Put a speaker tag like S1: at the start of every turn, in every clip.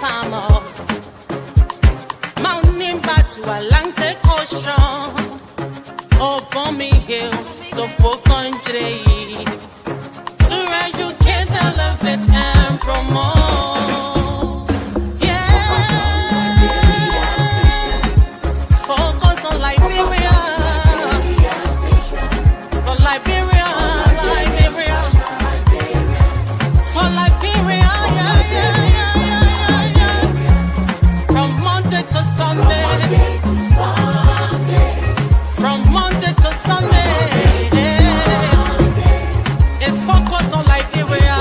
S1: farmers. Mountain back to Atlantic Ocean. Upon me hills to folk country. To educate, elevate, and promote. Yeah. Focus on Liberia. For Liberia, Liberia. For Liberia, yeah. From Monday to Sunday. From Monday to Sunday. It's focus on Liberia.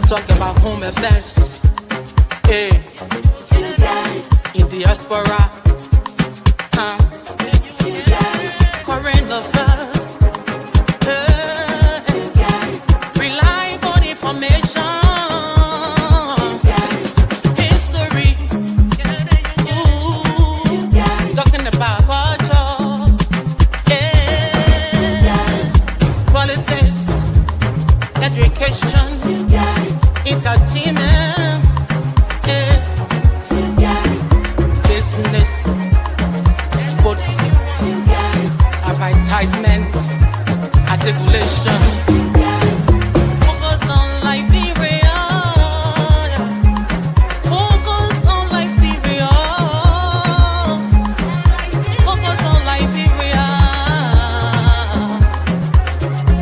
S1: Talk about home affairs. Hey. In diaspora. Current affairs. Reliable information. History. Talking about culture. Politics. Education. Entertainment. Business. Sports. Advertisement. Articulation. Focus on Liberia. Focus on Liberia. Focus on Liberia.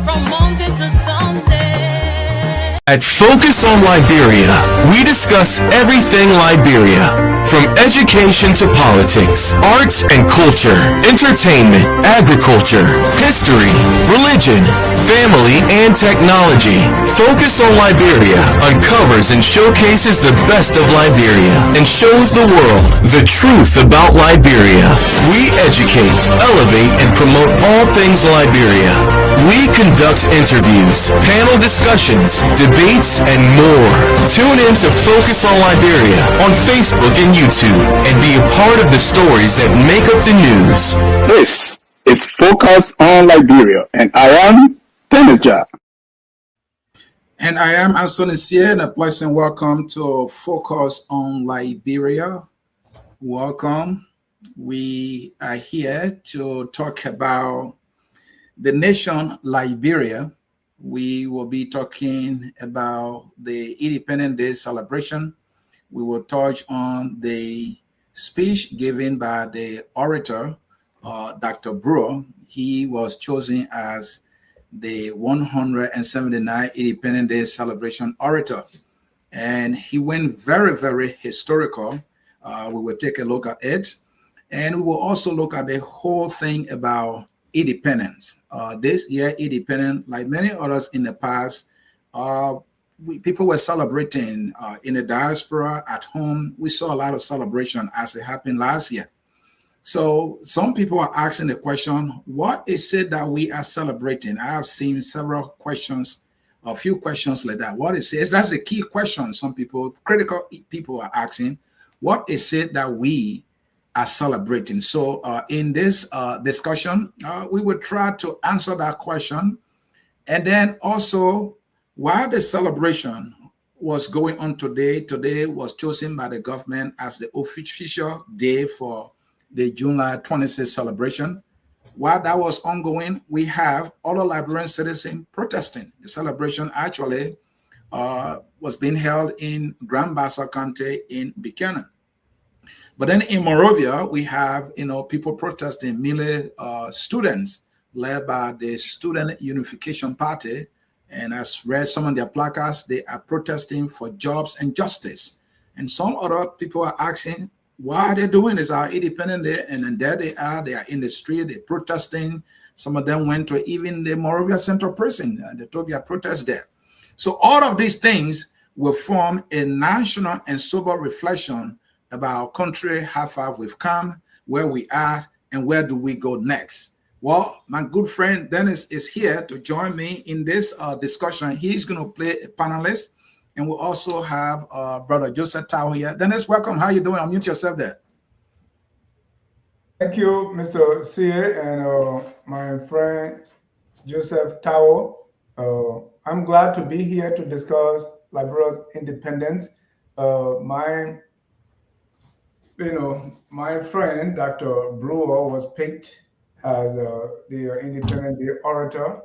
S1: From Monday to Sunday.
S2: At Focus on Liberia, we discuss everything Liberia, from education to politics, arts and culture, entertainment, agriculture, history, religion, family, and technology. Focus on Liberia uncovers and showcases the best of Liberia and shows the world the truth about Liberia. We educate, elevate, and promote all things Liberia. We conduct interviews, panel discussions, debates, and more. Tune in to Focus on Liberia on Facebook and YouTube and be a part of the stories that make up the news.
S3: This is Focus on Liberia, and I am Dennis Jah.
S4: And I am Anthony Sia, and a pleasant welcome to Focus on Liberia. Welcome. We are here to talk about the nation Liberia. We will be talking about the Independence Day celebration. We will touch on the speech given by the orator, Dr. Brewer. He was chosen as the 179th Independence Day celebration orator. And he went very, very historical. We will take a look at it. And we will also look at the whole thing about independence. This year, independence, like many others in the past, people were celebrating in the diaspora, at home. We saw a lot of celebration as it happened last year. So some people are asking the question, what is it that we are celebrating? I have seen several questions, a few questions like that. What is it? That's the key question some people, critical people are asking. What is it that we are celebrating? So in this discussion, we will try to answer that question. And then also, while the celebration was going on today was chosen by the government as the official day for the July 26th celebration. While that was ongoing, we have other Liberian citizens protesting. The celebration actually was being held in Grand Bassa County in Buchanan. But then in Monrovia, we have, people protesting, mainly students led by the Student Unification Party. And as read some of their placards, they are protesting for jobs and justice. And some other people are asking, why are they doing this? Our Independence Day, and then there they are in the street, they're protesting. Some of them went to even the Monrovia Central Prison, and they took their protest there. So all of these things will form a national and sober reflection about our country, how far we've come, where we are, and where do we go next. Well, my good friend Dennis is here to join me in this discussion. He's going to play a panelist, and we'll also have Brother Joseph Tao here. Dennis, welcome. How you doing? Unmute yourself there.
S5: Thank you, Mr. C.A. and my friend Joseph Tao. I'm glad to be here to discuss Liberia's independence. My, my friend Dr. Brewer was picked as the Independence Day orator,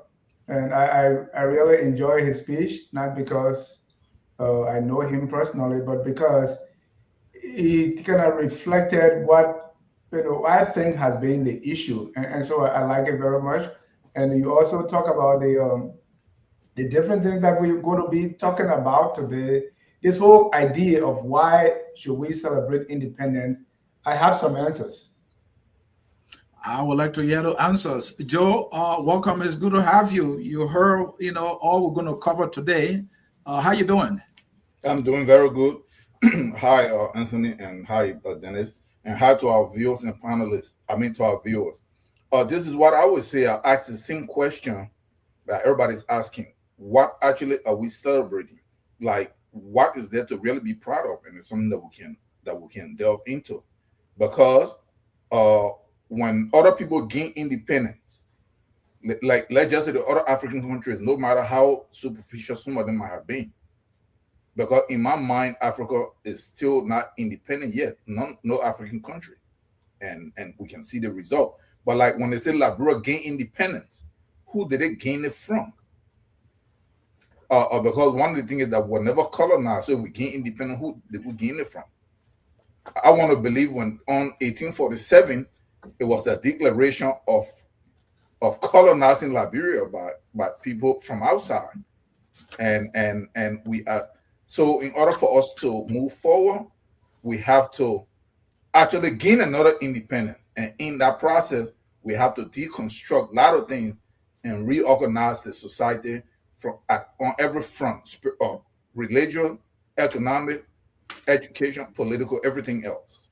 S5: and I really enjoy his speech, not because I know him personally, but because he kind of reflected what I think has been the issue, and so I like it very much. And you also talk about the different things that we're going to be talking about today. This whole idea of why should we celebrate independence, I have some answers.
S4: I would like to hear the answers. Joe, welcome. It's good to have you. You heard, all we're going to cover today. How you doing?
S6: I'm doing very good. Hi, Anthony, and hi, Dennis, and hi to our viewers and panelists. I mean, to our viewers. This is what I would say. I ask the same question that everybody's asking. What actually are we celebrating? Like, what is there to really be proud of? And it's something that we can delve into, because when other people gain independence, like let's just say the other African countries, no matter how superficial some of them might have been, because in my mind, Africa is still not independent yet. No African country, and we can see the result. But like when they say Liberia gained independence, who did it gain it from? Because one of the things is that we're never colonized. So if we gain independence, who did we gain it from? I want to believe when on 1847, it was a declaration of colonizing Liberia by people from outside, and we are. So in order for us to move forward, we have to actually gain another independence. And in that process, we have to deconstruct a lot of things and reorganize the society on every front, religion, economic, education, political, everything else.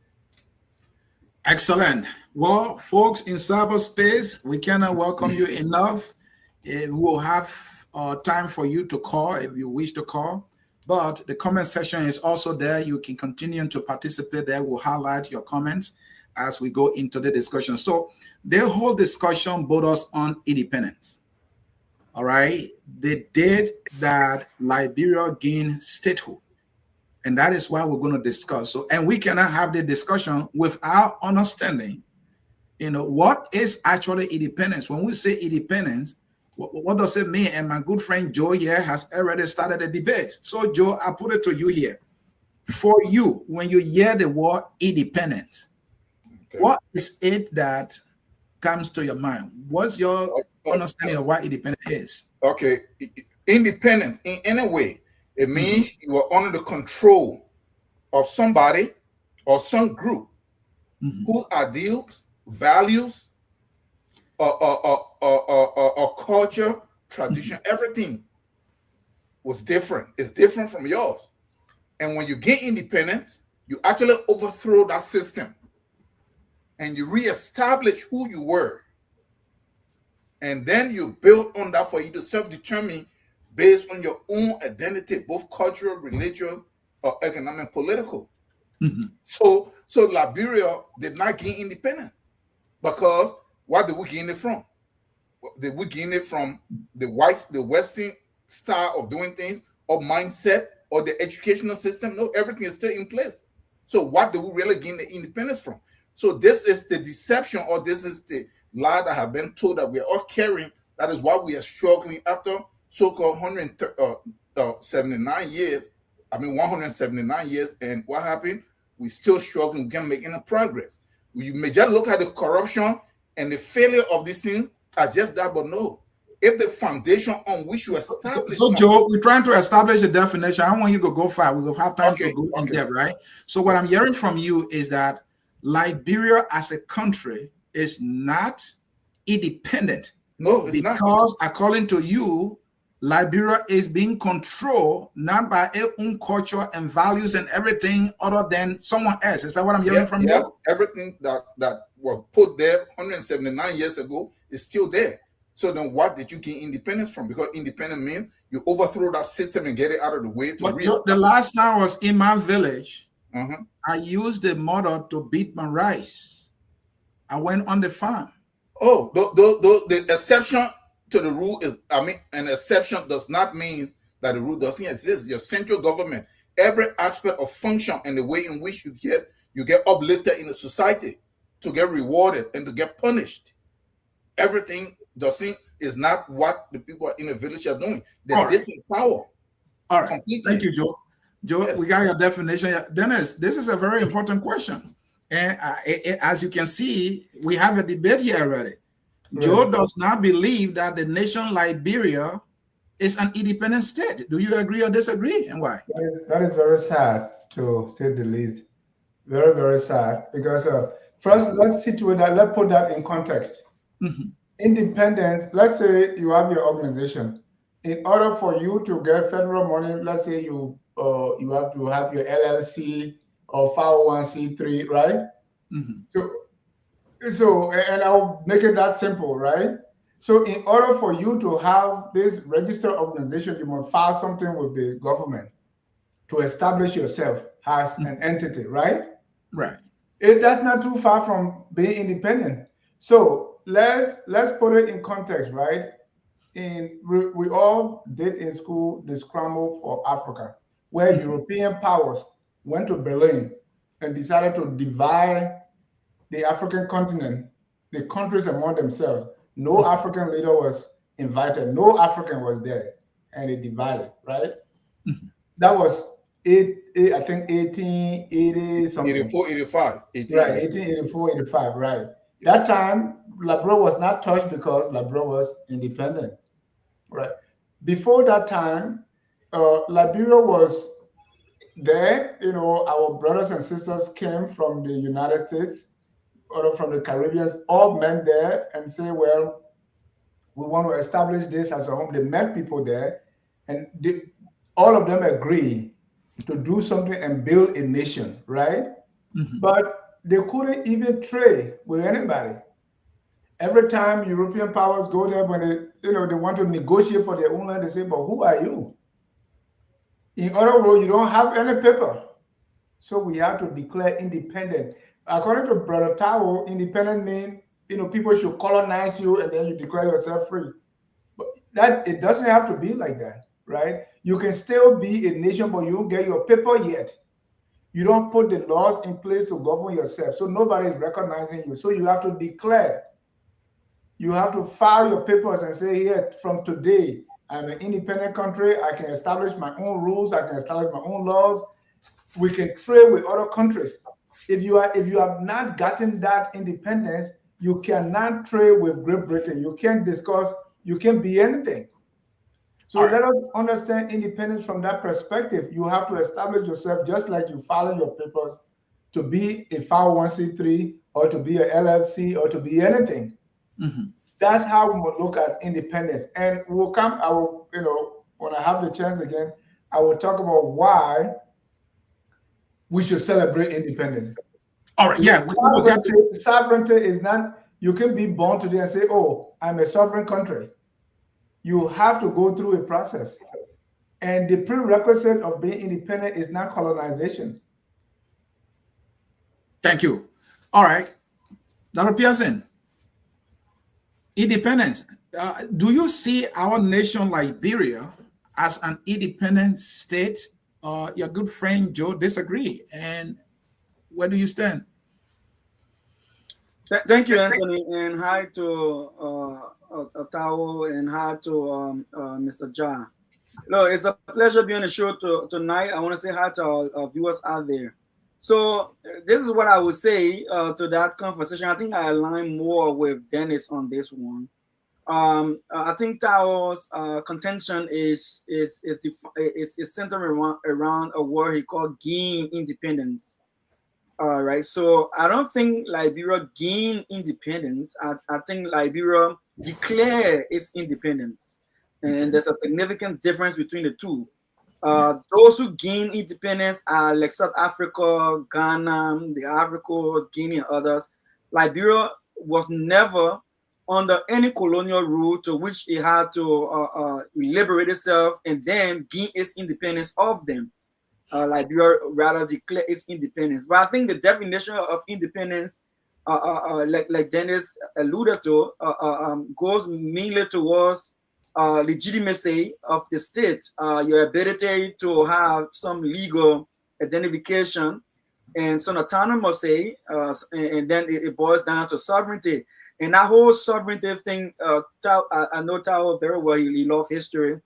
S4: Excellent. Well, folks in cyberspace, we cannot welcome you enough. We will have time for you to call if you wish to call. But the comment section is also there. You can continue to participate there. We'll highlight your comments as we go into the discussion. So the whole discussion brought us on independence. All right. The date that Liberia gained statehood. And that is why we're going to discuss. So, and we cannot have the discussion without understanding, what is actually independence. When we say independence, what does it mean? And my good friend Joe here has already started a debate. So, Joe, I put it to you here. For you, when you hear the word independence, okay, what is it that comes to your mind? What's your understanding of what independence is?
S6: Okay, independent in any way, it means you are under the control of somebody or some group whose ideals, values, or culture, tradition, everything was different. It's different from yours. And when you get independence, you actually overthrow that system and you reestablish who you were. And then you build on that for you to self-determine based on your own identity, both cultural, religious, or economic, political. So Liberia did not gain independence because what did we gain it from? Did we gain it from the Western style of doing things, or mindset, or the educational system? No, everything is still in place. So what do we really gain the independence from? So this is the deception, or this is the lie that have been told that we are all carrying. That is why we are struggling after so-called 179 years. 179 years, and what happened? We still struggling. We can't make any progress. You may just look at the corruption and the failure of these things are just that, but no. If the foundation on which you establish.
S4: So Joe, we're trying to establish a definition. I don't want you to go far. We will have time to go in depth, right? So what I'm hearing from you is that Liberia as a country is not independent.
S6: No, it's
S4: because
S6: not.
S4: According to you, Liberia is being controlled not by its own culture and values and everything other than someone else. Is that what I'm hearing from you?
S6: Everything that was put there 179 years ago is still there. So then what did you gain independence from? Because independent means you overthrow that system and get it out of the way.
S4: But the last time I was in my village, I used the mother to beat my rice. I went on the farm.
S6: Oh, the exception to the rule is, I mean, an exception does not mean that the rule doesn't exist. Your central government, every aspect of function and the way in which you get uplifted in the society, to get rewarded and to get punished. Everything is not what the people in the village are doing. They're disempowered.
S4: All right.
S6: Completely.
S4: Thank you, Joe. Joe,
S6: Yes.
S4: we got your definition. Dennis, this is a very important question. And as you can see, we have a debate here already.
S5: Right.
S4: Joe does not believe that the nation Liberia is an independent state. Do you agree or disagree, and why?
S5: That is very sad, to say the least. Very, very sad. Because first, let's situate that. Let's put that in context.
S4: Mm-hmm.
S5: Independence. Let's say you have your organization. In order for you to get federal money, let's say you have to have your LLC or 501c3, right?
S4: Mm-hmm.
S5: So, and I'll make it that simple, right? So in order for you to have this registered organization, you must file something with the government to establish yourself as an entity, right?
S4: Right.
S5: That's not too far from being independent. So let's put it in context, right? We all did in school the Scramble for Africa, where European powers went to Berlin and decided to divide the African continent, the countries among themselves. No African leader was invited. No African was there, and it divided, right? That was I think 1880 something.
S6: 84, 85.
S5: Right, 1884, 85, right. That time, Liberia was not touched because Liberia was independent, right? Before that time, Liberia was there. You know, our brothers and sisters came from the United States or from the Caribbean, all met there and say, well, we want to establish this as a home. They met people there, and all of them agree to do something and build a nation, right? But they couldn't even trade with anybody. Every time European powers go there, when they want to negotiate for their own land, they say, but who are you? In other words, you don't have any paper. So we have to declare independent. According to Brother Tao, independent means, people should colonize you and then you declare yourself free. But it doesn't have to be like that, right? You can still be a nation, but you don't get your paper yet. You don't put the laws in place to govern yourself. So nobody is recognizing you. So you have to declare. You have to file your papers and say, here, from today, I'm an independent country. I can establish my own rules. I can establish my own laws. We can trade with other countries. If you have not gotten that independence, you cannot trade with Great Britain. You can't discuss, you can't be anything. So let us understand independence from that perspective. You have to establish yourself just like you file your papers to be a 501c3 or to be a LLC or to be anything. That's how we will look at independence. And when I have the chance again, I will talk about why we should celebrate independence.
S4: All right, yeah.
S5: Sovereignty is not, you can be born today and say, oh, I'm a sovereign country. You have to go through a process. And the prerequisite of being independent is not colonization.
S4: Thank you. All right. Dr. Pearson, independence. Do you see our nation Liberia as an independent state? Your good friend Joe disagree, and where do you stand?
S7: Thank you, Anthony, and hi to Tao and hi to Mr. Ja. No, it's a pleasure being on the show tonight. I want to say hi to our viewers out there. So this is what I would say to that conversation. I think I align more with Dennis on this one. I think Tao's contention is centered around a word he called gain independence. All right, so I don't think Liberia gained independence. I think Liberia declared its independence, and there's a significant difference between the two. Those who gain independence are like South Africa, Ghana, the Ivory Coast, Guinea, and others. Liberia was never under any colonial rule to which it had to liberate itself and then gain its independence of them. Liberia rather declare its independence. But I think the definition of independence like Dennis alluded to, goes mainly towards legitimacy of the state, your ability to have some legal identification and some autonomy, and then it boils down to sovereignty. And that whole sovereignty thing, I know Tao very well. He loves history.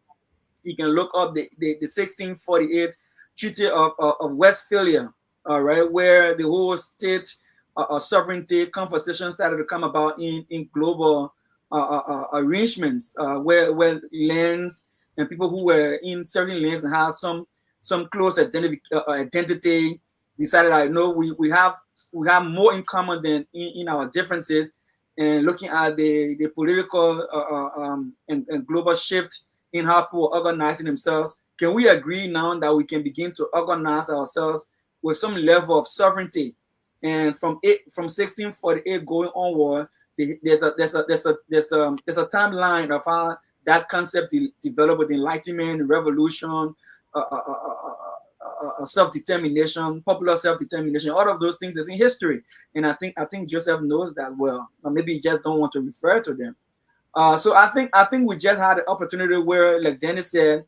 S7: You can look up the 1648 Treaty of Westphalia, all right, where the whole state sovereignty conversation started to come about in global arrangements, where lands and people who were in certain lands and have some close identity decided that no, we have more in common than in our differences. And looking at the political and global shift in how people are organizing themselves, can we agree now that we can begin to organize ourselves with some level of sovereignty? And from 1648 going onward, there's a timeline of how that concept developed with Enlightenment, Revolution, self-determination, popular self-determination. All of those things is in history, and I think Joseph knows that well. Or maybe he just don't want to refer to them. So I think we just had an opportunity where, like Dennis said,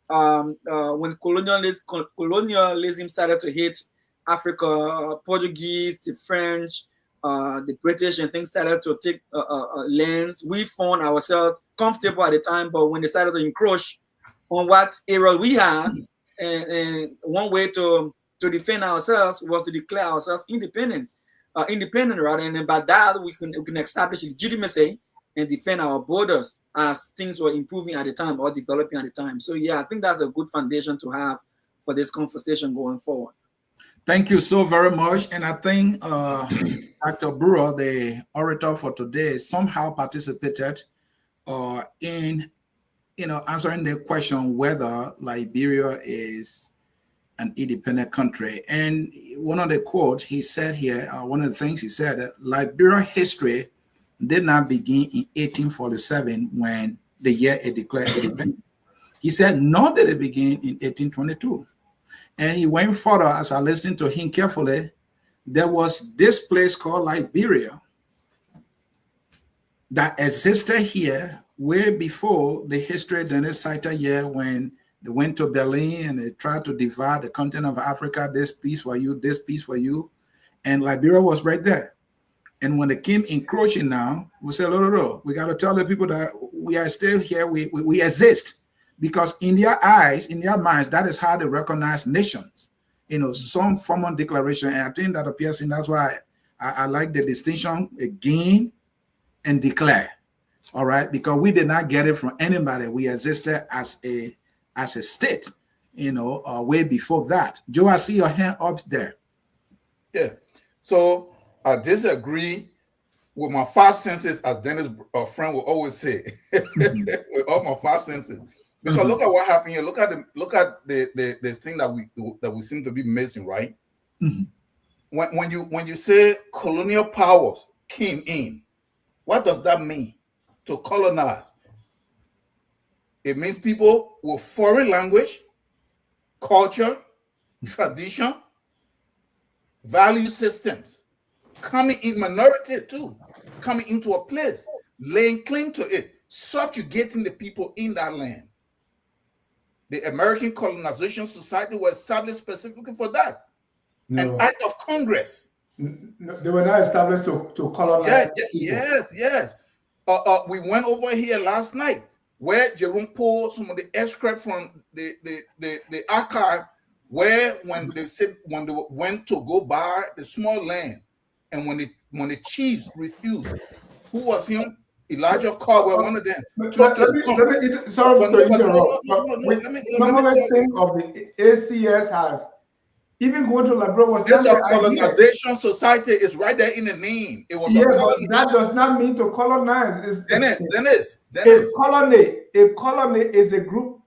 S7: when colonialism started to hit Africa, Portuguese, the French, the British, and things started to take lands. We found ourselves comfortable at the time, but when they started to encroach on what area we had, and one way to defend ourselves was to declare ourselves independent rather, and then by that we can establish legitimacy and defend our borders as things were improving at the time or developing at the time. So yeah, I think that's a good foundation to have for this conversation going forward.
S4: Thank you so very much. And I think Dr. Brewer, the orator for today, somehow participated in answering the question whether Liberia is an independent country. And one of the quotes he said here, one of the things he said, Liberia history did not begin in 1847 when the year it declared independence. He said, nor did it begin in 1822. And he went further. As I listened to him carefully, there was this place called Liberia that existed here way before the history Dennis cited here, when they went to Berlin and they tried to divide the continent of Africa, this piece for you, this piece for you. And Liberia was right there. And when they came encroaching now, we said, no, we got to tell the people that we are still here, we exist. Because in their eyes, in their minds, that is how they recognize nations. Some formal declaration. And I think that appears in, that's why I like the distinction, again and declare. All right, because we did not get it from anybody. We existed as a state, way before that. Joe, I see your hand up there.
S6: Yeah. So I disagree with my five senses, as Dennis, a friend, will always say, with all my five senses. Because look at what happened here. Look at the thing that we seem to be missing, right? When you say colonial powers came in, what does that mean? To colonize. It means people with foreign language, culture, tradition, value systems, coming in, minority too, coming into a place, laying claim to it, subjugating the people in that land. The American Colonization Society was established specifically for that.
S5: No.
S6: An act of Congress.
S5: No, they were not established to colonize.
S6: Yes. We went over here last night where Jerome pulled some of the extract from the archive, where when they went to go buy the small land, and when the chiefs refused, who was him? Elijah Caldwell, one of them.
S5: Sorry to interrupt. Let me think of the ACS has. Even going to Liberia was
S6: this a colonization society is right there in the name. It was
S5: but that does not mean to colonize.
S6: Dennis.
S5: A colony is a group.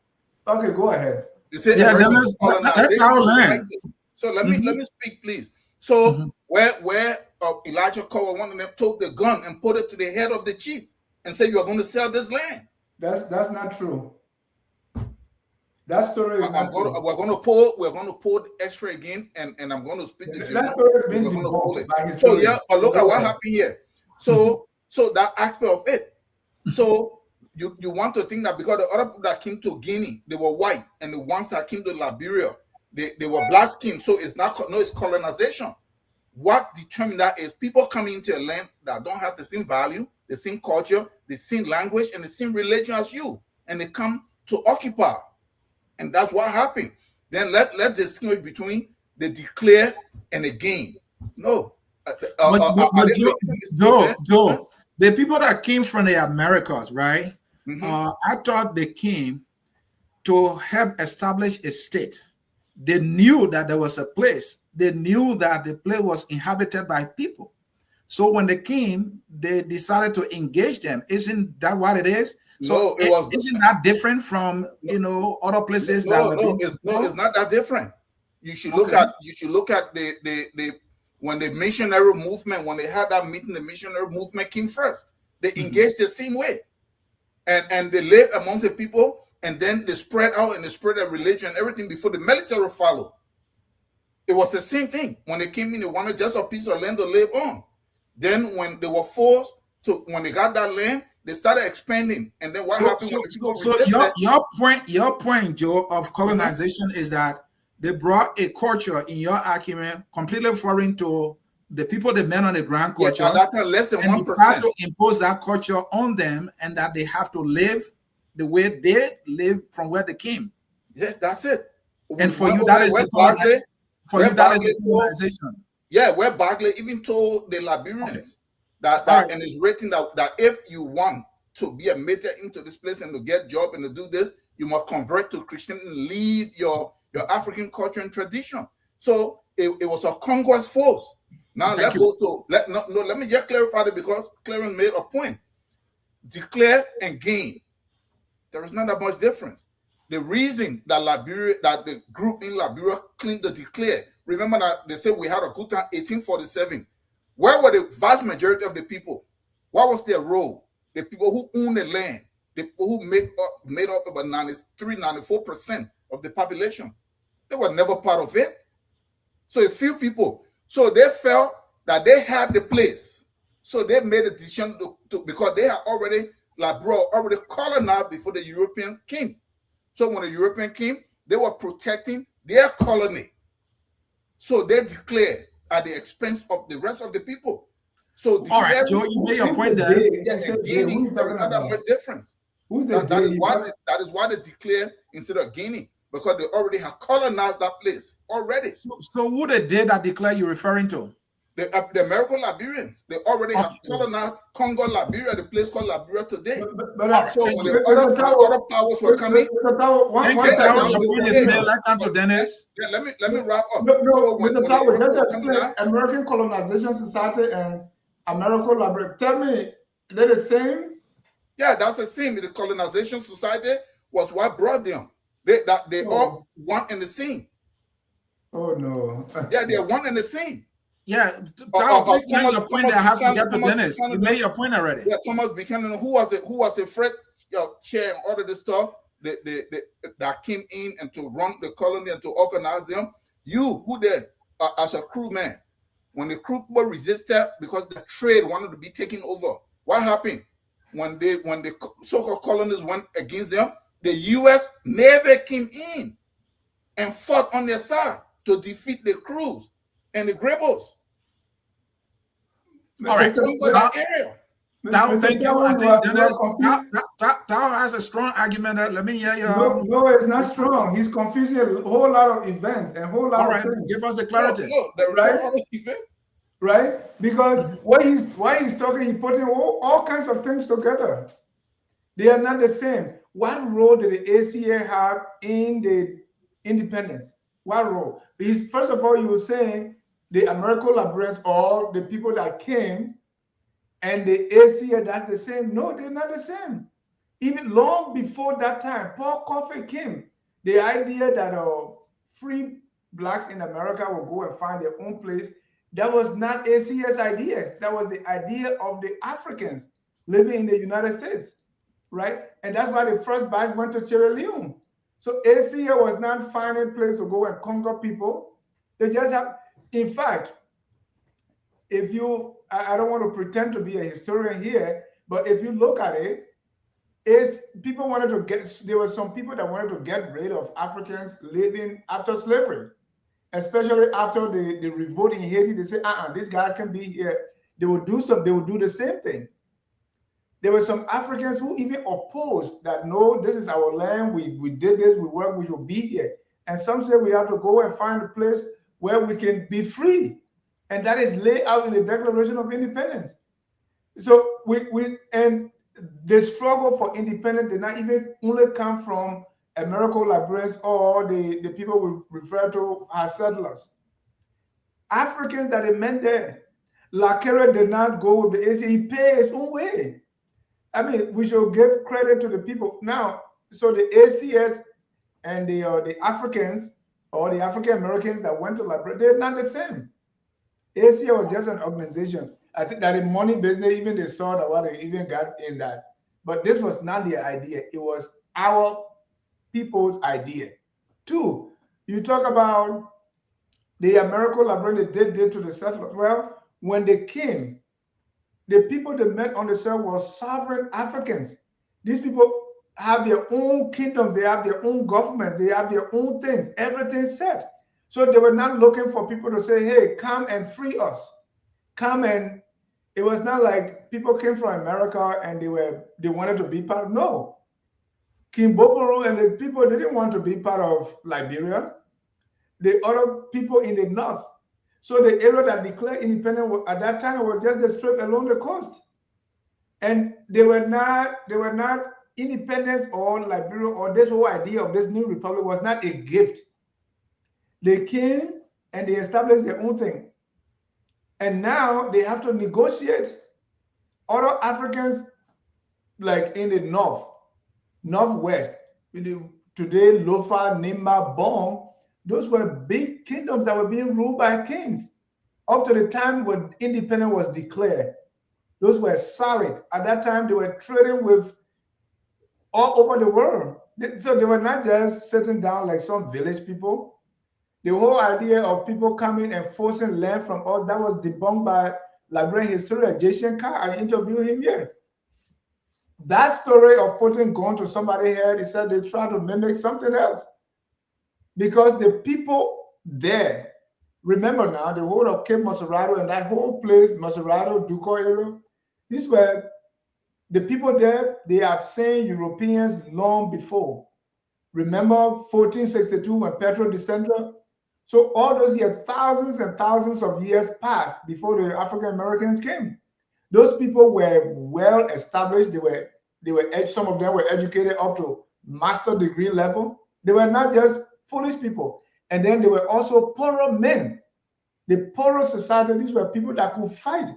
S5: Okay, go ahead.
S4: That's our land.
S6: So let me speak, please. So where Elijah Caldwell, one of them, took the gun and put it to the head of the chief and said, "You are going to sell this land."
S5: That's not true. That story is
S6: I'm
S5: not
S6: going to,
S5: true.
S6: we're going to pull the X-ray again, and I'm going to speak the
S5: That
S6: German.
S5: story has been
S6: We're going to pull
S5: debunked
S6: it.
S5: by
S6: So
S5: historians.
S6: yeah, but look at what happened here. So that aspect of it. So you want to think that because the other people that came to Guinea, they were white, and the ones that came to Liberia, they were black skin. So it's colonization. What determined that is people coming into a land that don't have the same value, the same culture, the same language, and the same religion as you, and they come to occupy, and that's what happened. Then let's distinguish between the declare and the gain. No,
S4: But Joe, the people that came from the Americas, right? I thought they came to help establish a state. They knew that there was a place. They knew that the place was inhabited by people. So when they came, they decided to engage them. Isn't that what it is? So isn't that different from other places that were being
S6: it's not that different. You should look at the when the missionary movement, when they had that meeting, the missionary movement came first. They engaged the same way, and they lived amongst the people. And then they spread out and they spread their religion and everything before the military followed. It was the same thing. When they came in, they wanted just a piece of land to live on. Then when they were forced to, when they got that land, they started expanding. And then what happened when the people
S4: So your point, Joe, of colonization is that they brought a culture in your argument completely foreign to the people, the men on the ground culture.
S6: Yeah, that's less than 1%.
S4: They have to impose that culture on them, and that they have to live the way they live from where they came.
S6: Yeah, that's it.
S4: And for you, that is the colonization.
S6: Yeah, where Barclay even told the Liberians that and it's written that if you want to be admitted into this place and to get job and to do this, you must convert to Christianity and leave your African culture and tradition. So it was a conquest force. Now let me just clarify it, because Clarence made a point. Declare and gain. There is not that much difference. The reason that the group in Liberia claimed to declare, remember that they said we had a good time, 1847. Where were the vast majority of the people? What was their role? The people who owned the land, the people who made up about 94% of the population. They were never part of it. So it's few people. So they felt that they had the place. So they made a decision because they had Liberia already colonized before the Europeans came. So when the European came, they were protecting their colony. So they declared at the expense of the rest of the people. So
S4: all right, Joe, you made your point there.
S6: There's not that much difference. That is why they declare instead of Guinea, because they already have colonized that place already.
S4: So who they did that declare you're referring to?
S6: The American Liberians, they already have colonized Congo, Liberia, the place called Liberia today. So when the other powers were coming, let me wrap up.
S5: American Colonization Society and American Liberia. Tell me, they're the same?
S6: Yeah, that's the same. The Colonization Society was what brought them. They all one and the same.
S5: Oh no.
S6: Yeah, they're one and the same.
S4: Yeah, please make your point. I have to get to Dennis. You made your point already.
S6: Yeah, Thomas Buchanan, who was a Fred chair and all of this stuff that came in and to run the colony and to organize them. You, who there as a crewman, when the crew were resisted because the trade wanted to be taken over, what happened? When the so-called colonists went against them, the U.S. never came in and fought on their side to defeat the crews and the rebels.
S4: All right. Thank you. I think Dennis Tao has a strong argument. Let me hear you.
S5: No, it's not strong. He's confusing a whole lot of events and a whole lot of things.
S4: Give us the clarity.
S5: Right? Because why he's talking, he's putting all kinds of things together. They are not the same. What role did the ACA have in the independence? What role? Because first of all, you were saying the American Liberians, or the people that came, and the ACA, that's the same. No, they're not the same. Even long before that time, Paul Coffey came. The idea that free blacks in America will go and find their own place, that was not ACA's ideas. That was the idea of the Africans living in the United States, right? And that's why the first batch went to Sierra Leone. So ACA was not finding a place to go and conquer people. They just have, in fact, if you, I don't want to pretend to be a historian here, but if you look at it, is people wanted to get, there were some people that wanted to get rid of Africans living after slavery, especially after the revolt in Haiti. They say, these guys can be here. They would do the same thing. There were some Africans who even opposed that, no, this is our land, we did this, we work, we should be here. And some say we have to go and find a place where we can be free. And that is laid out in the Declaration of Independence. So and the struggle for independence did not even only come from American librarians or the people we refer to as settlers. Africans that they met there. Lacquera did not go with the ACA, he paid his own way. I mean, we should give credit to the people. Now, so the ACS and the Africans or the African Americans that went to Liberia, they're not the same. ACA was just an organization. I think that in money business, even they saw that what they even got in that. But this was not their idea. It was our people's idea. Two, you talk about the American librarian did to the settlers. Well, when they came, the people they met on the soil were sovereign Africans. These people have their own kingdoms, they have their own governments, they have their own things, everything set. So they were not looking for people to say, hey, come and free us. Come and, it was not like people came from America and they wanted to be part of, no. King Boporo and the people didn't want to be part of Liberia. The other people in the north. So the area that declared independence at that time was just the strip along the coast. And they were not independence or Liberia or this whole idea of this new republic was not a gift. They came and they established their own thing. And now they have to negotiate. Other Africans, like in the north, northwest, today Lofa, Nimba, Bong, those were big kingdoms that were being ruled by kings. Up to the time when independence was declared, those were solid. At that time, they were trading with all over the world. So they were not just sitting down like some village people. The whole idea of people coming and forcing land from us, that was debunked by Liberian historian Jason Carr. I interviewed him here. That story of putting gun to somebody's head, he said they try to mimic something else. Because the people there, remember now, the whole of Cape Maserado and that whole place, Maserado, Duco area, these were the people there, they have seen Europeans long before. Remember 1462 when Petro descended? So all those years, thousands and thousands of years passed before the African Americans came. Those people were well established. They were some of them were educated up to master degree level. They were not just foolish people. And then they were also poorer men. The poorer society, these were people that could fight.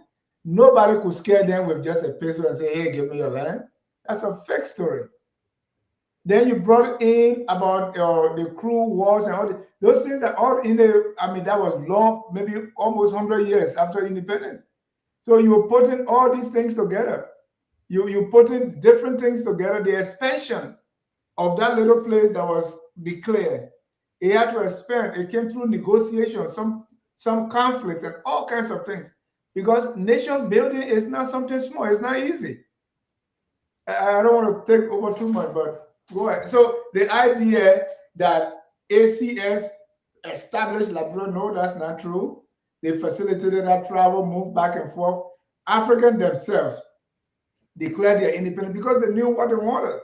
S5: Nobody could scare them with just a pistol and say, hey, give me your land. That's a fake story. Then you brought in about the cruel wars and all those things that all in the, I mean, that was long, maybe almost 100 years after independence. So you were putting all these things together. You putting different things together. The expansion of that little place that was declared, it had to expand. It came through negotiation, some conflicts and all kinds of things. Because nation building is not something small. It's not easy. I don't want to take over too much, but go ahead. So the idea that ACS established Liberia, no, that's not true. They facilitated that travel, moved back and forth. Africans themselves declared their independence because they knew what they wanted.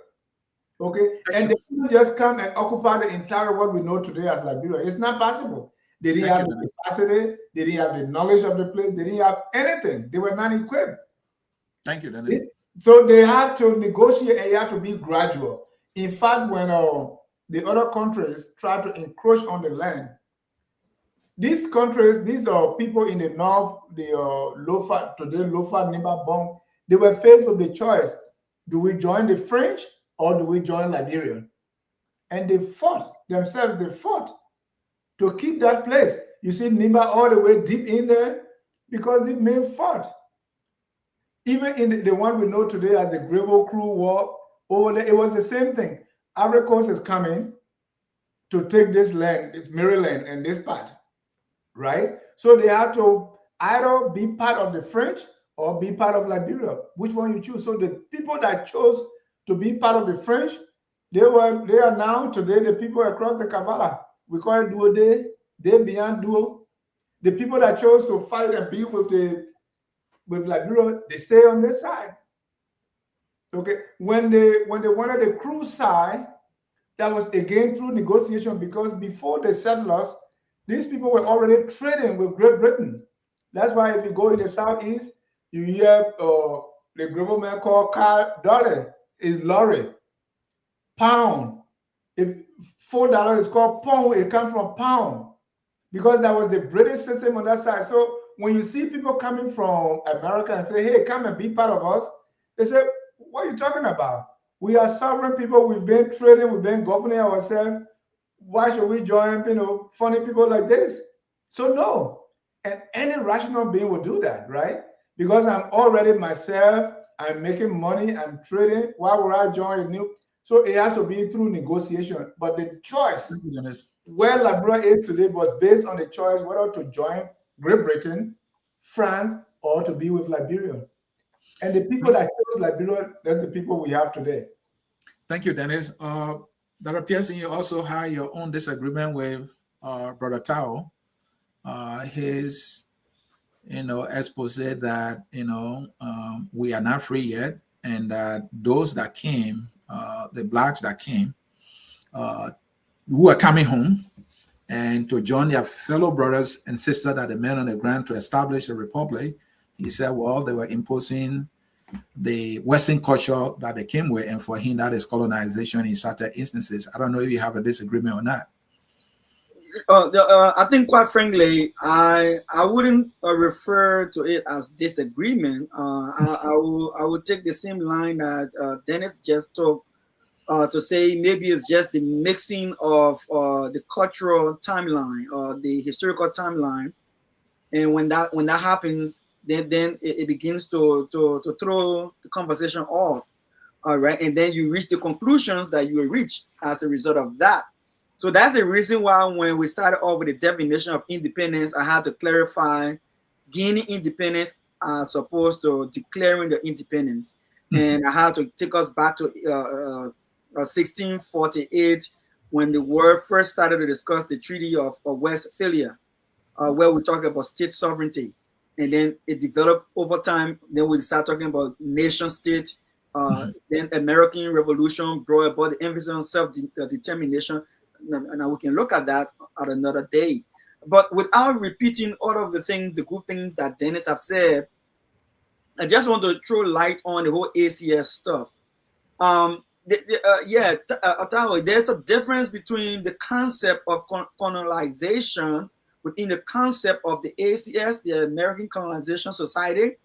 S5: Okay, and they didn't just come and occupy the entire what we know today as Liberia. It's not possible. They didn't have the capacity, they didn't have the knowledge of the place, they didn't have anything. They were not equipped.
S4: Thank you, Dennis.
S5: So they had to negotiate and it had to be gradual. In fact, when the other countries tried to encroach on the land, these countries, these are people in the north, the Lofa, today Lofa, Nimba, Bong, they were faced with the choice. Do we join the French or do we join Liberia? And they fought themselves, they fought to keep that place. You see Nimba all the way deep in there because the men fought. Even in the one we know today as the Gravel Crew War, over there, it was the same thing. Ivory Coast is coming. to take this land, it's Maryland and this part, right? So they had to either be part of the French or be part of Liberia. Which one you choose? So the people that chose to be part of the French, they are now today the people across the Kavala. We call it Duo Day, Day Beyond Duo. The people that chose to fight and be with Liberia, they stay on this side. Okay, when they wanted the cruise side, that was again through negotiation, because before the settlers, these people were already trading with Great Britain. That's why if you go in the southeast, you hear the government called car dollar is lorry, pound. If $4 is called pound, it comes from pound, because that was the British system on that side. So when you see people coming from America and say, "Hey, come and be part of us," they say, "What are you talking about? We are sovereign people. We've been trading. We've been governing ourselves. Why should we join, funny people like this?" So no, and any rational being would do that, right? Because I'm already myself. I'm making money. I'm trading. Why would I join a new? So it has to be through negotiation. But the choice where Liberia is today was based on the choice whether to join Great Britain, France, or to be with Liberia. And the people that chose Liberia, that's the people we have today.
S4: Thank you, Dennis. Dr. Pearson, you also had your own disagreement with Brother Tao. His, expose that, we are not free yet, and that those that came, the blacks that came, who are coming home and to join their fellow brothers and sisters that the men on the ground to establish a republic, he said, well, they were imposing the Western culture that they came with, and for him, that is colonization in certain instances. I don't know if you have a disagreement or not.
S7: I think, quite frankly, I wouldn't refer to it as disagreement. I would take the same line that Dennis just took to say maybe it's just the mixing of the cultural timeline or the historical timeline, and when that happens, then it begins to throw the conversation off. All right, and then you reach the conclusions that you reach as a result of that. So that's the reason why when we started off with the definition of independence, I had to clarify gaining independence as opposed to declaring the independence. And I had to take us back to 1648 when the world first started to discuss the Treaty of Westphalia, where we talk about state sovereignty. And then it developed over time. Then we start talking about nation state. Then American Revolution brought about the emphasis on self-determination. And we can look at that at another day. But without repeating all of the things, the good things that Dennis have said, I just want to throw light on the whole ACS stuff. There's a difference between the concept of colonization within the concept of the ACS, the American Colonization Society,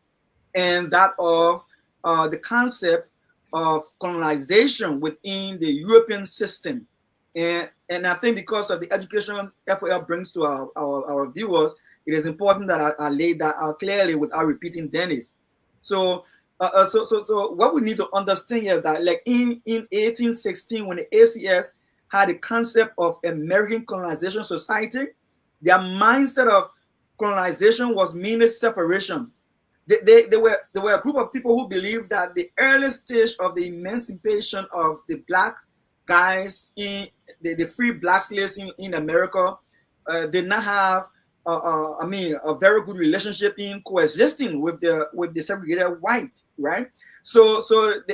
S7: and that of the concept of colonization within the European system. And I think because of the education FOL brings to our viewers, it is important that I lay that out clearly without repeating Dennis. So what we need to understand is that, like in 1816, when the ACS had the concept of American Colonization Society, their mindset of colonization was mainly separation. They were a group of people who believed that the early stage of the emancipation of the black guys in the free black slaves in America did not have a very good relationship in coexisting with the segregated white, right? So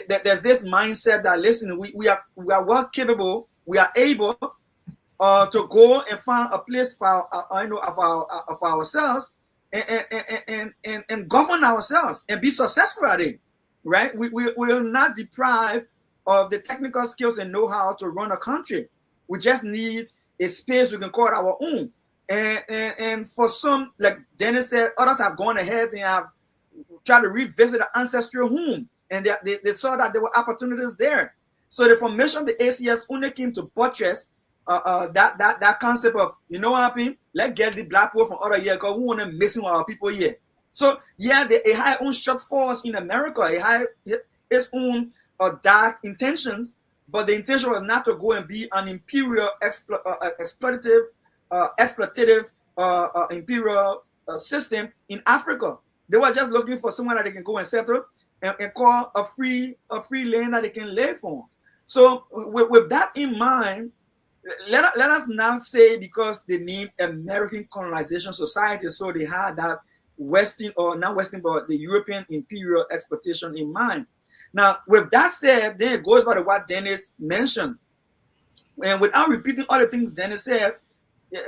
S7: there's this mindset that, listen, we are well capable, we are able to go and find a place for of ourselves and govern ourselves and be successful at it, right? We will not deprive of the technical skills and know-how to run a country. We just need a space we can call it our own. And for some, like Dennis said, others have gone ahead and have tried to revisit the ancestral home, and they saw that there were opportunities there. So the formation of the ACS only came to buttress that concept of, you know what I mean? Let's get the black people from other here because we want to mix with our people here. So yeah, it had own shortfalls in America. It had its own dark intentions, but the intention was not to go and be an imperial exploitative imperial system in Africa. They were just looking for someone that they can go and settle and call a free land that they can live on. So with that in mind, let us not say because they need American colonization society, so they had that Western, or not Western, but the European imperial exploitation in mind. Now, with that said, then it goes by to what Dennis mentioned. And without repeating all the things Dennis said,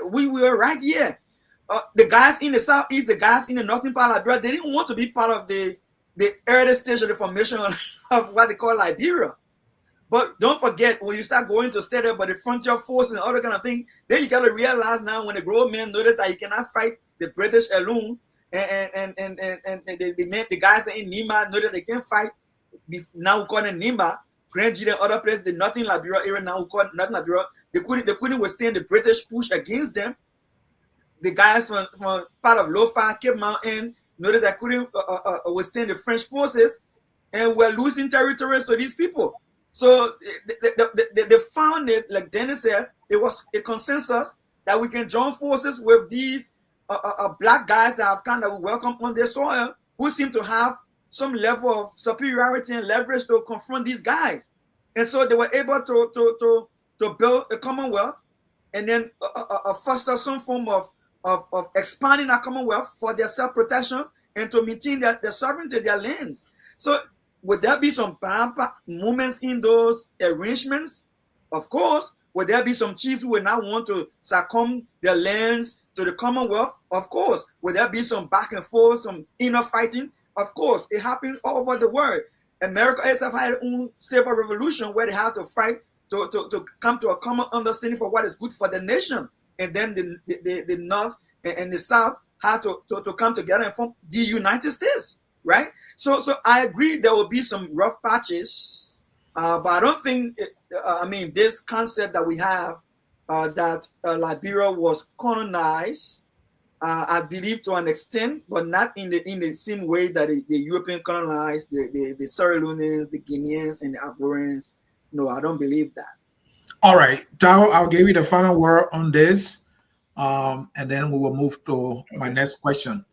S7: we were right here. The guys in the southeast, the guys in the northern part of Liberia, they didn't want to be part of the early stage of the formation of what they call Liberia. But don't forget, when you start going to study about the frontier force and all that kind of thing, then you got to realize now when the grown men notice that you cannot fight the British alone, and the guys in Nima know that they can't fight. Now we call it Nima, Grand G and other places, the Northern Liberia area, now we call it Northern Liberia. They couldn't withstand the British push against them. The guys from part of Lofa, Cape Mountain, noticed that couldn't withstand the French forces, and we're losing territories to these people. So they found it, like Dennis said, it was a consensus that we can join forces with these black guys that have kind of welcomed on their soil, who seem to have some level of superiority and leverage to confront these guys. And so they were able to build a commonwealth and then foster some form of expanding our commonwealth for their self-protection and to maintain their sovereignty, their lands. So would there be some bad moments in those arrangements? Of course. Would there be some chiefs who would not want to succumb their lands to the Commonwealth? Of course. Would there be some back and forth, some inner fighting? Of course. It happened all over the world. America itself had its own civil revolution where they had to fight to come to a common understanding for what is good for the nation. And then the North and the South had to come together and form the United States, right? So I agree there will be some rough patches, but I don't think, this concept that we have that Liberia was colonized, I believe to an extent, but not in the same way that the European colonized the Sierra Leoneans, the Guineans, and the Ivorians. No, I don't believe that.
S4: All right, Tao, I'll give you the final word on this, and then we will move to my next question.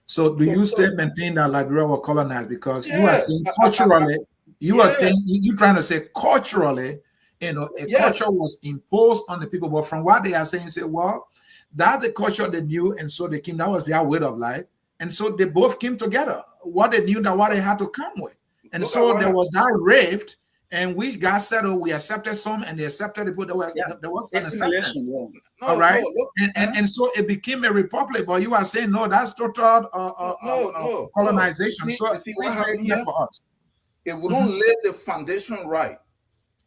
S4: So do you still maintain that Liberia were colonized? Because you are saying culturally, you're trying to say culturally, culture was imposed on the people, but from what they are saying, say, well, that's the culture they knew, and so they came, that was their way of life. And so they both came together. What they knew, that what they had to come with. And so there was that rift, and we got settled, we accepted some, and they accepted the people. There was an acceptance. All right. And so it became a republic, but you are saying, no, that's total colonization. So
S6: please make it for us. If we don't lay the foundation right,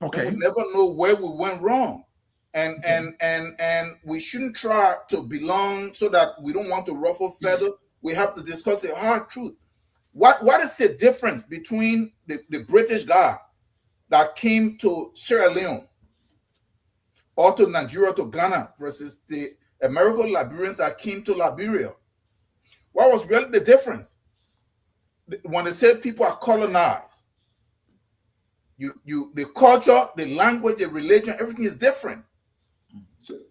S4: okay,
S6: we never know where we went wrong. And we shouldn't try to belong so that we don't want to ruffle feathers. We have to discuss the hard truth. What is the difference between the British guy that came to Sierra Leone or to Nigeria, to Ghana, versus the American Liberians that came to Liberia? What was really the difference? When they say people are colonized, the culture, the language, the religion, everything is different.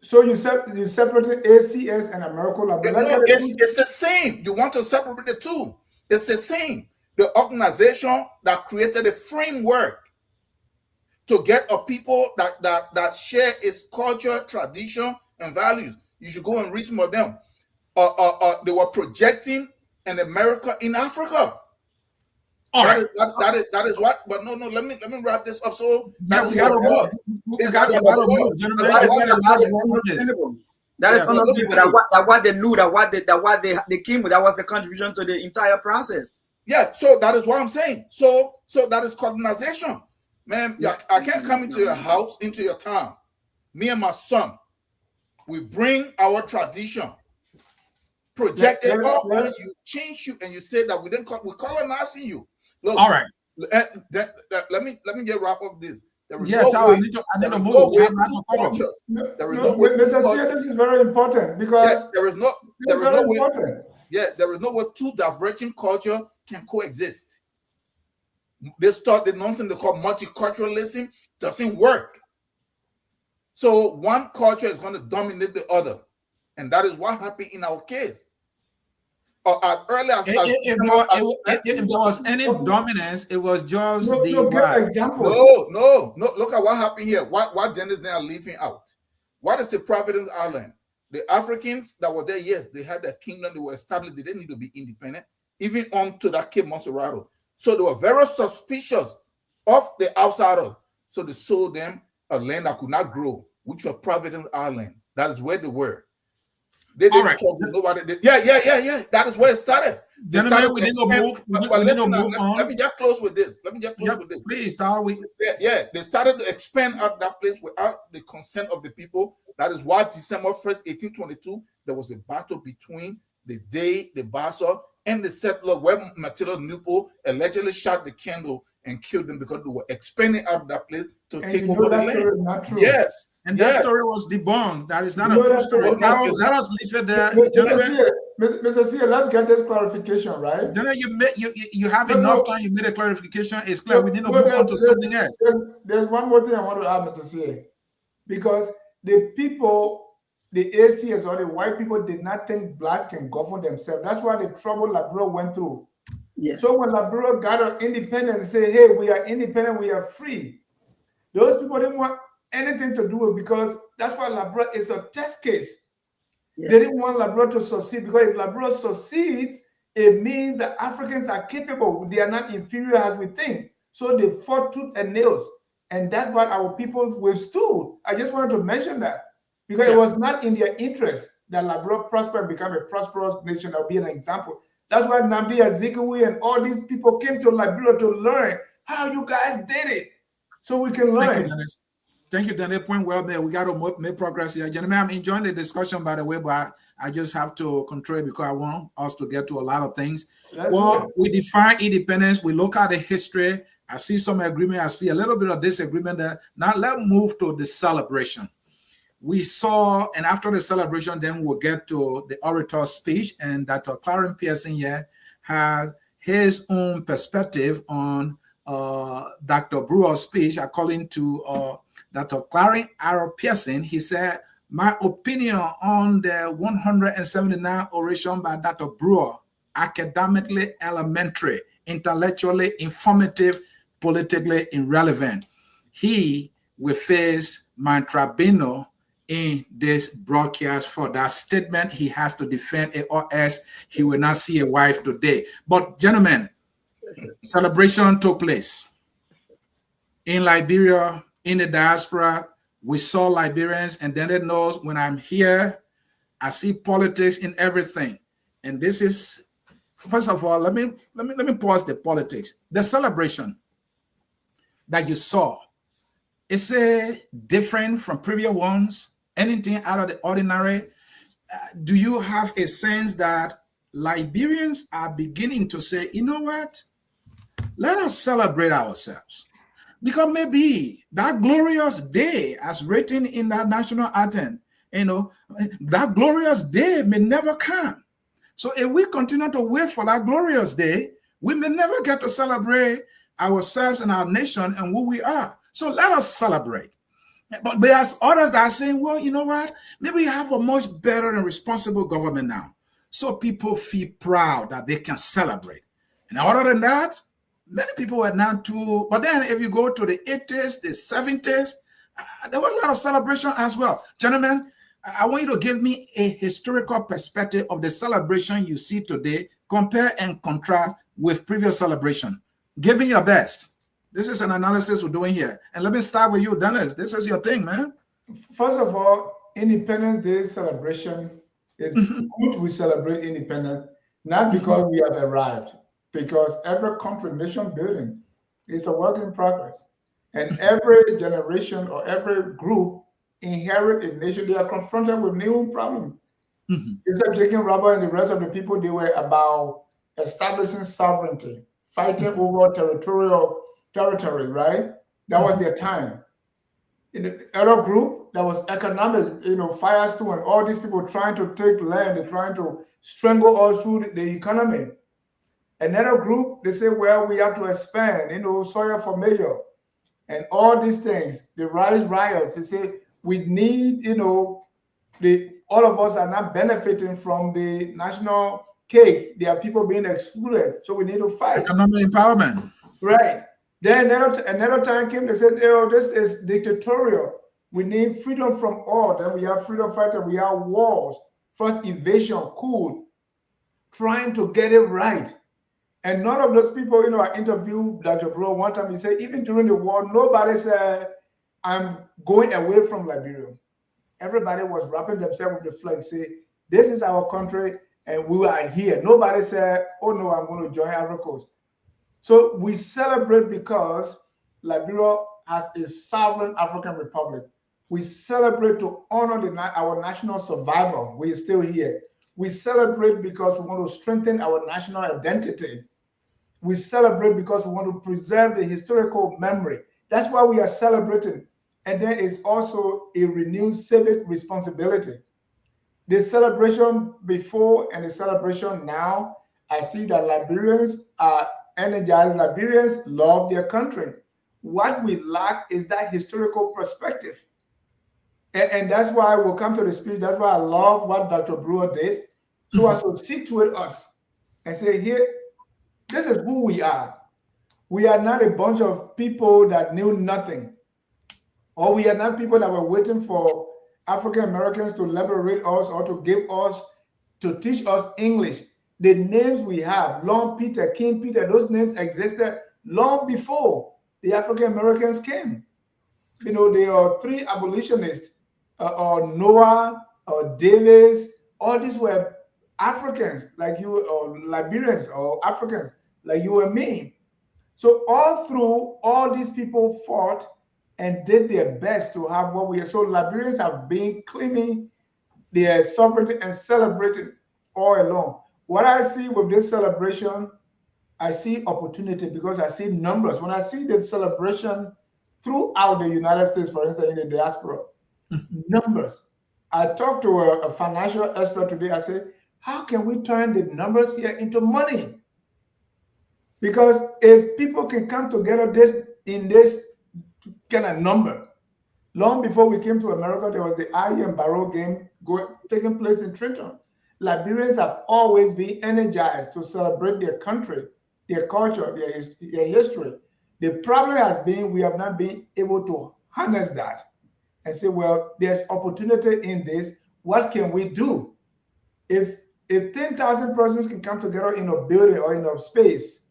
S5: So you separated ACS and American Liberia?
S6: No, it's the same. You want to separate the two. It's the same. The organization that created a framework to get a people that share its culture, tradition, and values. You should go and read some of them. They were projecting an America in Africa. That is what. But no. Let me wrap this up. So
S7: that is understandable. That what they knew, that what they came with, that was the contribution to the entire process.
S6: Yeah. So that is what I'm saying. So that is colonization. Man, I can't come into your house, into your town. Me and my son, we bring our tradition, project it up, and you change you, and you say that we're colonizing you. Look,
S4: all right.
S6: Let me get wrap up this.
S4: I need to move.
S5: Mr. Steele, this is very important because
S6: there is no way two divergent culture can coexist. They start the nonsense they call multiculturalism. doesn't work. So one culture is going to dominate the other. And that is what happened in our case. As early as
S4: if there was any dominance, it was just
S5: No,
S4: the
S5: no, give
S4: what?
S5: example.
S6: No. Look at what happened here. What Dennis they are leaving out. What is the Providence Island? The Africans that were there, yes, they had their kingdom, they were established, they didn't need to be independent, even on to that Cape Monserrato. So they were very suspicious of the outsiders. So they sold them a land that could not grow, which was Providence Island. That is where they were. They didn't talk to nobody. Yeah. That is where it started.
S4: Gentlemen, we need to move.
S6: Let me just close with this.
S4: Please, start.
S6: They started to expand out that place without the consent of the people. That is why December 1st, 1822, there was a battle between the Bassa and the settler where Matilda Nupo allegedly shot the candle and killed them because they were expanding out of that place to take over the land.
S5: Not true.
S6: Yes.
S4: And that story was debunked. That is not a true story. Let us leave it there.
S5: Mr. C, let's get this clarification, right?
S4: Then you have enough time. You made a clarification. It's clear. We need to move on to something else.
S5: There's one more thing I want to add, Mr. C, because the people, the ACS or the white people did not think blacks can govern themselves. That's why the trouble Liberia went through. Yeah. So when Liberia got an independence and said, hey, we are independent, we are free, those people didn't want anything to do with it because that's why Liberia is a test case. Yeah. They didn't want Liberia to succeed because if Liberia succeeds, it means that Africans are capable. They are not inferior as we think. So they fought tooth and nails. And that's what our people withstood. I just wanted to mention that because it was not in their interest that Liberia prosper and become a prosperous nation. That will be an example. That's why Nnamdi Azikiwe and all these people came to Liberia to learn how you guys did it, so we can learn.
S4: Thank you, Dennis. Thank you, Dennis. Point well made. We got to make progress here. Gentlemen, I'm enjoying the discussion, by the way, but I just have to control it because I want us to get to a lot of things. We define independence. We look at the history. I see some agreement. I see a little bit of disagreement there. Now let's move to the celebration. We saw, and after the celebration, then we'll get to the orator's speech, and Dr. Clarence Pearson here has his own perspective on Dr. Brewer's speech. According to Dr. Clarence R. Pearson, he said, my opinion on the 179th oration by Dr. Brewer, academically elementary, intellectually informative, politically irrelevant. He will face my tribunal in this broadcast for that statement. He has to defend it, or else he will not see a wife today. But gentlemen, celebration took place in Liberia, in the diaspora. We saw Liberians, and then it knows when I'm here, I see politics in everything. And this is, first of all, let me pause the politics. The celebration that you saw, is it different from previous ones? Anything out of the ordinary? Do you have a sense that Liberians are beginning to say, you know what? Let us celebrate ourselves. Because maybe that glorious day, as written in that national anthem, that glorious day may never come. So if we continue to wait for that glorious day, we may never get to celebrate ourselves and our nation and who we are. So let us celebrate. But there's others that are saying, well, you know what? Maybe we have a much better and responsible government now. So people feel proud that they can celebrate. And other than that, many people were now too. But then if you go to the 80s, the 70s, there was a lot of celebration as well. Gentlemen, I want you to give me a historical perspective of the celebration you see today, compare and contrast with previous celebration. Give me your best. This is an analysis we're doing here. And let me start with you, Dennis. This is your thing, man.
S5: First of all, Independence Day celebration, it's good we celebrate independence, not because we have arrived, because every country, nation building is a work in progress. And every generation or every group inherit a nation. They are confronted with new problems. Instead of taking Robert and the rest of the people, they were about establishing sovereignty, fighting over territory, right? That was their time. In the other group, that was economic, fires too, and all these people trying to take land, they're trying to strangle us through the economy. Another group, they say, well, we have to expand, soil for major. and all these things, the riots. They say we need, all of us are not benefiting from the national cake. There are people being excluded, so we need to fight.
S4: Economic empowerment.
S5: Right. Then another time came, they said, oh, this is dictatorial. We need freedom from all. Then we have freedom fighter, we have wars, first evasion, cool, trying to get it right. And none of those people, I interviewed Dr. Bro one time, he said, even during the war, nobody said, I'm going away from Liberia. Everybody was wrapping themselves with the flag, say, this is our country and we are here. Nobody said, oh no, I'm going to join Ivory Coast. So we celebrate because Liberia has a sovereign African republic. We celebrate to honor our national survival. We're still here. We celebrate because we want to strengthen our national identity. We celebrate because we want to preserve the historical memory. That's why we are celebrating. And then it's also a renewed civic responsibility. The celebration before and the celebration now, I see that Liberians are energized. Liberians love their country. What we lack is that historical perspective. And that's why we'll come to the speech. That's why I love what Dr. Brewer did. So as to situate us and say, here, this is who we are. We are not a bunch of people that knew nothing. Or we are not people that were waiting for African Americans to liberate us or to teach us English. The names we have, Long Peter, King Peter, those names existed long before the African Americans came. There are three abolitionists, or Noah, or Davis. All these were Africans like you, or Liberians, or Africans like you and me. So all through, all these people fought and did their best to have what we are. So Liberians have been claiming their sovereignty and celebrating all along. What I see with this celebration, I see opportunity because I see numbers. When I see the celebration throughout the United States, for instance, in the diaspora, numbers. I talked to a financial expert today. I said, how can we turn the numbers here into money? Because if people can come together in this kind of number, long before we came to America, there was the IE and Barrow game taking place in Trenton. Liberians have always been energized to celebrate their country, their culture, their history. The problem has been we have not been able to harness that and say, well, there's opportunity in this. What can we do? If 10,000 persons can come together in a building or in a space,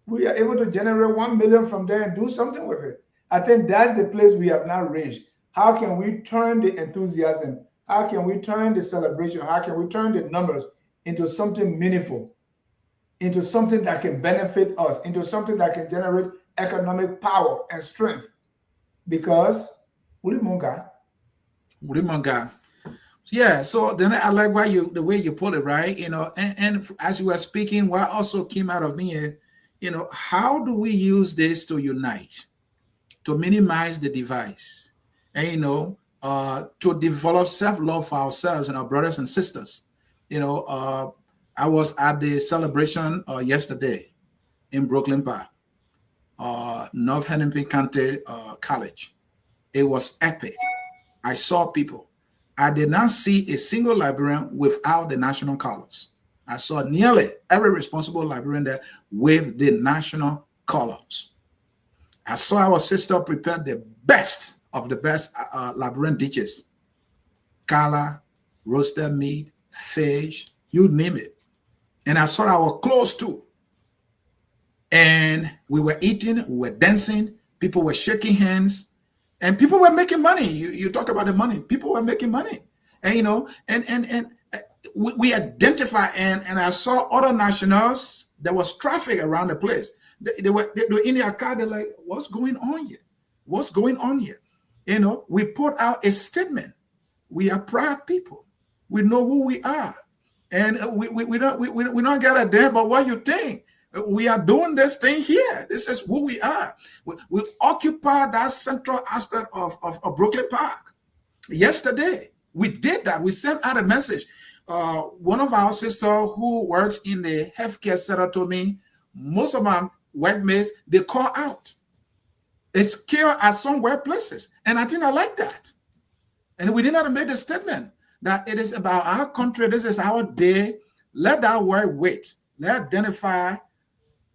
S5: we are able to generate 1 million from there and do something with it. I think that's the place we have now reached. How can we turn the enthusiasm? How can we turn the celebration? How can we turn the numbers into something meaningful, into something that can benefit us, into something that can generate economic power and strength? Because Ulimonga.
S4: Yeah, so then I like the way you put it, right? And as you were speaking, what also came out of me is, how do we use this to unite, to minimize the device, and to develop self-love for ourselves and our brothers and sisters. I was at the celebration yesterday in Brooklyn Park, North Hennepin County College. It was epic. I saw people. I did not see a single Liberian without the national colors. I saw nearly every responsible Liberian there with the national colors. I saw our sister prepare the best of the best Liberian dishes. Kala, roasted meat, fish, you name it. And I saw our clothes too. And we were eating, we were dancing, people were shaking hands, and people were making money. You talk about the money. People were making money. And we identify, and I saw other nationals. There was traffic around the place. They were in their car. They're like, what's going on here? What's going on here? We put out a statement. We are proud people. We know who we are. And we don't get a damn about what you think. We are doing this thing here. This is who we are. We occupy that central aspect of Brooklyn Park. Yesterday, we did that. We sent out a message. One of our sisters who works in the healthcare center told me most of my workmates, they call out. It's killed at some workplaces. And I think I like that. And we did not make the statement that it is about our country. This is our day. Let that word wait. Let's identify,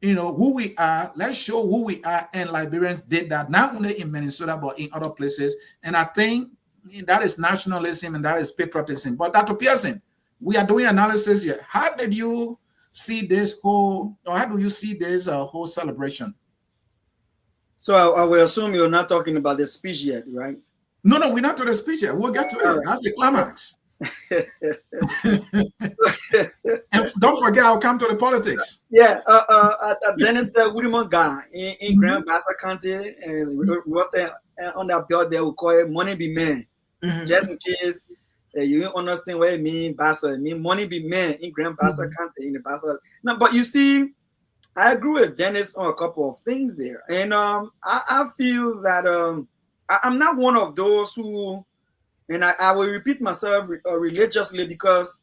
S4: who we are. Let's show who we are. And Liberians did that, not only in Minnesota, but in other places. And I think that is nationalism and that is patriotism. But Dr. Pearson, we are doing analysis here. How did you see this whole, or how do you see this whole celebration?
S7: So I will assume you're not talking about the speech yet, right?
S4: No, we're not to the speech yet. We'll get to it. That's the climax. And don't forget, I'll come to the politics.
S7: Yeah, Dennis Woodman guy in Grand Bassa County, and we was saying on that bill there we call it money be man. Just in case you don't understand what it means, Bassa. It means money be man in Grand Bassa County in the Bassa. Now, but you see, I agree with Dennis on a couple of things there, and I feel that I'm not one of those who, and I will repeat myself religiously, because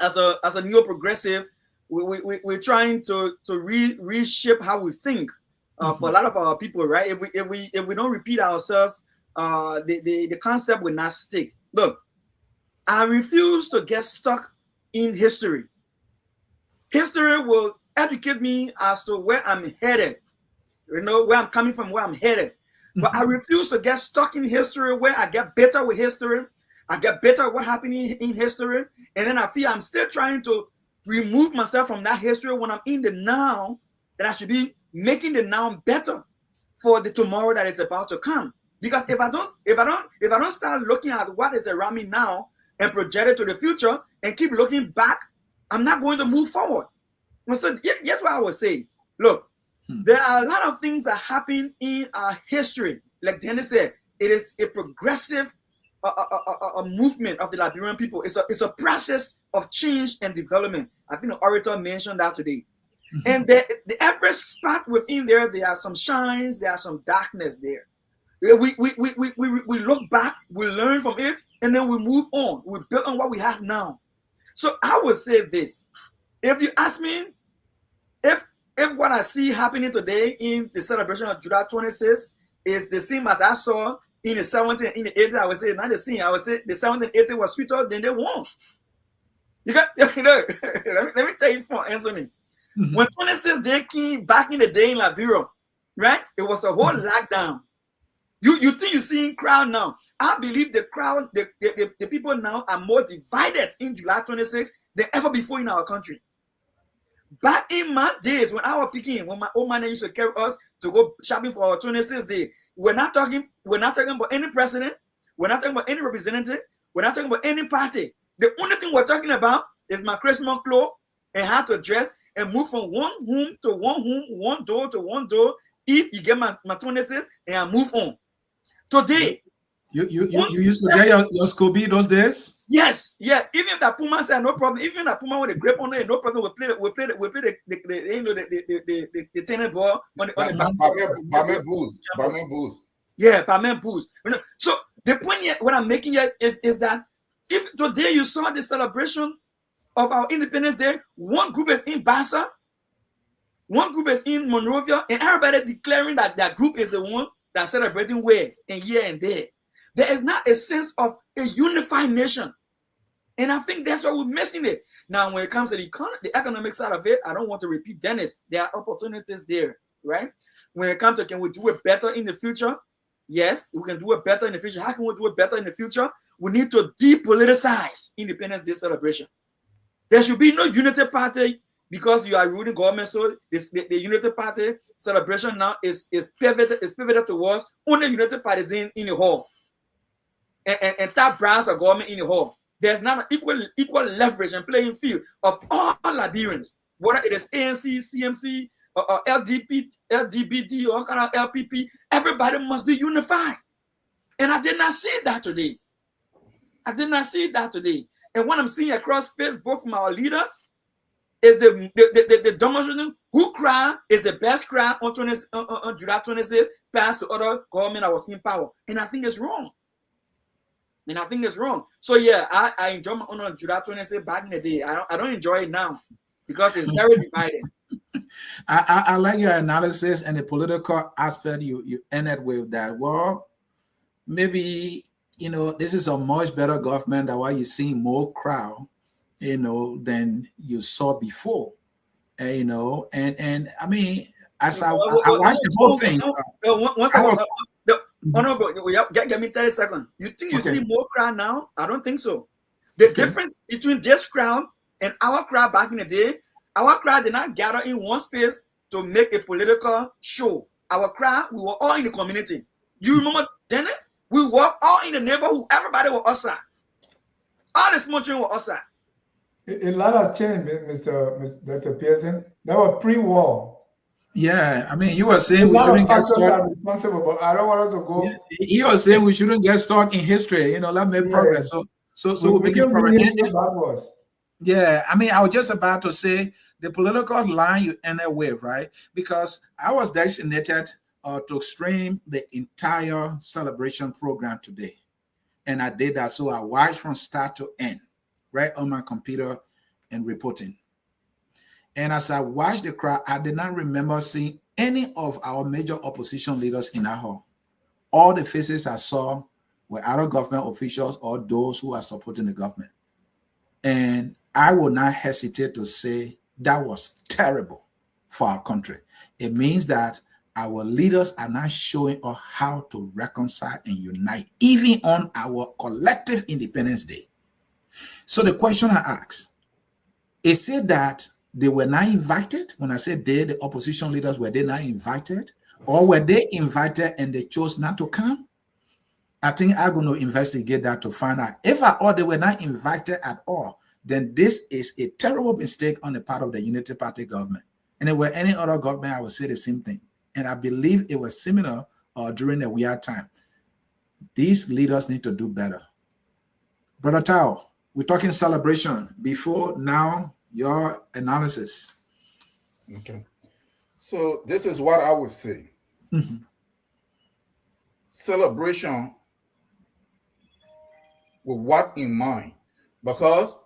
S7: as a neo-progressive, we're trying to reshape how we think for a lot of our people, right? If we don't repeat ourselves, the concept will not stick. Look, I refuse to get stuck in history. History will educate me as to where I'm headed, where I'm coming from, where I'm headed. But I refuse to get stuck in history where I get better with history. I get better at what happened in history. And then I feel I'm still trying to remove myself from that history when I'm in the now, that I should be making the now better for the tomorrow that is about to come. Because if I don't start looking at what is around me now and project it to the future and keep looking back, I'm not going to move forward. So here's what I would say. Look, there are a lot of things that happen in our history. Like Dennis said, it is a progressive a movement of the Liberian people. It's a process of change and development. I think the orator mentioned that today. And the every spot within there are some shines, there are some darkness there. We look back, we learn from it, and then we move on. We build on what we have now. So I would say this. If you ask me, if what I see happening today in the celebration of July 26th is the same as I saw in the 70s and in the 80s, I would say not the same. I would say the 70s and 80s was sweeter than they won. Let me tell you for Anthony. When 26th day came back in the day in Liberia, right? It was a whole lockdown. You think you're seeing crowd now? I believe the crowd, the people now are more divided in July 26th than ever before in our country. Back in my days when I was picking, when my old man used to carry us to go shopping for our 26th day, we're not talking about any president, we're not talking about any representative, we're not talking about any party. The only thing we're talking about is my Christmas clothes and how to dress and move from one home to one home, one door to one door, eat, you get my 26th, and I move on. Today, you
S4: used to get your Scooby those days?
S7: Yes, yeah. Even if that Puma said no problem, even that Puma with a grape on it, no problem. We play the tennis ball on the
S6: Barman booze.
S7: Yeah, Barman booze. So the point here, what I'm making here is that if today you saw the celebration of our Independence Day, one group is in Bassa, one group is in Monrovia, and everybody declaring that that group is the one that's celebrating where and here and there. There is not a sense of a unified nation. And I think that's why we're missing it. Now, when it comes to the economic side of it, I don't want to repeat Dennis. There are opportunities there, right? When it comes to can we do it better in the future? Yes, we can do it better in the future. How can we do it better in the future? We need to depoliticize Independence Day celebration. There should be no unity party because you are ruling government. So the unity party celebration now is pivoted towards only unity parties in the hall. And top brands of government in the hall. There's not an equal leverage and playing field of all Liberians, whether it is ANC, CMC, or LDP, LDBD, or kind of LPP. Everybody must be unified. And I did not see that today. And what I'm seeing across Facebook from our leaders is the demonstration who cry is the best cry on July 26th past to other government that was in power. And I think it's wrong. So yeah, I enjoy my own on July 26th back in the day. I don't enjoy it now because it's very divided.
S4: I like your analysis and the political aspect you ended with that. Well, maybe, this is a much better government than why you see more crowd, than you saw before. And I mean, as I watched the whole thing,
S7: One
S4: I
S7: second.
S4: was
S7: Honorable, get me 30 seconds. You think you
S4: okay.
S7: see more crowd now? I don't think so. The
S4: Okay.
S7: difference between this crowd and our crowd back in the day, our crowd did not gather in one space to make a political show. Our crowd, we were all in the community. You remember Dennis? We were all in the neighborhood. Everybody was outside. All the small children were outside.
S5: A lot has changed, Mr. Dr. Pearson. That was pre-war.
S4: Yeah, I mean, you were
S5: A
S4: saying we
S5: lot of
S4: shouldn't get
S5: factors
S4: stuck.
S5: are responsible, but I don't want us to go.
S4: You were saying we shouldn't get stuck in history. Let's make progress. So we're
S5: we
S4: making
S5: can
S4: progress.
S5: bring history backwards.
S4: Yeah, I mean, I was just about to say the political line you ended with, right? Because I was designated to stream the entire celebration program today. And I did that. So I watched from start to end, right on my computer and reporting. And as I watched the crowd, I did not remember seeing any of our major opposition leaders in that hall. All the faces I saw were either government officials or those who are supporting the government. And I will not hesitate to say that was terrible for our country. It means that our leaders are not showing us how to reconcile and unite, even on our collective Independence Day. So the question I ask, is it that they were not invited? When I said they, the opposition leaders, were they not invited? Or were they invited and they chose not to come? I think I'm going to investigate that to find out. If at all they were not invited at all, then this is a terrible mistake on the part of the Unity Party government. And if it were any other government, I would say the same thing. And I believe it was similar during the weird time. These leaders need to do better. Brother Tao, we're talking celebration. Before, now, your analysis.
S6: Okay. So this is what I would say. Celebration with what in mind? Because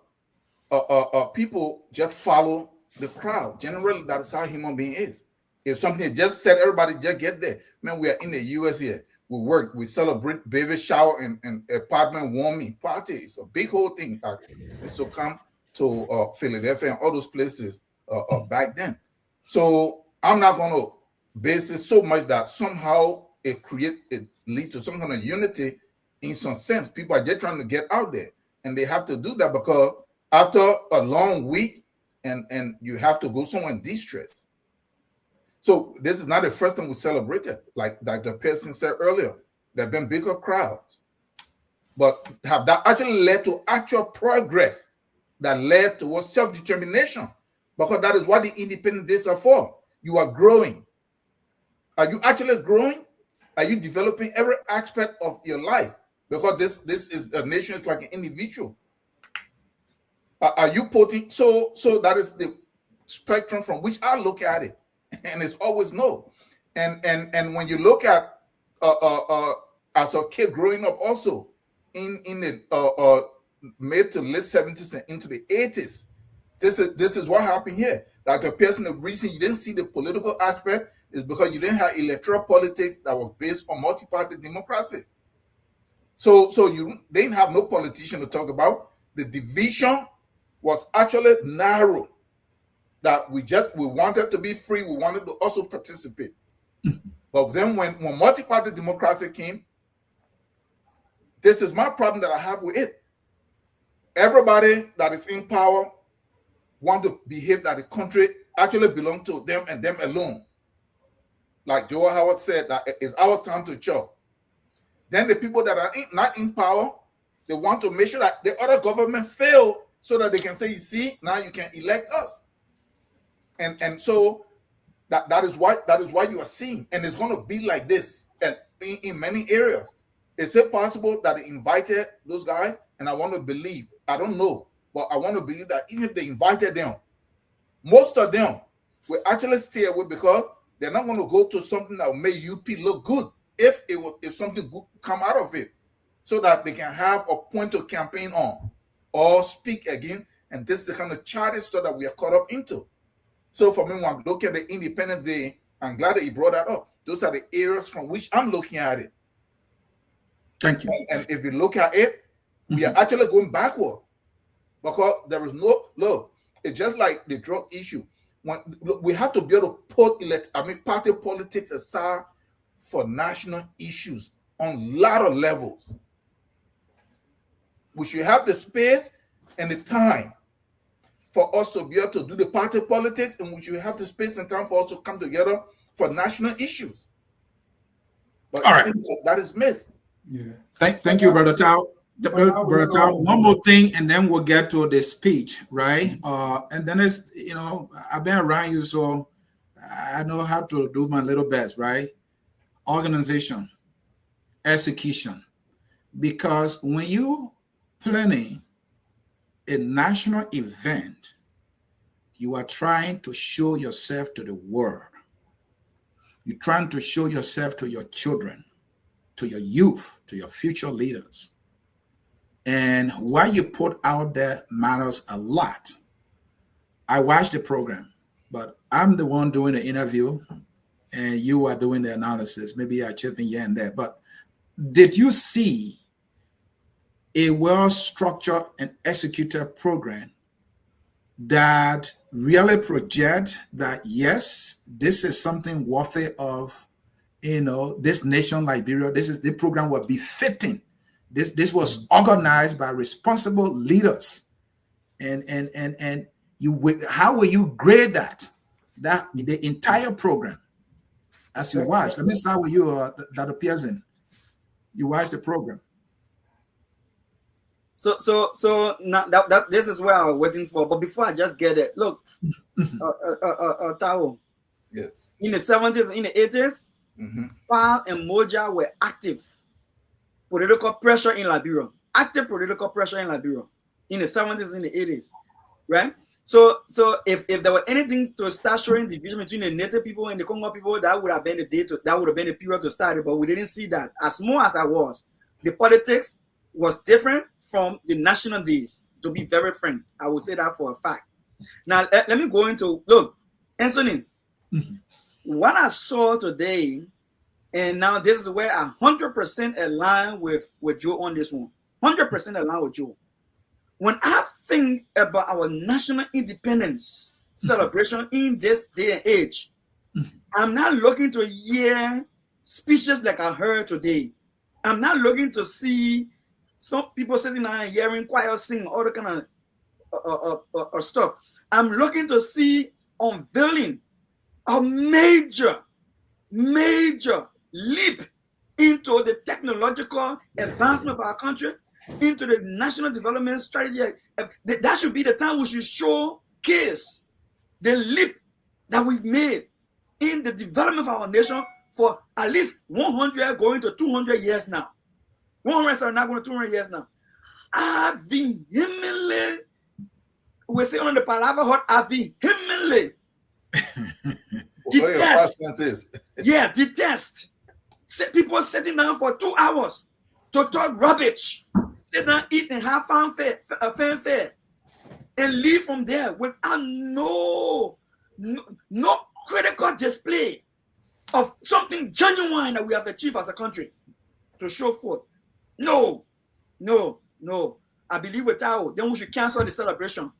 S6: people just follow the crowd. Generally, that is how human being is. If something just said, everybody just get there. Man, we are in the US here. We work, we celebrate baby shower and apartment warming party. It's a big whole thing. So come to Philadelphia and all those places back then. So I'm not going to base it so much that somehow it leads to some kind of unity in some sense. People are just trying to get out there, and they have to do that because after a long week and you have to go somewhere in distress. So this is not the first time we celebrated. Like Dr. Pearson said earlier, there have been bigger crowds. But have that actually led to actual progress that led towards self-determination? Because that is what the independent days are for. You are growing. Are you actually growing? Are you developing every aspect of your life? Because this is a nation is like an individual. Are you putting so that is the spectrum from which I look at it, and it's always no. And when you look at as a kid growing up also in the mid to late 70s and into the 80s, this is what happened here. Like a person, the reason you didn't see the political aspect is because you didn't have electoral politics that was based on multi-party democracy. So you didn't have no politician to talk about. The division was actually narrow. That we wanted to be free. We wanted to also participate. But then when multi-party democracy came, this is my problem that I have with it. Everybody that is in power want to behave that the country actually belongs to them and them alone. Like Joe Howard said, that it's our time to chop. Then the people that are not in power, they want to make sure that the other government fail so that they can say, you see, now you can elect us. And so that is what you are seeing. And it's going to be like this and in many areas. Is it possible that they invited those guys? And I want to believe, I don't know, but I want to believe that even if they invited them, most of them will actually stay away because they're not going to go to something that will make UP look good if something good come out of it, so that they can have a point to campaign on or speak again. And this is the kind of childish stuff that we are caught up into. So for me, when I'm looking at the Independence Day, I'm glad that you brought that up. Those are the areas from which I'm looking at it.
S4: Thank you.
S6: And if you look at it, we are actually going backward because there is no look. It's just like the drug issue. Look, we have to be able to put party politics aside for national issues on a lot of levels. We should have the space and the time for us to be able to do the party politics, and we should have the space and time for us to come together for national issues. But
S4: all right,
S6: that is missed.
S5: Yeah.
S4: Thank you, Brother Tao. Brother Tao, one more thing, and then we'll get to the speech, right? And then it's, I've been around you, so I know how to do my little best, right? Organization, execution. Because when you planning a national event, you are trying to show yourself to the world. You're trying to show yourself to your children, to your youth, to your future leaders. And what you put out there matters a lot. I watched the program, but I'm the one doing the interview and you are doing the analysis. Maybe I chip in here and there. But did you see a well-structured and executed program that really project that, yes, this is something worthy of, this nation, Liberia, the program was befitting. This was organized by responsible leaders. And how will you grade that the entire program as you watch? Let me start with you, Dr. Pearson. You watched the program.
S7: So now that this is where I was waiting for. But before I just get it, look, Tao.
S6: Yes.
S7: In the 70s, in the 80s, FAL and Moja were active political pressure in Liberia. Active political pressure in Liberia in the 70s, in the 80s, right? So if there were anything to start showing division between the native people and the Congo people, that would have been the period to start it. But we didn't see that. As small as I was, the politics was different from the national days. To be very frank, I will say that for a fact. Now let me go into Anthony. What I saw today, and now this is where I 100% align with Joe on this one. 100% align with Joe. When I think about our national independence celebration in this day and age, I'm not looking to hear speeches like I heard today. I'm not looking to see some people sitting there and hearing choir sing, all the kind of stuff. I'm looking to see unveiling a major leap into the technological advancement of our country, into the national development strategy. That should be the time we should showcase the leap that we've made in the development of our nation for at least 100 going to 200 years now. 100 are not going to 200 years now. I vehemently, we say on the palabra hot, I vehemently detest. Yeah, detest. People sitting down for 2 hours to talk rubbish, sit down, eat, and have fanfare, and leave from there without no critical display of something genuine that we have achieved as a country to show forth. No. I believe with Tao, then we should cancel the celebration.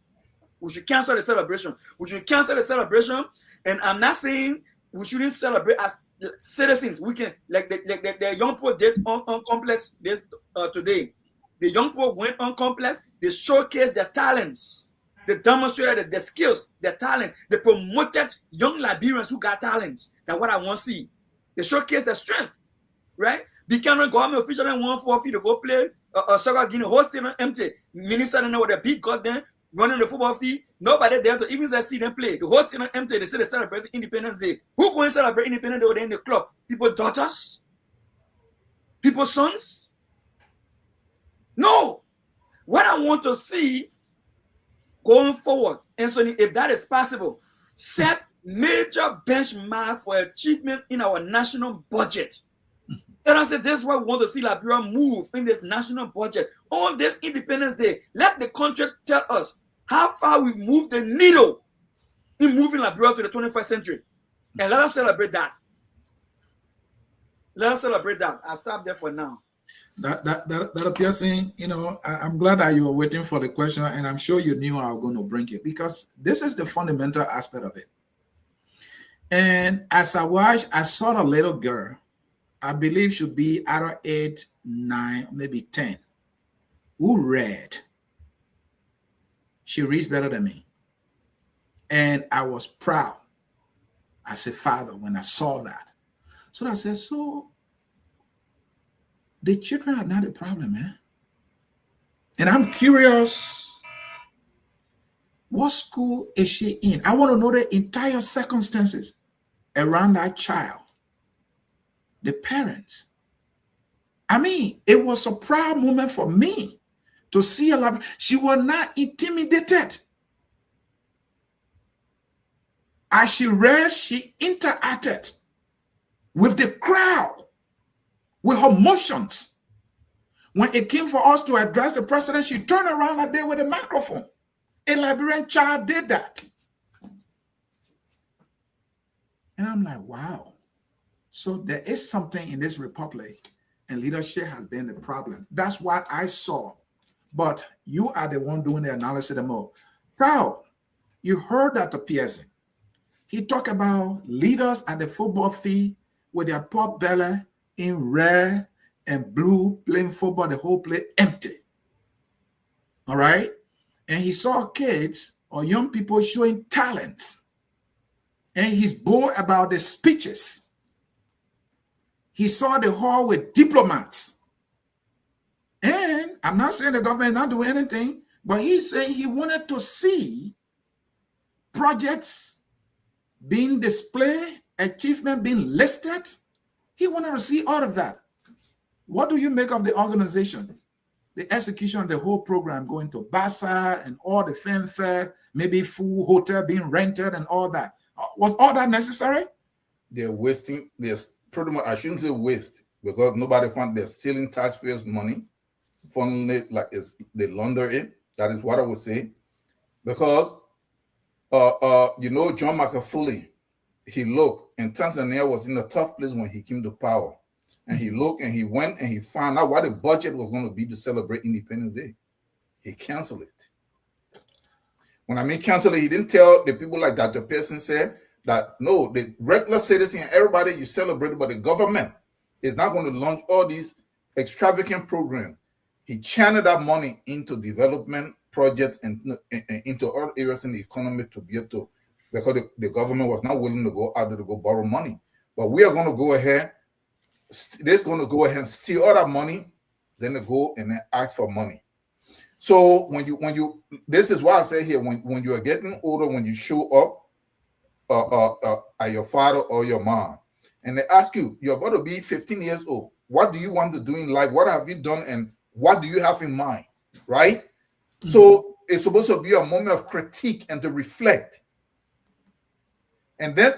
S7: We should cancel the celebration. And I'm not saying we shouldn't celebrate as citizens. We can, like the young people did on Complex this today. The young people went on Complex. They showcased their talents. They demonstrated their skills, their talent. They promoted young Liberians who got talents. That's what I want to see. They showcased their strength, right? The Cameroon government official and 1 feet to go play a soccer game, hosting empty. Minister and with a big goddamn running the football field. Nobody there to even see them play. The hosting and empty. They say they celebrate Independence Day. Who going to celebrate Independence Day in the club? People's daughters? People's sons? No. What I want to see going forward, Anthony, if that is possible, set major benchmark for achievement in our national budget. And I said, this is why we want to see Liberia move in this national budget. On this Independence Day, let the country tell us how far we've moved the needle in moving Liberia to the 21st century. And let us celebrate that. Let us celebrate that. I'll stop there for now.
S4: That Pearson, I'm glad that you were waiting for the question, and I'm sure you knew I was going to bring it, because this is the fundamental aspect of it. And as I watched, I saw a little girl, I believe should be either 8, 9, maybe 10, who read. She reads better than me. And I was proud as a father when I saw that. So I said, so the children are not a problem, man. And I'm curious, what school is she in? I want to know the entire circumstances around that child, the parents. I mean, it was a proud moment for me to see a lot. She was not intimidated. As she read, she interacted with the crowd, with her motions. When it came for us to address the president, she turned around like that with a microphone. A Liberian child did that. And I'm like, wow. So there is something in this republic, and leadership has been the problem. That's what I saw. But you are the one doing the analysis the more. Carl, you heard Dr. Pearson. He talked about leaders at the football field with their pot belly in red and blue playing football, the whole place empty. All right? And he saw kids or young people showing talents. And he's bored about the speeches. He saw the hall with diplomats. And I'm not saying the government is not doing anything, but he's saying he wanted to see projects being displayed, achievement being listed. He wanted to see all of that. What do you make of the organization? The execution of the whole program, going to Bazaar and all the fanfare, maybe full hotel being rented and all that. Was all that necessary?
S6: They're wasting, pretty much, I shouldn't say waste, because nobody found they're stealing taxpayers' money, funneling it like they launder it. That is what I would say. Because John McAfee, he looked, and Tanzania was in a tough place when he came to power. And he looked and he went and he found out what the budget was going to be to celebrate Independence Day. He canceled it. When I mean cancel it, he didn't tell the people like Dr. Pearson said that, no, the regular citizen, everybody you celebrate, but the government is not going to launch all these extravagant programs. He channeled that money into development projects and into all areas in the economy to be able to, because the government was not willing to go out there to go borrow money. But we are going to go ahead. They're going to go ahead and steal all that money, then they go and then ask for money. So when you this is why I say here, when you are getting older, when you show up at your father or your mom, and they ask you, you're about to be 15 years old, what do you want to do in life? What have you done, and what do you have in mind, right? Mm-hmm. So it's supposed to be a moment of critique and to reflect, and then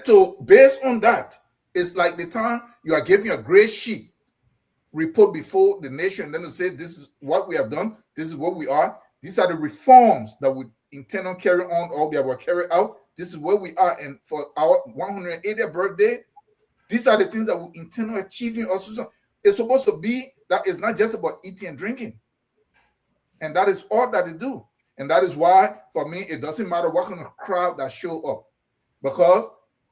S6: based on that, it's like the time you are giving a grade sheet report before the nation, then to say, this is what we have done, this is what we are, these are the reforms that we intend on carrying on, or that will carry out, this is where we are, and for our 180th birthday, these are the things that we intend on achieving. Also, it's supposed to be that it's not just about eating and drinking, and that is all that they do. And that is why, for me, it doesn't matter what kind of crowd that show up, because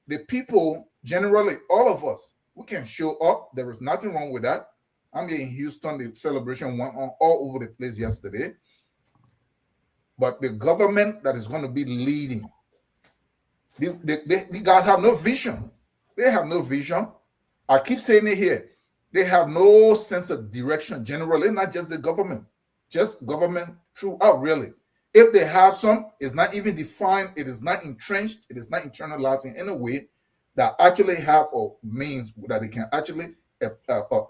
S6: the people, generally, all of us, we can show up. There is nothing wrong with that. I'm in Houston. The celebration went on all over the place yesterday. But the government that is going to be leading, the guys have no vision. They have no vision. I keep saying it here. They have no sense of direction, generally, not just the government, just government throughout, really. If they have some, it's not even defined. It is not entrenched. It is not internalized in any way that actually have or means that they can actually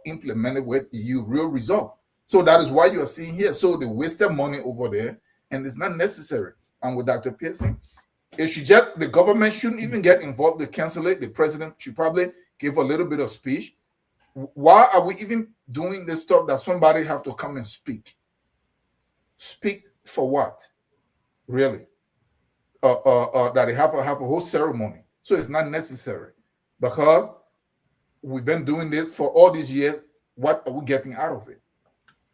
S6: implement it with you real result. So that is why you are seeing here. So they wasted money over there, and it's not necessary. And with Dr. Pearson, the government shouldn't even get involved to cancel it. The president should probably give a little bit of speech. Why are we even doing this stuff that somebody have to come and speak? Speak for what? Really? that they have a whole ceremony. So it's not necessary, because we've been doing this for all these years. What are we getting out of it?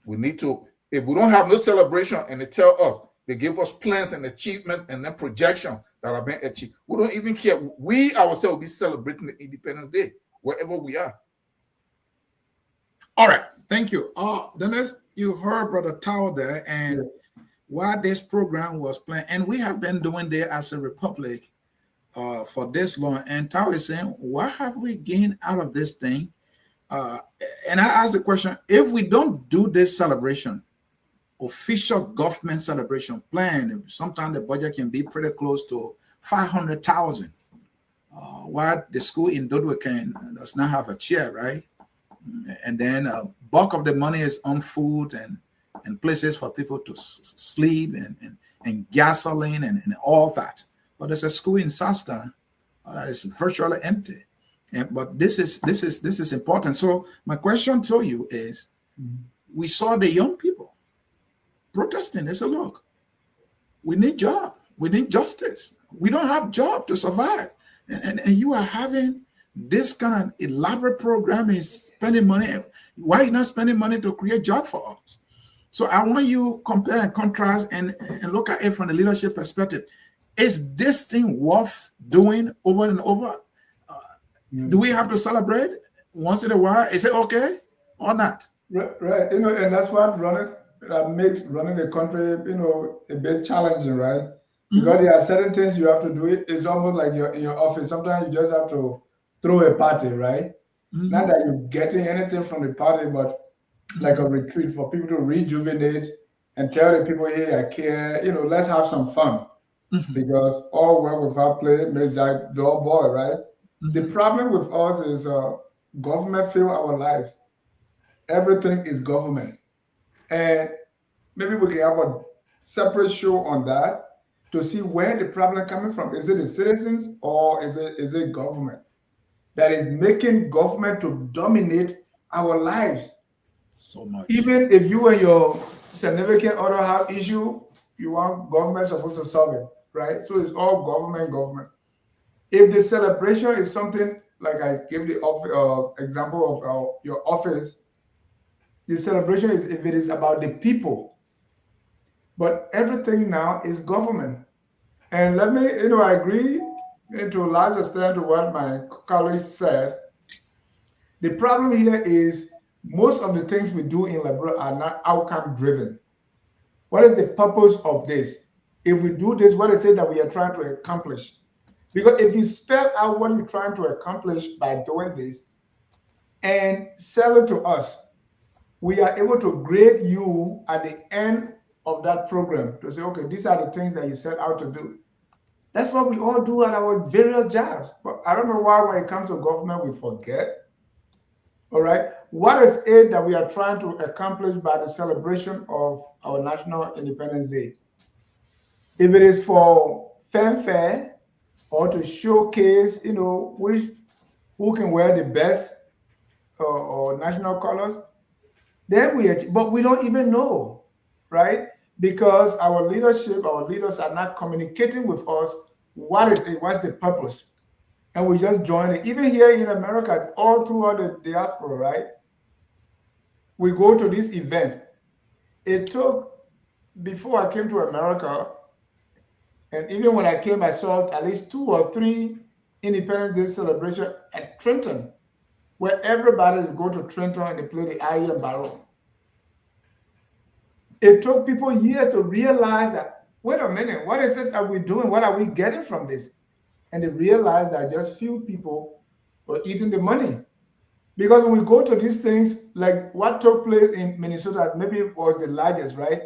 S6: We need to, if we don't have no celebration and they tell us, they give us plans and achievements and then projection that have been achieved, we don't even care. We ourselves will be celebrating the Independence Day wherever we are.
S4: All right, thank you. Dennis, you heard Brother Tao there, and why this program was planned, and we have been doing this as a republic for this long. And Tao is saying, what have we gained out of this thing? And I asked the question: if we don't do this celebration, official government celebration plan, sometimes the budget can be pretty close to 500,000. While the school in Dodwakan does not have a chair, right? And then bulk of the money is on food and places for people to sleep and gasoline and all that. But there's a school in Sasta that is virtually empty. But this is important. So my question to you is, we saw the young people protesting. They said, look, we need job. We need justice. We don't have job to survive. And you are having this kind of elaborate program, is spending money. Why are you not spending money to create job for us? So I want you compare and contrast and look at it from the leadership perspective. Is this thing worth doing over and over? Do we have to celebrate once in a while? Is it okay or not?
S5: Right. And that's what makes running the country, a bit challenging, right? Because there are certain things you have to do. It's almost like you're in your office. Sometimes you just have to throw a party, right? Not that you're getting anything from the party, but like a retreat for people to rejuvenate and tell the people, hey, I care, let's have some fun. Because all work without play makes Jack dull boy, right? The problem with us is government fill our life. Everything is government. And maybe we can have a separate show on that to see where the problem coming from. Is it the citizens or is it government that is making government to dominate our lives?
S4: So much.
S5: Even if you and your significant other have issue, you want government supposed to solve it, right? So it's all government. If the celebration is something like I gave the example of your office, the celebration is if it is about the people. But everything now is government. And let me, I agree to a large extent to what my colleagues said. The problem here is most of the things we do in Liberia are not outcome driven. What is the purpose of this? If we do this, what is it that we are trying to accomplish? Because if you spell out what you're trying to accomplish by doing this and sell it to us, we are able to grade you at the end of that program to say, okay, these are the things that you set out to do. That's what we all do at our various jobs. But I don't know why when it comes to government, we forget. All right. What is it that we are trying to accomplish by the celebration of our National Independence Day? If it is for fanfare, or to showcase, who can wear the best or national colors, then but we don't even know, right? Because our leaders are not communicating with us what's the purpose, and we just join it. Even here in America, all throughout the diaspora, right? We go to these events. It took, before I came to America, and even when I came, I saw at least 2 or 3 Independence Day celebration at Trenton, where everybody is going to Trenton and they play the Aye and Barrow. It took people years to realize that, wait a minute, what is it that we're doing? What are we getting from this? And they realized that just few people were eating the money. Because when we go to these things, like what took place in Minnesota, maybe it was the largest, right?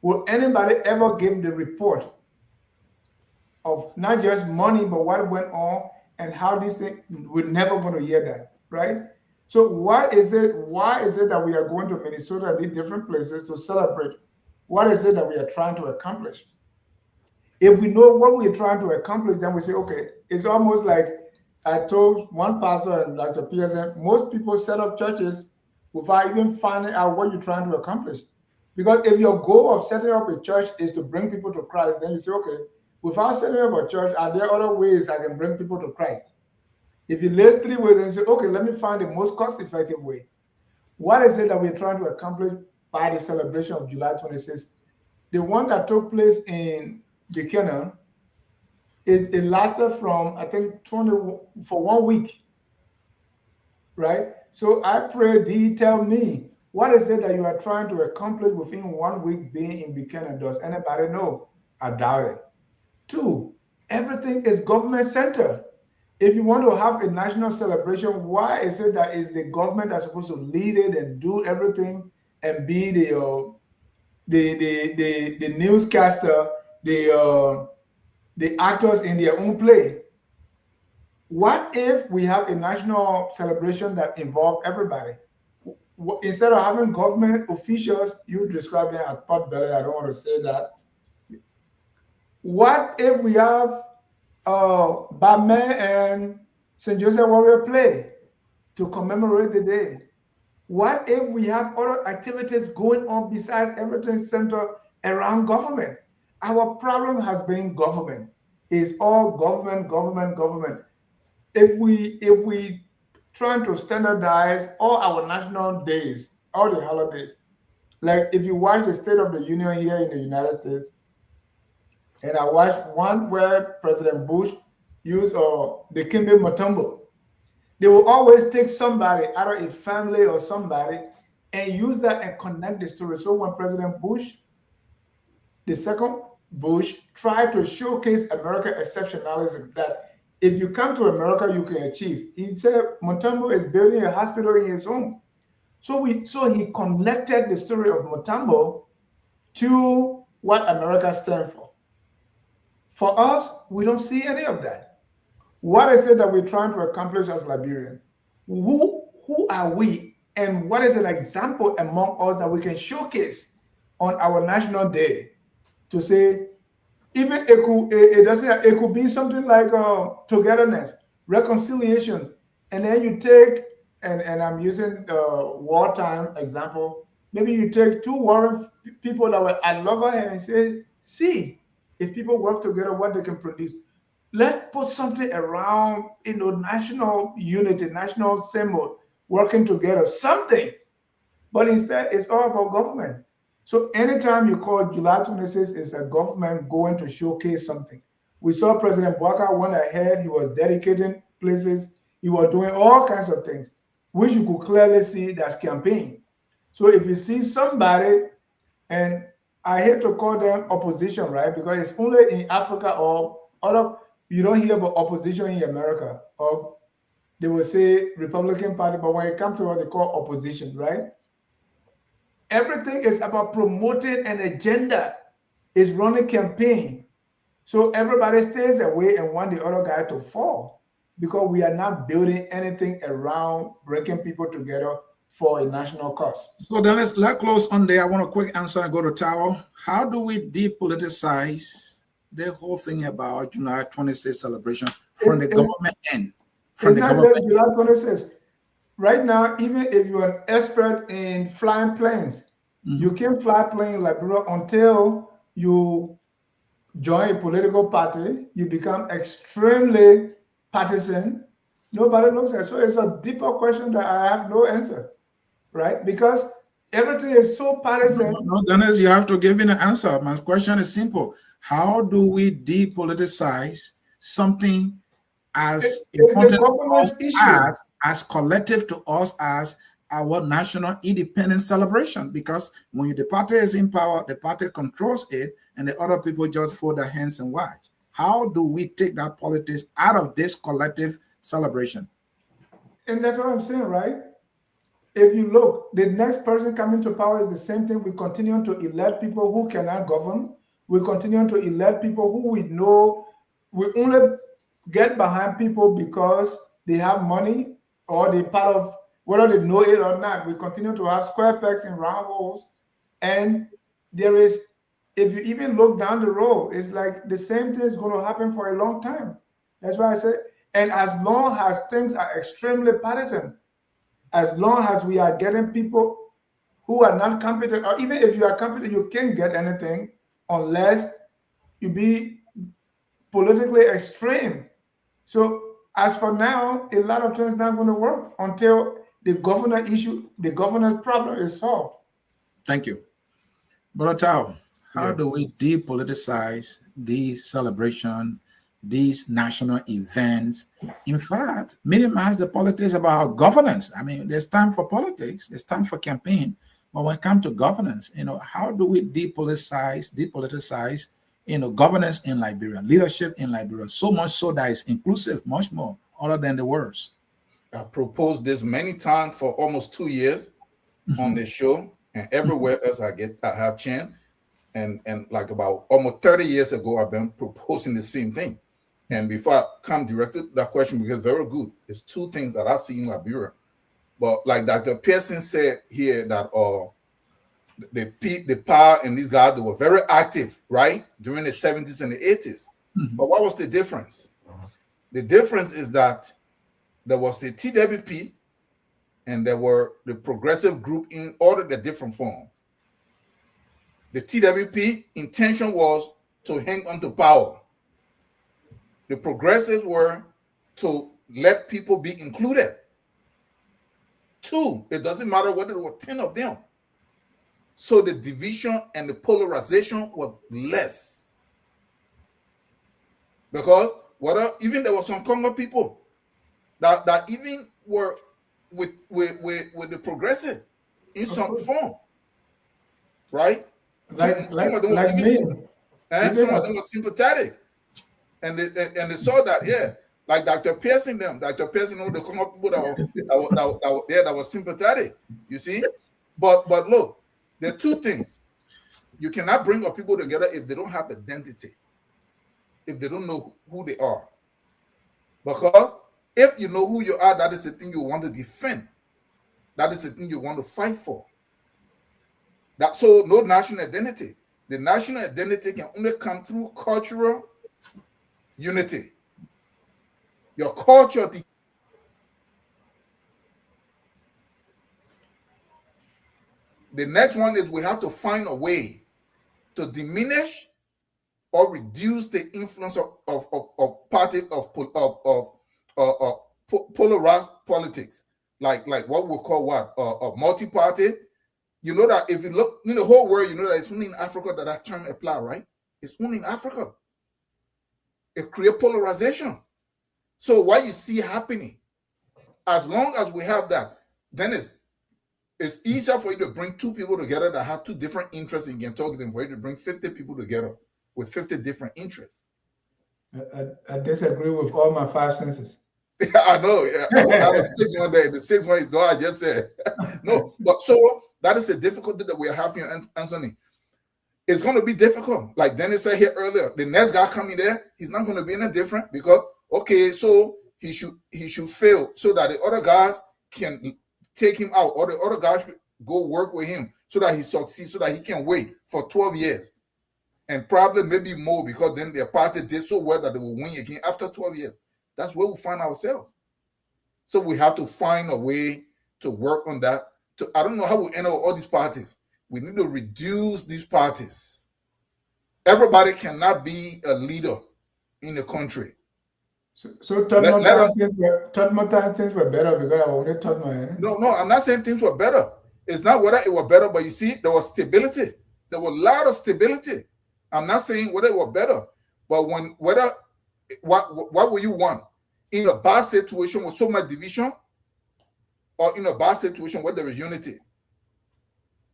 S5: Will anybody ever give the report of not just money, but what went on and how this thing, we're never going to hear that, right? So why is it that we are going to Minnesota and these different places to celebrate? What is it that we are trying to accomplish? If we know what we're trying to accomplish, then we say, okay, it's almost like I told one pastor and Dr. Pearson, most people set up churches without even finding out what you're trying to accomplish. Because if your goal of setting up a church is to bring people to Christ, then you say, okay, Without setting up a church, are there other ways I can bring people to Christ? If you list 3 ways and you say, okay, let me find the most cost-effective way. What is it that we're trying to accomplish by the celebration of July 26th? The one that took place in Buchanan, it lasted from, I think, for 1 week, right? So I pray thee tell me, what is it that you are trying to accomplish within 1 week being in Buchanan? Does anybody know? I doubt it. 2, everything is government centered. If you want to have a national celebration, why is it that it's the government that's supposed to lead it and do everything and be the newscaster, the actors in their own play? What if we have a national celebration that involves everybody? Instead of having government officials, you describe them as potbelly. I don't want to say that. What if we have Batman and St. Joseph Warrior play to commemorate the day? What if we have other activities going on besides everything centered around government? Our problem has been government. It's all government, government, government. If we trying to standardize all our national days, all the holidays, like if you watch the State of the Union here in the United States, and I watched one where President Bush used the Kimbe Mutombo. They will always take somebody, either a family or somebody, and use that and connect the story. So when President Bush, the second Bush, tried to showcase American exceptionalism, that if you come to America, you can achieve. He said Mutombo is building a hospital in his home. So he connected the story of Mutombo to what America stands for. For us, we don't see any of that. What is it that we're trying to accomplish as Liberians? Who are we, and what is an example among us that we can showcase on our national day to say, even it could be something like togetherness, reconciliation, and then you take, and I'm using the wartime example, maybe you take 2 warring people that were at loggerheads and say, see, if people work together, what they can produce. Let's put something around, national unity, national symbol, working together, something. But instead, it's all about government. So anytime you call July 26th, it's a government going to showcase something. We saw President Bouaka went ahead, he was dedicating places, he was doing all kinds of things, which you could clearly see that's campaign. So if you see somebody, and I hate to call them opposition, right? Because it's only in Africa or other, you don't hear about opposition in America, or they will say Republican Party, but when it comes to what they call opposition, right? Everything is about promoting an agenda, is running campaign. So everybody stays away and want the other guy to fall, because we are not building anything around bringing people together for a national cause.
S4: So then let's close on there. I want a quick answer and go to Tao. How do we depoliticize the whole thing about July 26th celebration from the government end? From the government
S5: end. July 26th. Right now, even if you're an expert in flying planes, you can't fly plane in Liberia until you join a political party. You become extremely partisan. Nobody looks at it. So it's a deeper question that I have no answer, right? Because everything is so partisan.
S4: No, Dennis, you have to give me an answer. My question is simple. How do we depoliticize something as important to us, as collective to us, as our national independence celebration? Because when the party is in power, the party controls it, and the other people just fold their hands and watch. How do we take that politics out of this collective celebration?
S5: And that's what I'm saying, right? If you look, the next person coming to power is the same thing. We continue to elect people who cannot govern. We continue to elect people who we know. We only get behind people because they have money, or they part of, whether they know it or not. We continue to have square pegs in round holes. And there is, if you even look down the road, it's like the same thing is going to happen for a long time. That's why I say, and as long as things are extremely partisan, as long as we are getting people who are not competent, or even if you are competent, you can't get anything unless you be politically extreme. So as for now, a lot of things not going to work until the governor's problem is solved.
S4: Thank you. Brother Tao, how
S5: Yeah.
S4: do we depoliticize these celebration, these national events? In fact, minimize the politics about governance. I mean, there's time for politics, there's time for campaign, but when it comes to governance, how do we depoliticize, governance in Liberia, leadership in Liberia, so much so that it's inclusive, much more, other than the words.
S6: I proposed this many times for almost 2 years on this show, and everywhere else I have chance. And like about almost 30 years ago, I've been proposing the same thing. And before I come directly to that question, because very good, there's two things that I see in Liberia. But like Dr. Pearson said here, that the power and these guys, they were very active, right, during the 70s and the 80s. But what was the difference? The difference is that there was the TWP and there were the progressive group in all of the different forms. The TWP intention was to hang on to power. The progressives were to let people be included. Two, it doesn't matter whether there were 10 of them. So the division and the polarization was less. Because even there were some Congo people that even were with the progressive in some form, right? Some of them were even, and some of them were sympathetic, and they saw that, yeah, like Dr. Pearson, they come up people that were sympathetic, you see. But look, there are two things. You cannot bring up people together if they don't have identity, if they don't know who they are. Because if you know who you are, that is the thing you want to defend. That is the thing you want to fight for. So no national identity. The national identity can only come through cultural unity. Your culture. The next one is we have to find a way to diminish or reduce the influence of party of polarized politics, like what we call multi-party. You know that if you look in the whole world, you know that it's only in Africa that term applies, right? It's only in Africa. It creates polarization. So what you see happening, as long as we have that, then it's easier for you to bring two people together that have two different interests and you can talk to them, for you to bring 50 people together with 50 different interests.
S5: I disagree with all my 5 senses.
S6: I know. Yeah. I was 6 one day. The 6th one is God, I just said. No, but so that is the difficulty that we are having, Anthony. It's going to be difficult. Like Dennis said here earlier, the next guy coming there, he's not going to be any different because, okay, so he should fail so that the other guys can take him out, or the other guys should go work with him so that he succeeds, so that he can wait for 12 years. And probably maybe more, because then their party did so well that they will win again after 12 years. That's where we find ourselves. So we have to find a way to work on that. I don't know how we enter all these parties. We need to reduce these parties. Everybody cannot be a leader in the country.
S5: So things were better because I already told my.
S6: No, I'm not saying things were better. It's not whether it was better, but you see, there was stability. There was a lot of stability. I'm not saying whether it was better, but what will you want? In a bad situation with so much division, or in a bad situation where there is unity?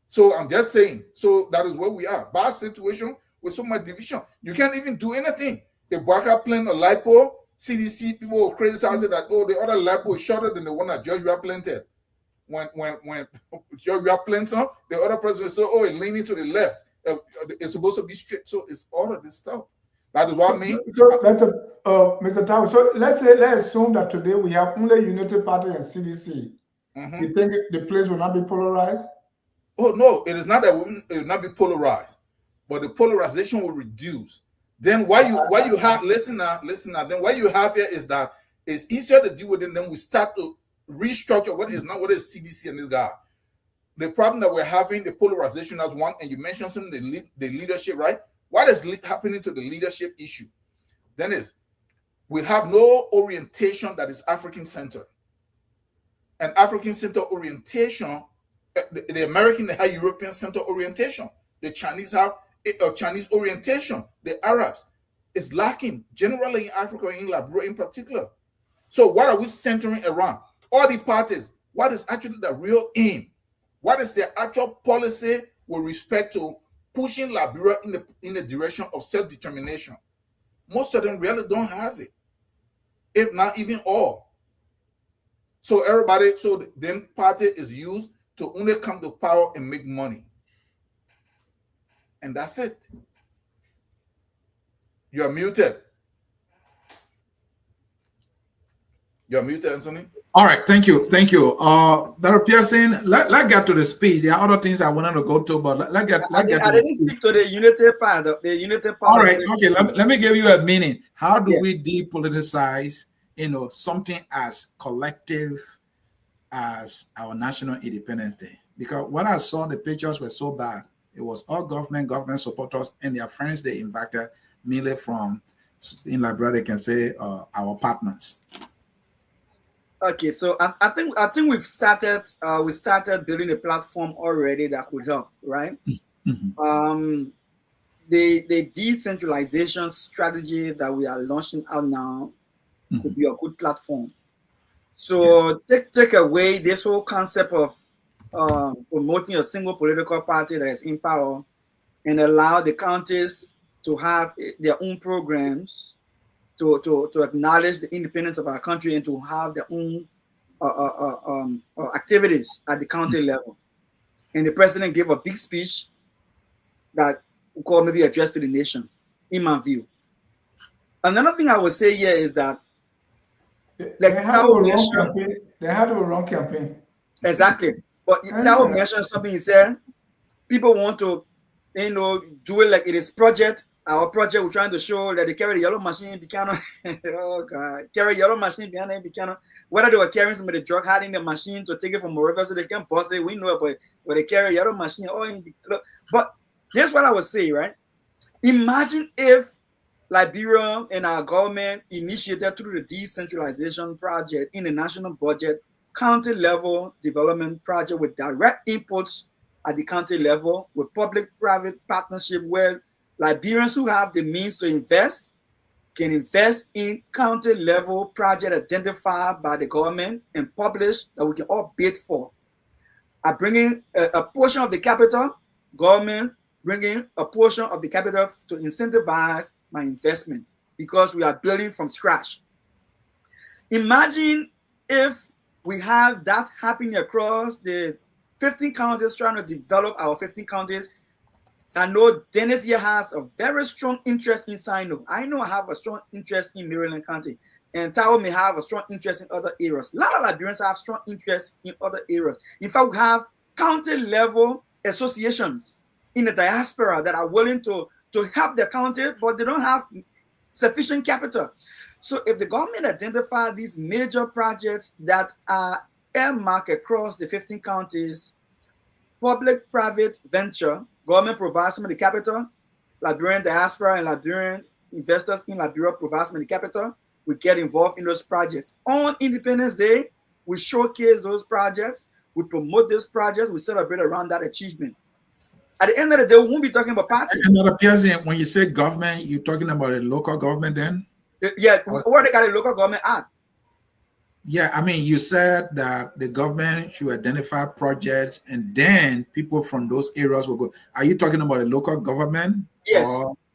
S6: So I'm just saying, so that is where we are. Bad situation with so much division. You can't even do anything. The Bwaka plant a LIPO, CDC people will criticize it that, oh, the other LIPO is shorter than the one that Georgia planted. When Georgia planted, the other person will say, oh, it's leaning to the left. It's supposed to be straight. So it's all of this stuff. That is what I mean.
S5: So that's Mr. Tao. So let's assume that today we have only Unity Party and CDC. You think the place will not be polarized?
S6: Oh no, it is not that it will not be polarized, but the polarization will reduce. Then why you have listen now. Then what you have here is that it's easier to deal with it. Then we start to restructure what is CDC and this guy. The problem that we're having, the polarization as one, and you mentioned something, the leadership, right? What is happening to the leadership issue? Dennis, we have no orientation that is African-centered. And African-centered orientation, the American, they have European-centered orientation. The Chinese have a Chinese orientation. The Arabs is lacking, generally in Africa, in Liberia in particular. So what are we centering around? All the parties, what is actually the real aim? What is their actual policy with respect to pushing Liberia in the direction of self-determination? Most of them really don't have it, if not even all. So everybody, so then party is used to only come to power and make money. And that's it. You're muted. You're muted, Anthony.
S4: All right, thank you. Dr. Pearson, let's get to the speech. There are other things I wanted to go to, but let's get to the speech.
S7: I didn't speak to the unity part. The unity part.
S4: All right, okay. Let me give you a meaning. How do we depoliticize, something as collective as our National Independence Day? Because when I saw the pictures were so bad, it was all government supporters and their friends they invited, mainly from, in Liberia, they can say our partners.
S7: Okay, so I think we started building a platform already that could help, right?
S4: Mm-hmm.
S7: The decentralization strategy that we are launching out now could be a good platform. So take away this whole concept of promoting a single political party that is in power and allow the counties to have their own programs to acknowledge the independence of our country and to have their own activities at the county level. And the president gave a big speech that we call maybe address to the nation, in my view. Another thing I would say here is that
S5: they have a wrong campaign.
S7: Exactly. But Tao mentioned something. He said people want to, do it like it is our project. We're trying to show that they carry the yellow machine behind. Oh God, carry yellow machine behind. Whether they were carrying some of the drug hiding the machine to take it from wherever so they can bust it, we know it. But they carry yellow machine. But here's what I would say, right? Imagine if Liberia and our government initiated through the decentralization project in the national budget, county level development project with direct inputs at the county level with public-private partnership where Liberians who have the means to invest can invest in county level project identified by the government and published that we can all bid for. I bring in a portion of the capital, government bringing a portion of the capital to incentivize my investment because we are building from scratch. Imagine if we have that happening across the 15 counties, trying to develop our 15 counties. I know Dennis here has a very strong interest in Sino. I know I have a strong interest in Maryland County. And Tao may have a strong interest in other areas. A lot of Liberians have strong interest in other areas. In fact, we have county level associations in the diaspora that are willing to help the county, but they don't have sufficient capital. So if the government identify these major projects that are earmarked across the 15 counties, public-private venture, government provides some of the capital, Liberian diaspora and Liberian investors in Liberia provide some of the capital, we get involved in those projects. On Independence Day, we showcase those projects, we promote those projects, we celebrate around that achievement. At the end of the day, we won't be talking about party.
S4: Another Pearson, when you say government, you're talking about a local government then?
S7: Yeah, where they got a local government at?
S4: Yeah, I mean, you said that the government should identify projects and then people from those areas will go. Are you talking about a local government?
S7: Yes.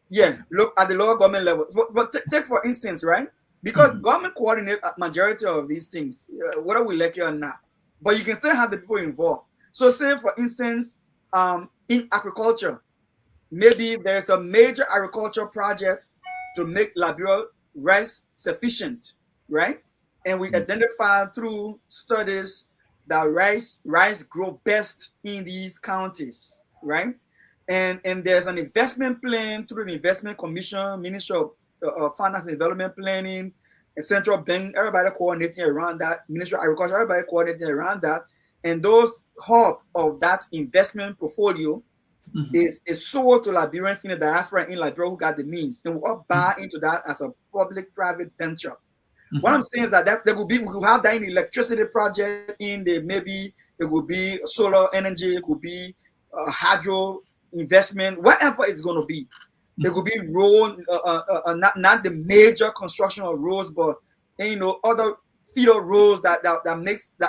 S7: Yeah, look at the local government level. But take for instance, right? Because government coordinate a majority of these things, whether we like it or not. But you can still have the people involved. So say, for instance, in agriculture, maybe there's a major agriculture project to make Liberia rice sufficient, right? And we identify through studies that rice grow best in these counties, right? And there's an investment plan through the Investment Commission, Ministry of Finance and Development Planning, and Central Bank, everybody coordinating around that, Ministry of Agriculture, everybody coordinating around that. And those hubs of that investment portfolio is sold to Liberians in the diaspora in Liberia who got the means, and we all buy into that as a public-private venture. What I'm saying is that there will be, we will have that in the electricity project, in the, maybe it will be solar energy, it could be hydro investment, whatever it's going to be. It could be road, not the major construction of roads, but other feeder roads that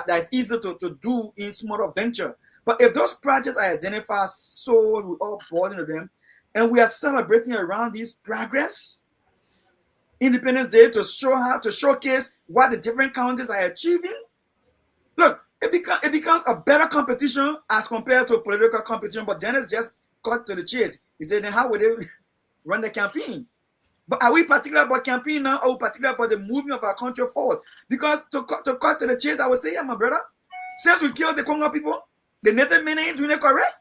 S7: is easy to do in smaller venture. But if those projects are identified, so we all bought into them, and we are celebrating around this progress, Independence Day, to showcase what the different counties are achieving. Look, it becomes a better competition as compared to political competition. But Dennis just cut to the chase. He said, then how would they run the campaign? But are we particular about campaign now, or are we particular about the moving of our country forward? Because to cut to the chase, I would say, yeah, my brother, since we killed the Congo people, the native men ain't doing it correct.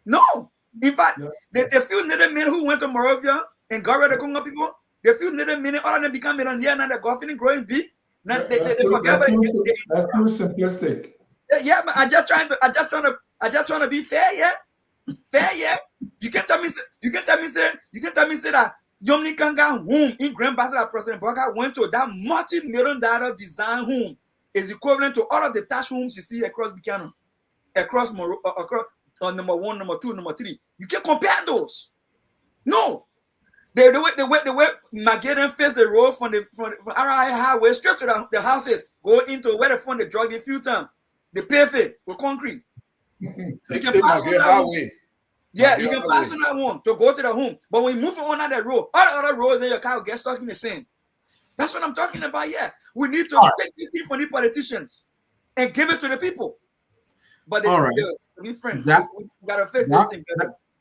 S7: No. In fact, the few native men who went to Moravia and got rid of the Congo people, the few native men, all of them become millionaires, now they're golfing and growing big. Now they forget about it.
S5: That's too simplistic.
S7: Yeah, but I just trying to be fair, yeah. Fair, yeah. You can tell me say that Yomni Kanga home in Grand Ambassador President Boga went to that multi-million-dollar design home is equivalent to all of the thatch homes you see across Buchanan, across number 1, number 2, number 3. You can compare those. No. The way Mageddon faced the road from RI Highway straight to the houses, go into where they found the drug, the few times. They pave it with concrete. You can pass on that one. Yeah, you can pass on that one to go to the home. But when you move on that road, all the other roads, then your car will get stuck in the sand. That's what I'm talking about. Yeah, we need to take this thing from the politicians and give it to the people. But be friends. We gotta fix this thing.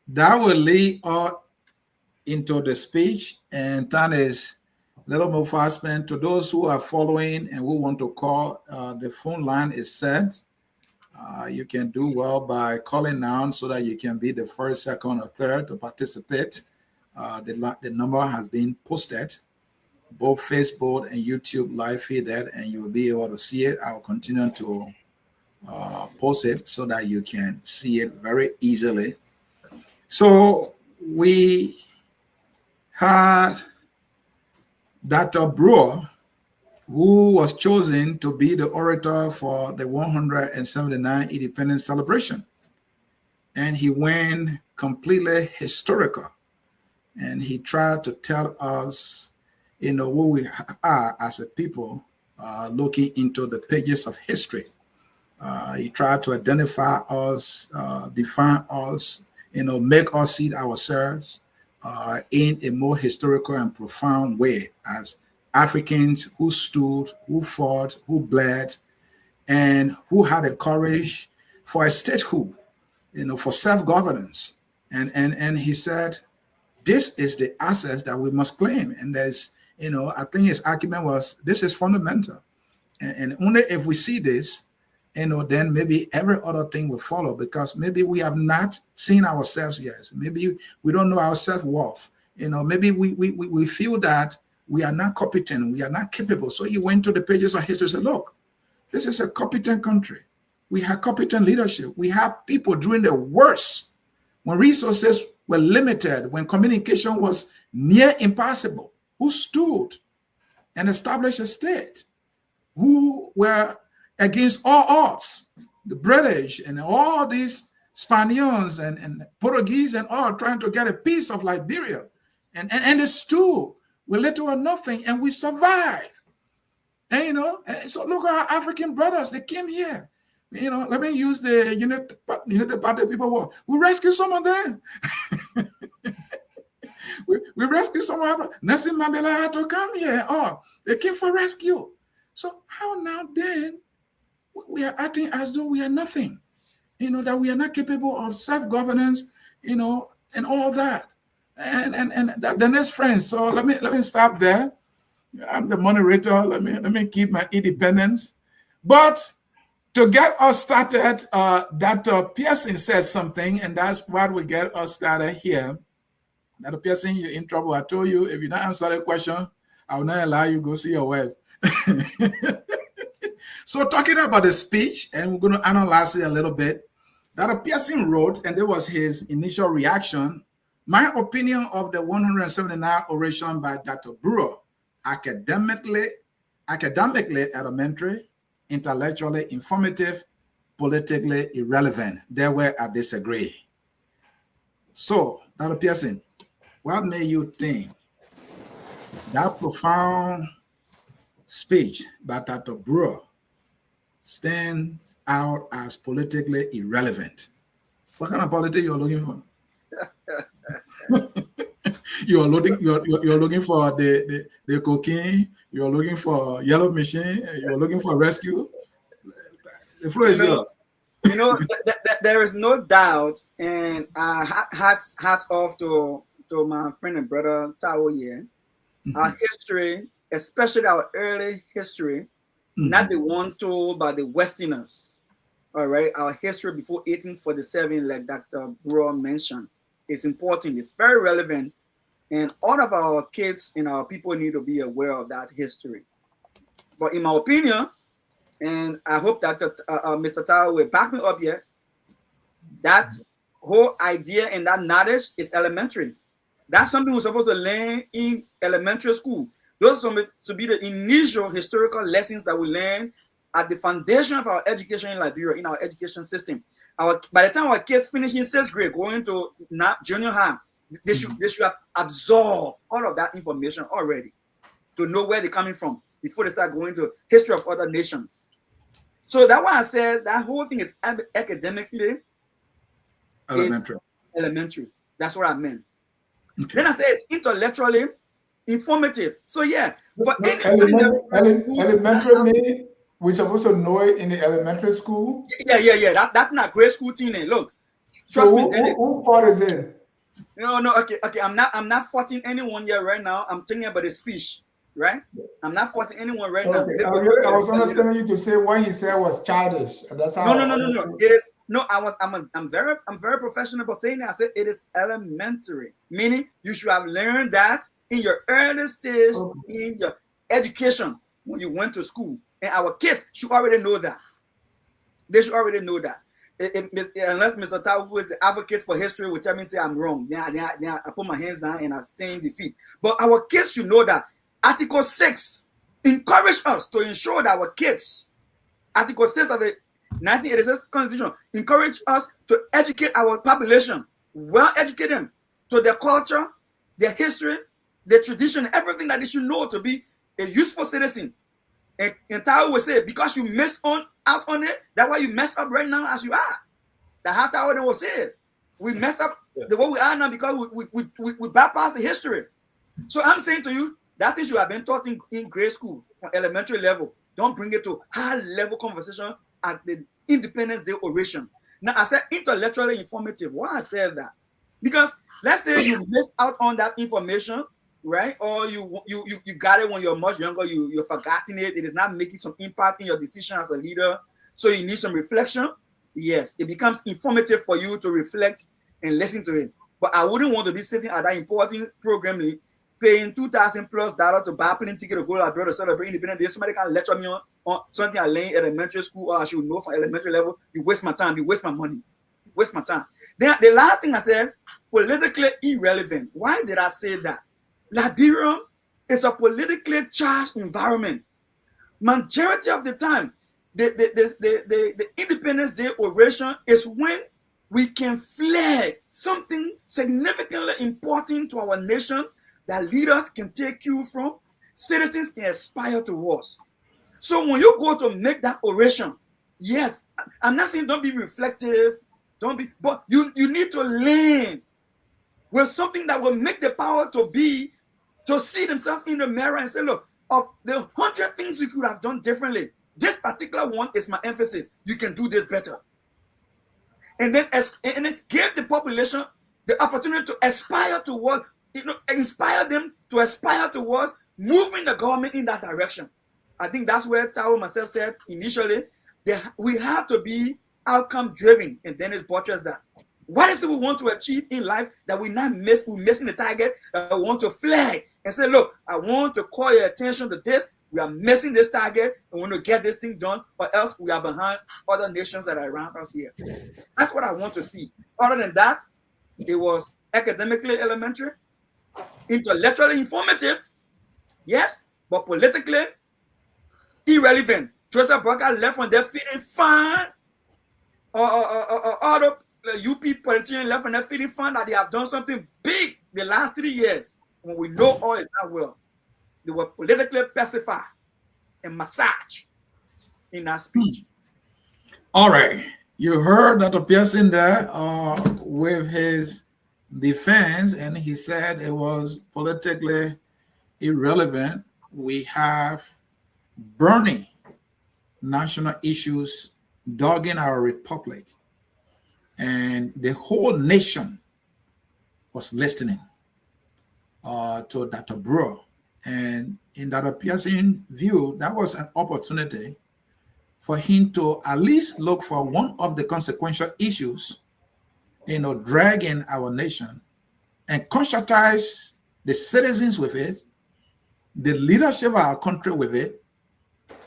S4: That will lead into the speech, and that is a little more fast spent. To those who are following and who want to call, the phone line is set. You can do well by calling now so that you can be the first, second, or third to participate. The number has been posted, both Facebook and YouTube live feed that, and you will be able to see it. I'll continue to post it so that you can see it very easily. So we had Dr. Brewer, who was chosen to be the orator for the 179th Independence celebration. And he went completely historical. And he tried to tell us, who we are as a people, looking into the pages of history. He tried to identify us, define us, make us see ourselves in a more historical and profound way as Africans who stood, who fought, who bled, and who had the courage for a statehood, for self-governance. And he said, this is the assets that we must claim. And there's, I think his argument was, this is fundamental. And only if we see this, then maybe every other thing will follow, because maybe we have not seen ourselves yet. Maybe we don't know our self-worth. Maybe we feel that we are not competent, we are not capable. So he went to the pages of history and said, look, this is a competent country. We have competent leadership. We have people doing the worst when resources were limited, when communication was near impossible, who stood and established a state, who were against all odds, the British and all these Spaniards and Portuguese and all trying to get a piece of Liberia. And they stood with little or nothing, and we survived. And, so look at our African brothers, they came here. Let me use the United Party people. We rescued some of them. we rescued some of them. Nelson Mandela had to come here. Oh, they came for rescue. So how now then we are acting as though we are nothing, that we are not capable of self-governance, and all that. And the next friend. So let me stop there. I'm the moderator. Let me keep my independence. But to get us started, Dr. Pearson said something, and that's what will get us started here. Dr. Pearson, you're in trouble. I told you, if you don't answer the question, I will not allow you to go see your wife. So talking about the speech, and we're going to analyze it a little bit. Dr. Pearson wrote, and there was his initial reaction, my opinion of the 179th oration by Dr. Brewer, academically elementary, intellectually informative, politically irrelevant. There where I disagree. So, Dr. Pearson, what made you think that profound speech by Dr. Brewer stands out as politically irrelevant? What kind of politics you're looking for? you're looking for the cocaine, you're looking for yellow machine, you're looking for rescue. The floor is yours.
S7: There is no doubt, and hats off to my friend and brother Tao here. Our history, especially our early history, not the one told by the Westerners. All right, our history before 1847, like Dr. Brewer mentioned, is important. It's very relevant, and all of our kids and our people need to be aware of that history. But in my opinion, and I hope that Mr. Tao will back me up here, that whole idea and that knowledge is elementary. That's something we're supposed to learn in elementary school. Those are to be the initial historical lessons that we learn at the foundation of our education in Liberia, in our education system. By the time our kids finish in 6th grade, going to junior high, they should have absorbed all of that information already to know where they're coming from before they start going to history of other nations. So that's why I said that whole thing is academically elementary. That's what I meant. Okay. Then I said it's intellectually informative. So yeah, for
S5: elementary meaning we're supposed to know it in the elementary school.
S7: Yeah. That's not grade school thing. Look, trust me.
S5: Who part is it?
S7: No. Okay. I'm not faulting anyone here right now. I'm thinking about the speech. Right? I'm not faulting anyone right now.
S5: I was understanding you to say what he said was childish. That's how.
S7: No. It is no. I'm very professional about saying that. I said it is elementary, meaning you should have learned that in your early stage in your education when you went to school, and our kids should already know that. They should already know that. Unless Mr. Tao, who is the advocate for history, will tell me say I'm wrong. Yeah, I put my hands down and I stay in defeat. But our kids should know that. Article 6 encourage us to ensure that our kids, Article 6 of the 1986 Constitution, encourage us to educate our population, well educate them to their culture, their history, their tradition, everything that they should know to be a useful citizen. And Tao will say, because you miss out on it, that's why you mess up right now as you are. That's how Tao will say it. We mess up the way we are now because we bypass the history. So I'm saying to you, that is you have been taught in grade school from elementary level. Don't bring it to high level conversation at the Independence Day oration. Now I said intellectually informative. Why I said that? Because let's say you miss out on that information, right? Or you got it when you're much younger, you've forgotten it. It is not making some impact in your decision as a leader. So you need some reflection. Yes, it becomes informative for you to reflect and listen to it. But I wouldn't want to be sitting at that important program paying $2,000+ to buy a plane ticket to go to Liberia to celebrate Independence Day. Somebody can lecture me on something I learned in elementary school or I should know from elementary level. You waste my time, you waste my money, waste my time. Then the last thing I said, politically irrelevant. Why did I say that? Liberia is a politically charged environment. Majority of the time, the Independence Day oration is when we can flag something significantly important to our nation that leaders can take you from, citizens can aspire towards. So when you go to make that oration, yes, I'm not saying don't be reflective, but you need to learn with something that will make the power to see themselves in the mirror and say, look, of the 100 things we could have done differently, this particular one is my emphasis. You can do this better. And then give the population the opportunity to aspire towards, inspire them to aspire towards moving the government in that direction. I think that's where Tao myself said initially, we have to be outcome driven, and then it's buttress that. What is it we want to achieve in life that we're missing the target, that we want to flag and say, look, I want to call your attention to this. We are missing this target and we want to get this thing done, or else we are behind other nations that are around us here. That's what I want to see. Other than that, it was academically elementary, intellectually informative, yes, but politically irrelevant. Joseph Burger left from there feeling fine, or other UP politicians left from there feeling fine that they have done something big the last 3 years. When we know all is not well, they were politically pacified and massaged in that speech.
S4: All right. You heard Dr. Pearson there with his defense, and he said it was politically irrelevant. We have burning national issues dogging our republic, and the whole nation was listening to Dr. Brewer. And in Dr. Pearson's view, that was an opportunity for him to at least look for one of the consequential issues, dragging our nation, and conscientize the citizens with it, the leadership of our country with it,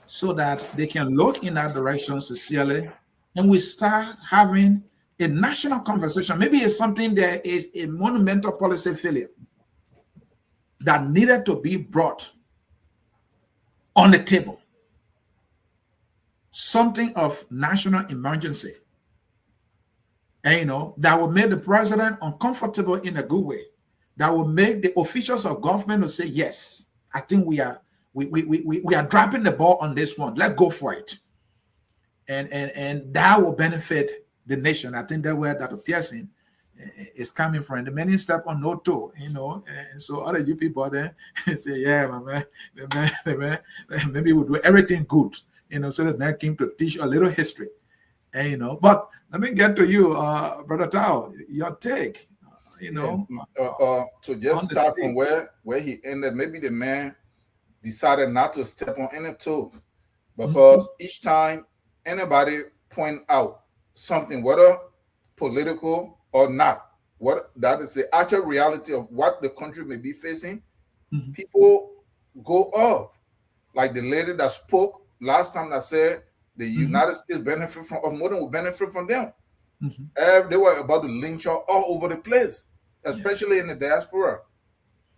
S4: so that they can look in that direction sincerely, and we start having a national conversation. Maybe it's something that is a monumental policy failure that needed to be brought on the table. Something of national emergency, and that will make the president uncomfortable in a good way, that will make the officials of government to say, yes, I think we are dropping the ball on this one, let's go for it, and that will benefit the nation. I think that's where Dr. Pearson is coming from. The many step on no toe, and so other you people there say, yeah, my man, maybe we'll do everything good, so that man came to teach a little history, but let me get to you, Brother Tao, your take,
S6: to just start from where he ended. Maybe the man decided not to step on any toe, because each time anybody point out something, whether political or not, what that is the actual reality of what the country may be facing, people go off. Like the lady that spoke last time that said the United States benefit from, or more than will benefit from them. They were about to lynch her all over the place, especially in the diaspora.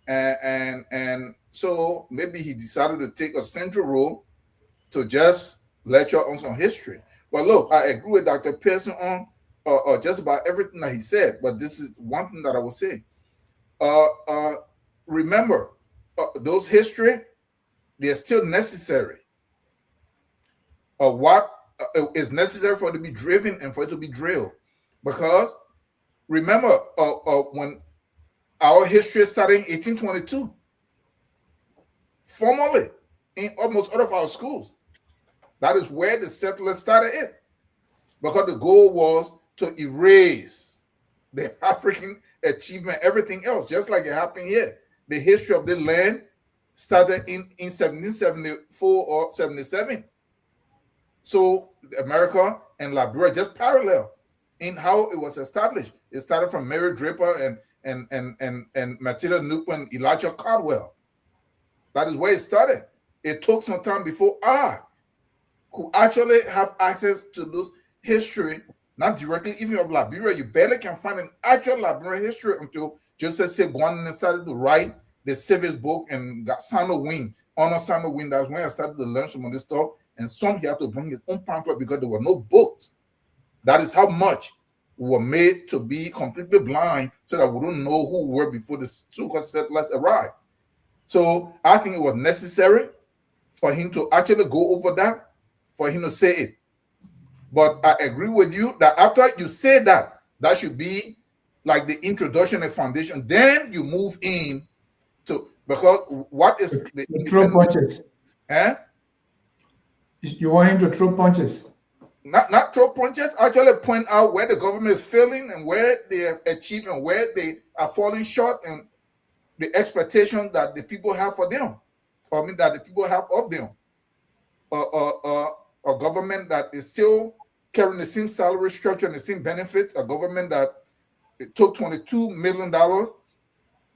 S6: And so maybe he decided to take a central role to just lecture on some history. But look, I agree with Dr. Pearson on just about everything that he said. But this is one thing that I will say. Remember, those history, they're still necessary. What is necessary for it to be driven and for it to be drilled. Because remember, when our history started in 1822, formally in almost all of our schools, that is where the settlers started it. Because the goal was to erase the African achievement, everything else, just like it happened here. The history of the land started in 1774 or 77. So America and Liberia just parallel in how it was established. It started from Mary Draper and Matilda Newport and Elijah Caldwell. That is where it started. It took some time before who actually have access to those history, not directly even of Liberia. You barely can find an actual Liberian history until Joseph Segwan started to write the Civis book and got Samuel Wing, Honor Samuel Wing. That's when I started to learn some of this stuff. And some he had to bring his own pamphlet because there were no books. That is how much we were made to be completely blind so that we don't know who we were before the so-called settlers arrived. So I think it was necessary for him to actually go over that, for him to say it. But I agree with you that after you say that, that should be like the introduction and foundation. Then you move in to, because what is the
S5: throw punches?
S6: Huh?
S5: You want him to throw punches?
S6: Not throw punches, actually point out where the government is failing and where they have achieved and where they are falling short and the expectation that the people have for them, or I mean that the people have of them. A government that is still carrying the same salary structure and the same benefits, a government that it took $22 million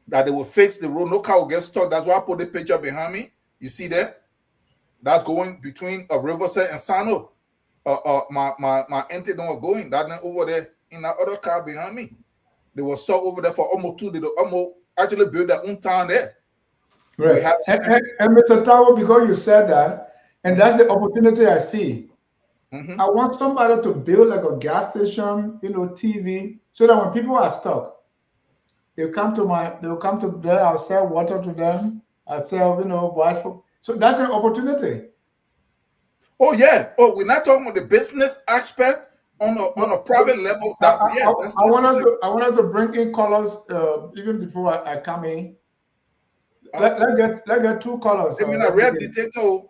S6: that they will fix the road, no car will get stuck. That's why I put the picture behind me. You see that? that's going between Riverside and Sano. My auntie don't going that then over there in that other car behind me. They were stuck over there for almost 2. They almost actually built their own town there.
S5: Right. And Mr. Tawo, because you said that, and that's the opportunity I see. I want somebody to build like a gas station, TV, so that when people are stuck, they'll come to there. I'll sell water to them. I'll sell, so that's an opportunity.
S6: Oh yeah. Oh, we're not talking about the business aspect on a private level.
S5: I want us to bring in colors even before I come in. Let's get 2 colors.
S6: I mean, a real detector.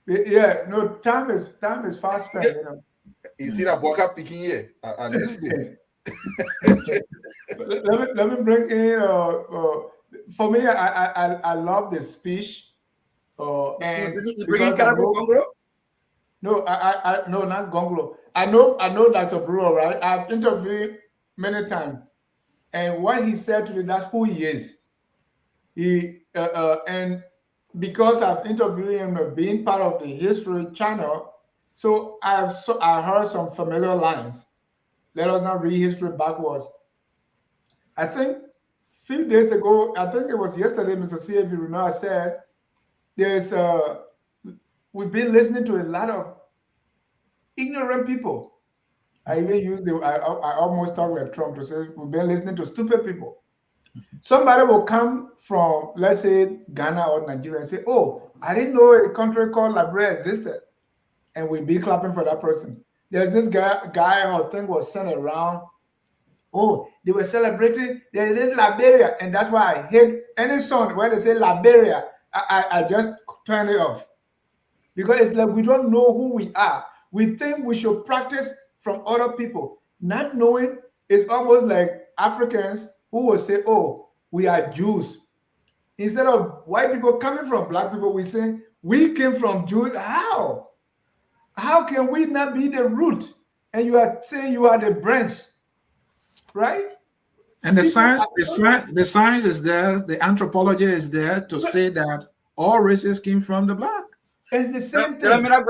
S5: Yeah, no, time is fast spent.
S6: You see that boy picking here? I knew this.
S5: let me bring in. For me, I love the speech. And
S7: you bring in Gonglo?
S5: No, no, not Gonglo. I know Dr. Brewer, right? I've interviewed many times, and what he said to me, that's who he is. He and because I've interviewed him, being part of the History Channel, so I heard some familiar lines. Let us not read history backwards. I think a few days ago, I think it was yesterday, Mr. C, if you remember, I said we've been listening to a lot of ignorant people. I even used I almost talk like Trump to say we've been listening to stupid people. Somebody will come from, let's say, Ghana or Nigeria and say, oh, I didn't know a country called Liberia existed. And we'll be clapping for that person. There's this guy who I think was sent around. Oh, they were celebrating. There is Liberia. And that's why I hate any song where they say Liberia. I just turn it off. Because it's like we don't know who we are. We think we should practice from other people. Not knowing, it's almost like Africans who will say, oh, we are Jews. Instead of white people coming from black people, we say, we came from Jews. How? How can we not be the root? And you are saying you are the branch, right?
S4: And the science is there, the anthropology is there to say that all races came from the black.
S5: It's the same thing.
S7: That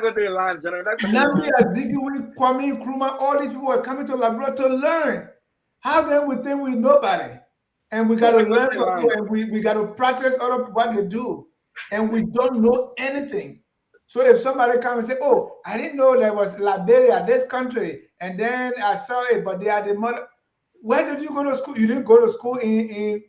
S7: go to the line, General.
S5: Nambi Azikiwe, Kwame Nkrumah, all these people are coming to Liberia to learn. How then we think we nobody? And we got to learn from people, and we got to practice all of what they do. And we don't know anything. So if somebody comes and say, oh, I didn't know there was Liberia, this country, and then I saw it, but they are the mother. Where did you go to school? You didn't go to school in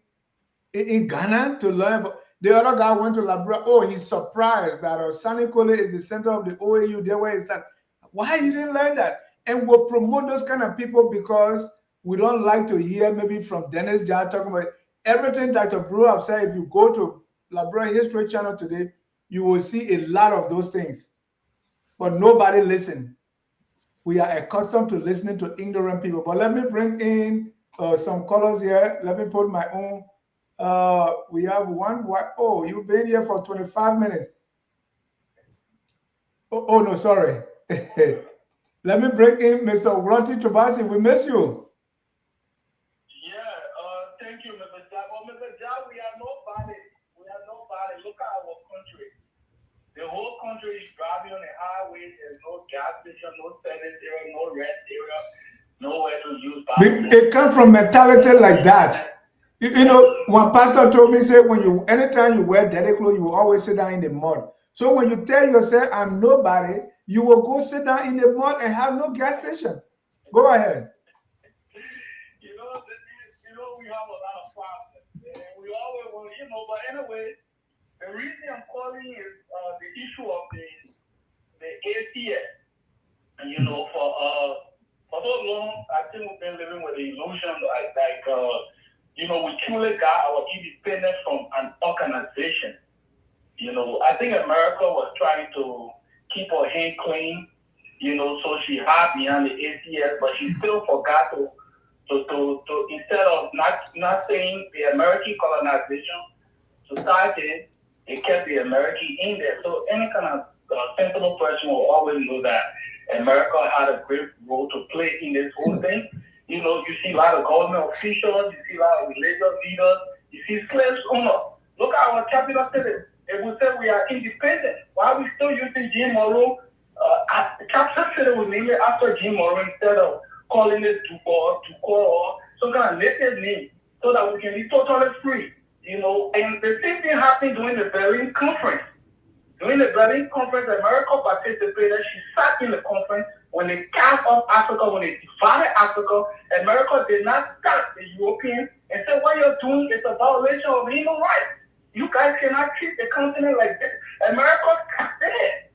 S5: Ghana to learn. The other guy went to Liberia. Oh, he's surprised that Sani Kole is the center of the OAU. There where is that? Why you didn't learn that? And we'll promote those kind of people because we don't like to hear maybe from Dennis Jar talking about everything Dr. Brewer have said. If you go to Liberian History Channel today, you will see a lot of those things. But nobody listen. We are accustomed to listening to ignorant people. But let me bring in some colors here. Let me put my own. We have one. Oh, you've been here for 25 minutes. Oh no, sorry. Let me bring in Mr. Grunty Tobasi. We miss you.
S8: Thank you, Mr. Jab. Well, Mr. Jab, we are nobody. We are nobody. Look at our country. The whole country is driving on the highway. There's no gas station, no service area, no rest area, nowhere to use.
S5: It comes from mentality like that. You know, one pastor told me, say, anytime you wear dirty clothes, you will always sit down in the mud. So when you tell yourself, I'm nobody, you will go sit down in the mud and have no gas station. Go ahead.
S8: You know, we have a lot of problems. And we always want, but anyway, the reason I'm calling is the issue of the ACS. And, for so long, I think we've been living with the illusion we truly got our independence from an organization. I think America was trying to keep her hand clean, so she hid behind the ACS, but she still forgot to instead of not saying the American colonization society, they kept the American in there. So any kind of sensible person will always know that America had a great role to play in this whole thing. You see a lot of government officials, you see a lot of religious leaders, you see slaves owners. Look at our capital city. They will say we are independent. Why are we still using Jim Morrow? Captain City was named after Jim Morrow instead of calling it Dubois, or some kind of native name so that we can be totally free. You know, and the same thing happened during the Berlin Conference. During the Berlin Conference, America participated. She sat in the conference when they carved off Africa, when they divided Africa. America did not stop the Europeans and said, what you're doing is a violation of human rights. You guys cannot treat the continent like this. America said,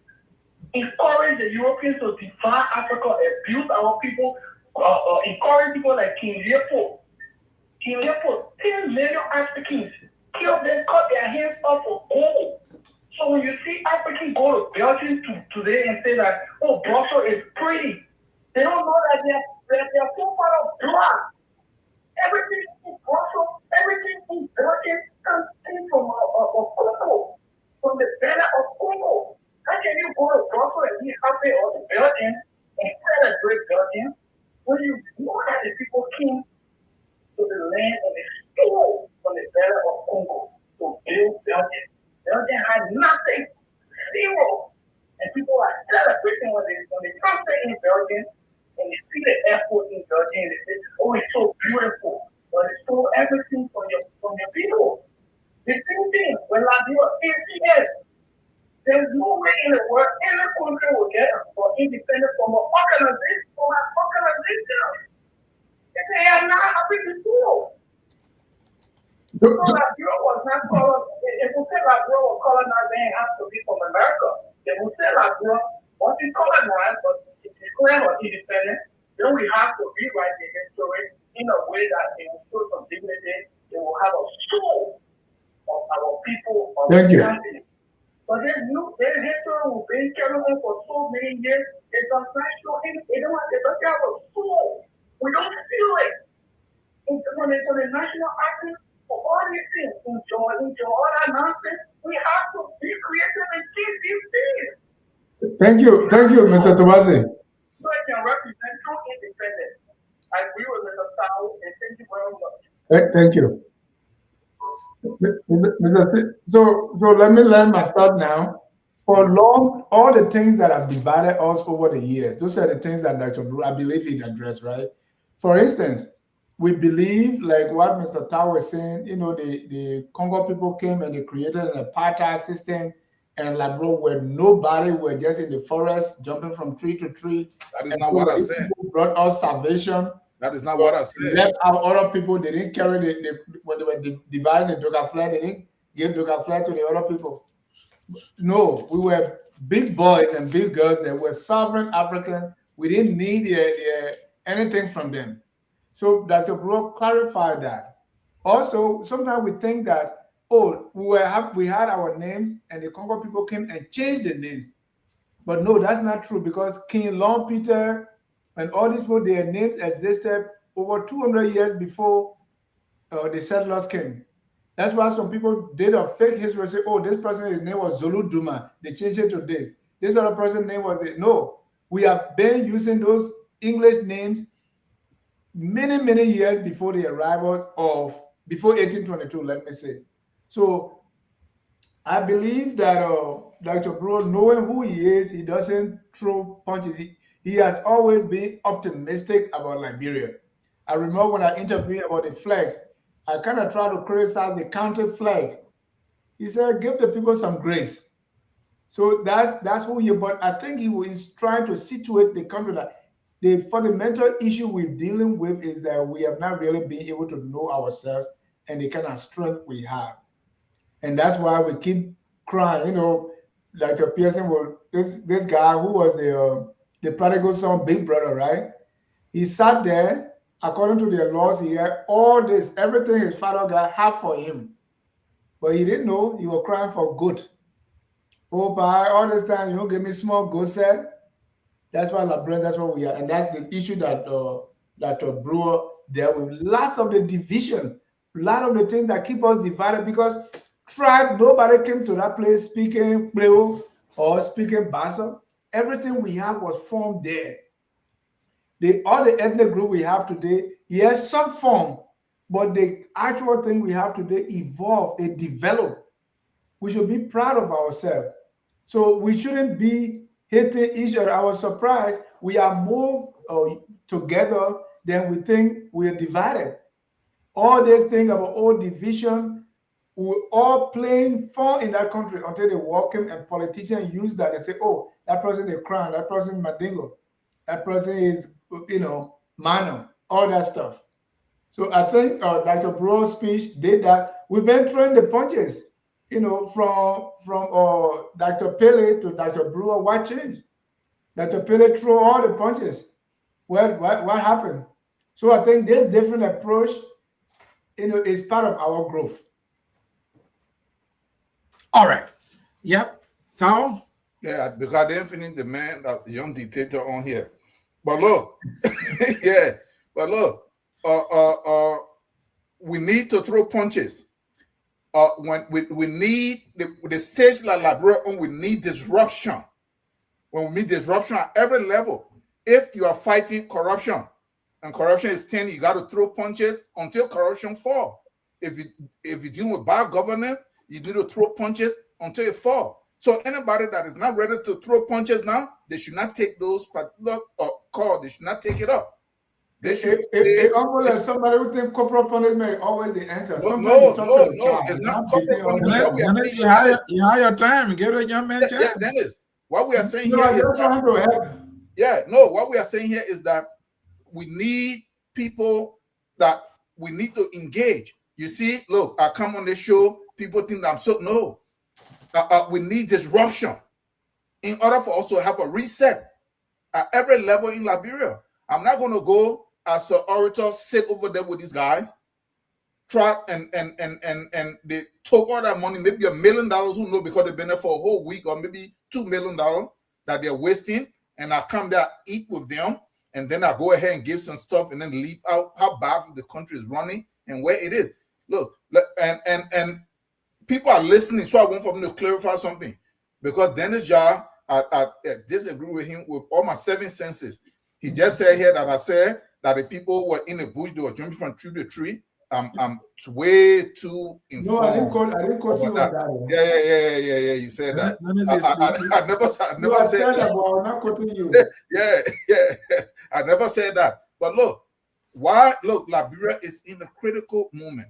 S8: encourage the Europeans to divide Africa, abuse our people, encourage people like King Leopold. King Leopold, 10 million Africans killed them, cut their hands off for gold. So when you see Africans go to Belgium today and say that, oh, Brussels is pretty, they don't know that they're full of blood. Everything in Brussels, everything in Belgium comes from Congo, from the banner of Congo. How can you go to Brussels and be happy or the Belgium and celebrate Belgium when you know that the people came to the land and they stole from the banner of Congo to build Belgium? Belgium had nothing, zero. And people are celebrating when they come in Belgium and they see the airport in Belgium and they say, oh, it's so beautiful. But it stole everything from your people. The same thing when Liberia is. There's no way in the world any country will get for independent from an organization. If they are not happy to do. So Liberia was not called, if we say Liberia was colonized, they have to be from America. If we say Liberia, once it's colonized, but it's declared independent, then we have to rewrite the history in a way that it will show some dignity. It will have a soul of our people, of the country. But this history will be carried on for so many years. It's a national, it doesn't have a soul. We don't feel it. When it's on the national anthem, for all these things, enjoy all that nonsense, we have to be creative and keep these things.
S5: Thank you, Mr. Tobasi.
S8: So I can represent true independence. I agree with Mr. Tao, and thank you very much.
S5: Thank you. So let me learn my thought now. For long, all the things that have divided us over the years, those are the things that Dr. Brew, I believe he addressed, right? For instance, we believe, like what Mr. Tao was saying, you know, the Congo people came and they created an apartheid system, and Liberia where nobody were just in the forest, jumping from tree to tree.
S6: That is not what I said.
S5: Brought us salvation.
S6: That is not what I said.
S5: Left out other people, they didn't carry when they were dividing the Doga flag, they didn't give Doga flag to the other people. No, we were big boys and big girls that were sovereign African. We didn't need anything from them. So Dr. Bro clarified that. Also, sometimes we think that, oh, we had our names and the Congo people came and changed the names. But no, that's not true, because King Long Peter and all these people, their names existed over 200 years before the settlers came. That's why some people did a fake history, say, oh, this person, his name was Zulu Duma. They changed it to this. This other person's name was it. No, we have been using those English names many, many years before the arrival of, before 1822, let me say. So I believe that Dr. Bro, knowing who he is, he doesn't throw punches. He has always been optimistic about Liberia. I remember when I interviewed about the flags, I kind of tried to criticize the country flags. He said, give the people some grace. So that's who he, but I think he is trying to situate the country that the fundamental issue we're dealing with is that we have not really been able to know ourselves and the kind of strength we have. And that's why we keep crying. You know, Dr. Pearson, this guy who was the prodigal son, big brother, right? He sat there, according to their laws, he had all this, everything his father got half for him. But he didn't know he was crying for goat. Oh, by all this time, you don't give me small goat said. That's why Librarians, that's what we are. And that's the issue that Dr. Brewer dealt with. Lots of the division, a lot of the things that keep us divided, because tribe, nobody came to that place speaking Pleo or speaking Bassa. Everything we have was formed there. All the ethnic group we have today, yes, some form, but the actual thing we have today evolved, it developed. we should be proud of ourselves. So we shouldn't be hating each other. I was surprised we are more together than we think we are divided. All this thing about all division, we're all playing fun in that country until they walk in and politicians use that and say, oh, that person is crown, that person is Madingo, that person is, Mano, all that stuff. So I think Dr. Brewer's speech did that. We've been throwing the punches, from Dr. Pele to Dr. Brewer. What changed? Dr. Pele threw all the punches. What happened? So I think this different approach, is part of our growth.
S4: All right. Yep. Tao?
S6: Yeah, because I didn't finish the man, that young dictator on here. But look, yeah, but look, we need to throw punches. When we need the stage like Liberia, we need disruption. When we need disruption at every level, if you are fighting corruption and corruption is 10, you got to throw punches until corruption fall. If you're dealing with bad governance, you need to throw punches until it fall. So anybody that is not ready to throw punches now, they should not take those particular calls. They should not take it up. They should.
S5: If somebody would think corporal punishment always the answer.
S6: No, it's not corporal punishment.
S4: You have your time. Give a young man a chance.
S6: Yeah, Dennis. What we are saying here what we are saying here is that we need people that we need to engage. You see, look, I come on this show, people think that I'm so, no. We need disruption in order for us to have a reset at every level in Liberia. I'm not going to go as an orator, sit over there with these guys, try and they took all that money, maybe $1 million, who know, because they've been there for a whole week, or maybe $2 million that they're wasting, and I come there, eat with them, and then I go ahead and give some stuff and then leave out how badly the country is running and where it is. Look, and people are listening, so I want for them to clarify something, because Dennis Jar, I disagree with him with all my 7 senses. He just said here that I said that the people were in the bush, they were jumping from tree to tree. I'm way too informed.
S5: No, I didn't quote you on that.
S6: Yeah. You said that. I never said that.
S5: I'm not quoting you.
S6: Yeah. I never said that. But look, Liberia is in a critical moment.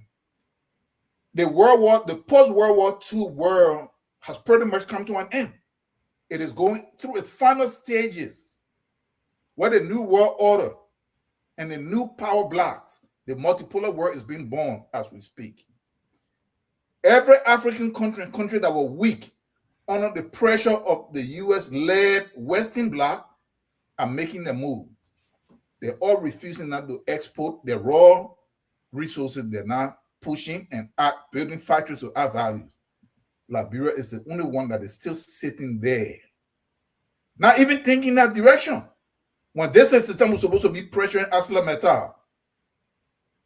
S6: The post-World War II world has pretty much come to an end. It is going through its final stages, where the new world order and the new power blocks, the multipolar world, is being born as we speak. Every African country that were weak under the pressure of the US-led Western bloc are making the move. They're all refusing not to export their raw resources. They're not pushing and building factories to add values. Liberia is the only one that is still sitting there, not even thinking that direction. When this system was supposed to be pressuring ArcelorMittal,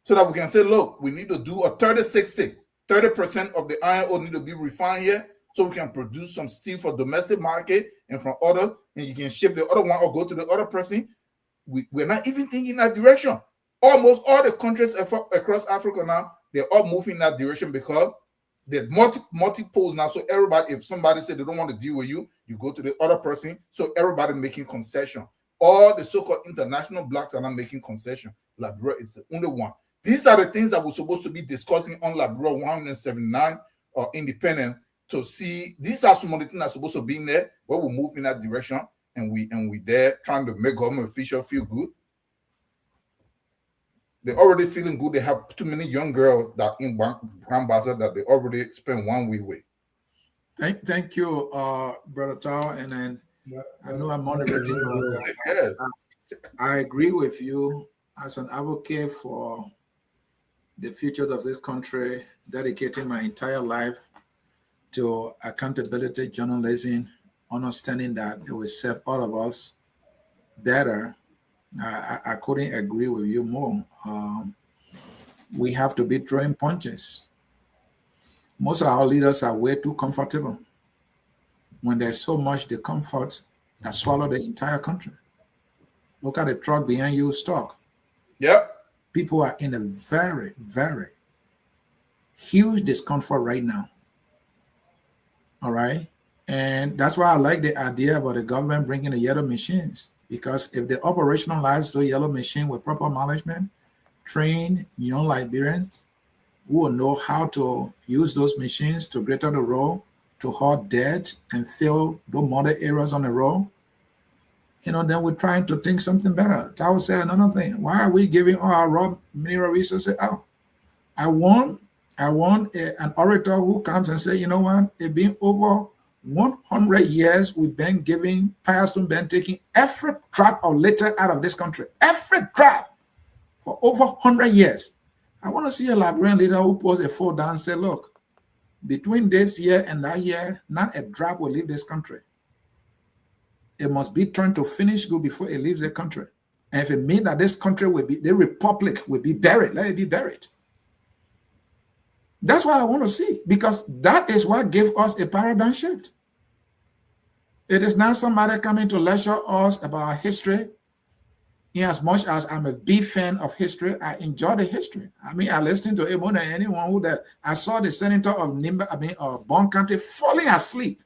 S6: so that we can say, look, we need to do a 30-60. 30% of the iron ore need to be refined here, so we can produce some steel for domestic market and from others, and you can ship the other one or go to the other person. We're not even thinking that direction. Almost all the countries across Africa now, they're all moving in that direction, because there's multi-poles now. So everybody, if somebody said they don't want to deal with you, you go to the other person. So everybody making concession. All the so-called international blocks are not making concession. Liberia is the only one. These are the things that we're supposed to be discussing on Liberia 179 or independent, to see these are some of the things that are supposed to be in there, where we move in that direction, and we there trying to make government officials feel good. They're already feeling good. They have too many young girls that in Grand Bazaar that they already spend 1 week with.
S4: Thank you, Brother Tao. And then I know I'm moderating you.
S6: Yes.
S4: I agree with you as an advocate for the futures of this country, dedicating my entire life to accountability journalism, understanding that it will serve all of us better. I couldn't agree with you more. We have to be throwing punches. Most of our leaders are way too comfortable. When there's so much the comfort that swallow the entire country. Look at the truck behind you stuck.
S6: Yep.
S4: People are in a very, very huge discomfort right now. All right. And that's why I like the idea about the government bringing the yellow machines, because if they operationalize those yellow machine with proper management, train young Liberians who will know how to use those machines to greater the road, to haul dirt and fill those muddy areas on the road, then we're trying to think something better. Tao said another thing. Why are we giving all our raw mineral resources out? I want an orator who comes and say, you know what? It's been over 100 years we've been giving, Firestone been taking every drop of litter out of this country. Every drop for over 100 years. I want to see a Liberian leader who pulls a foot down and say, look, between this year and that year, not a drop will leave this country. It must be turned to finished good before it leaves the country. And if it means that this country will be, the republic will be buried, let it be buried. That's what I want to see, because that is what gave us a paradigm shift. It is not somebody coming to lecture us about history. In as much as I'm a big fan of history, I enjoy the history. I mean, I listen to it more than anyone who that. I saw the senator of Bond County falling asleep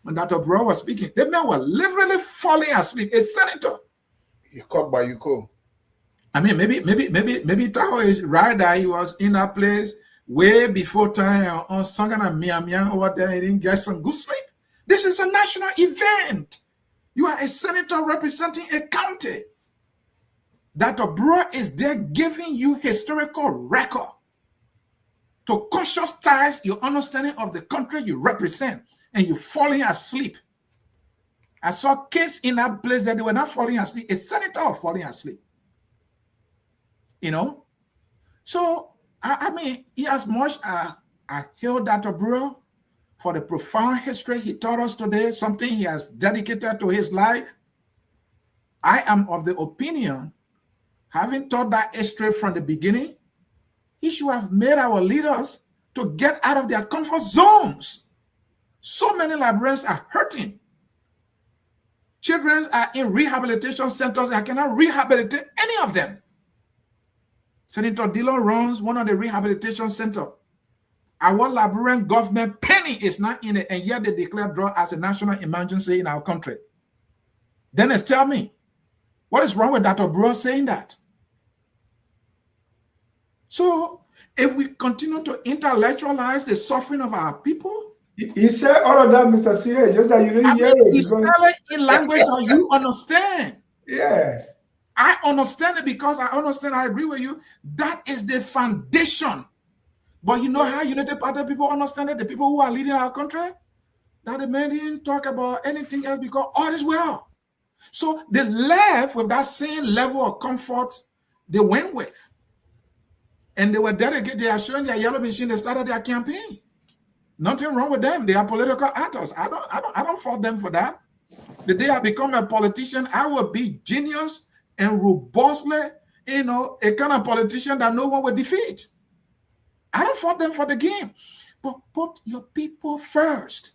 S4: when Dr. Brewer was speaking. The man was literally falling asleep. A senator.
S6: You caught by Yuko.
S4: I mean, maybe Tahoe is right that he was in that place way before time on Sangana Miami over there. He didn't get some good sleep. This is a national event. You are a senator representing a county. Dr. Brewer is there giving you historical record to conscientize your understanding of the country you represent, and you're falling asleep. I saw kids in that place that they were not falling asleep. A senator was falling asleep. So, I mean, as much as I hail Dr. Brewer for the profound history he taught us today, something he has dedicated to his life, I am of the opinion, having taught that history from the beginning, he should have made our leaders to get out of their comfort zones. So many Liberians are hurting. Children are in rehabilitation centers. I cannot rehabilitate any of them. Senator Dillon runs one of the rehabilitation centers. Our Liberian government penny is not in it, and yet they declare drought as a national emergency in our country. Dennis, tell me, what is wrong with Dr. Brewer saying that? So, if we continue to intellectualize the suffering of our people,
S5: he said all of that, Mr. C.A., just that you didn't hear it.
S4: He said it in language that you understand.
S5: Yeah.
S4: I understand it because I understand, I agree with you. That is the foundation. But you know how United Party people understand it? The people who are leading our country? That the men didn't talk about anything else because all is well. So they left with that same level of comfort they went with. And they were dedicated, they are showing their yellow machine, they started their campaign. Nothing wrong with them. They are political actors. I don't fault them for that. The day I become a politician, I will be genius and robustly, a kind of politician that no one will defeat. I don't fault them for the game. But put your people first.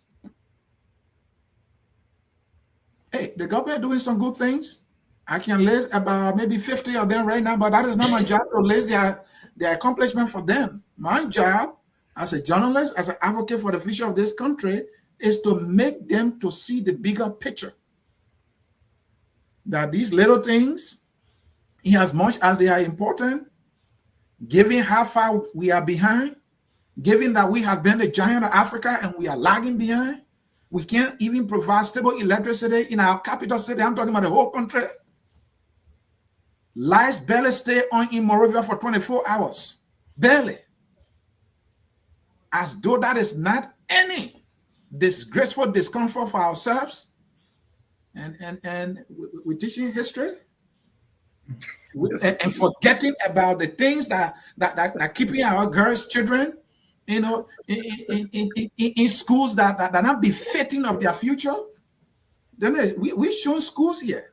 S4: Hey, the government doing some good things. I can list about maybe 50 of them right now, but that is not my job to list their accomplishment for them. My job as a journalist, as an advocate for the future of this country, is to make them to see the bigger picture. That these little things, in as much as they are important, given how far we are behind, given that we have been the giant of Africa and we are lagging behind, we can't even provide stable electricity in our capital city. I'm talking about the whole country. Lights barely stay on in Moravia for 24 hours. Barely. As though that is not any disgraceful discomfort for ourselves. And we're teaching history. And forgetting about the things that are keeping our girls, children, in schools that are not befitting of their future. Then we showing schools here.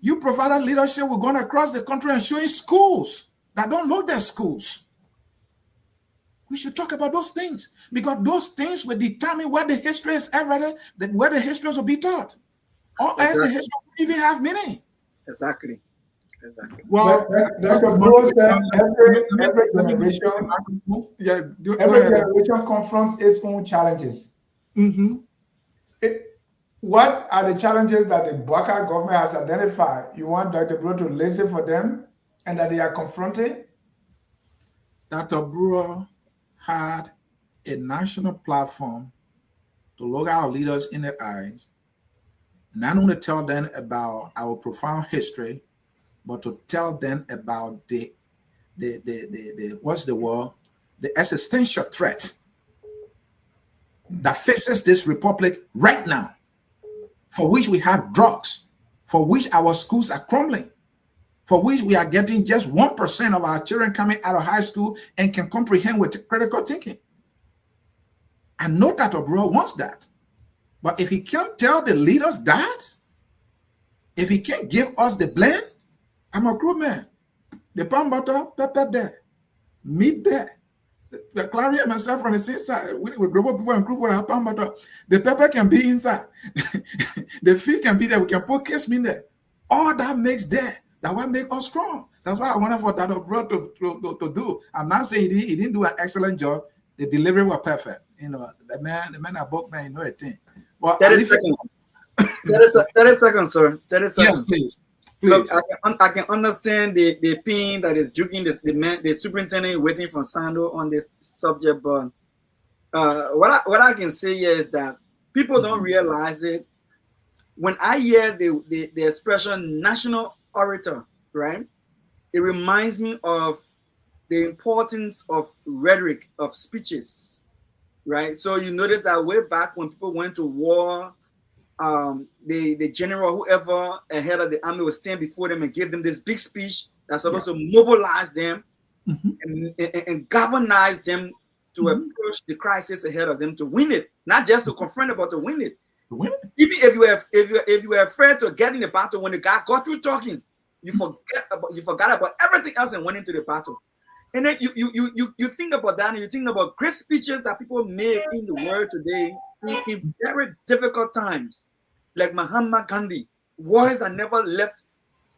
S4: You provided leadership. We're going across the country and showing schools that don't load their schools. We should talk about those things because those things will determine where the history is ever, where the histories will be taught. Or else the history will even have meaning.
S7: Exactly.
S5: Well, Dr. Brewer said every generation confronts its own challenges. What are the challenges that the Baka government has identified? You want Dr. Brewer to listen for them and that they are confronting?
S4: Dr. Brewer had a national platform to look our leaders in the eyes, not only tell them about our profound history, but to tell them about the what's the word? The existential threat that faces this republic right now, for which we have drugs, for which our schools are crumbling, for which we are getting just 1% of our children coming out of high school and can comprehend with critical thinking. I know that Brewer wants that. But if he can't tell the leaders that, if he can't give us the blame, I'm a crew man. The palm butter, pepper there, meat there. The Clary and myself from the same side, we grow up before and crew for our palm butter. The pepper can be inside. The fish can be there. We can put kiss me in there. All that makes there. That's what makes us strong. That's why I wanted for Dr. Brewer to do. I'm not saying he didn't do an excellent job. The delivery was perfect. You know, the man about man, you know a thing. Well,
S7: 30 seconds. 30 seconds, sir. 30 seconds.
S4: Yes, please.
S7: Look, I can understand the pain that is juking the superintendent waiting for Sando on this subject, but what I can say here is that people don't realize it. When I hear the expression national orator, right, it reminds me of the importance of rhetoric, of speeches, right? So you notice that way back when people went to war, the general, whoever ahead of the army, would stand before them and give them this big speech that's supposed to mobilize them and galvanize them to approach the crisis ahead of them to win it, not just to confront it, but to win it. Even if you were afraid to get in the battle, when the guy got through talking, you forgot about everything else and went into the battle. And then you think about that, and you think about great speeches that people make in the world today in very difficult times, like Mahatma Gandhi, words that never left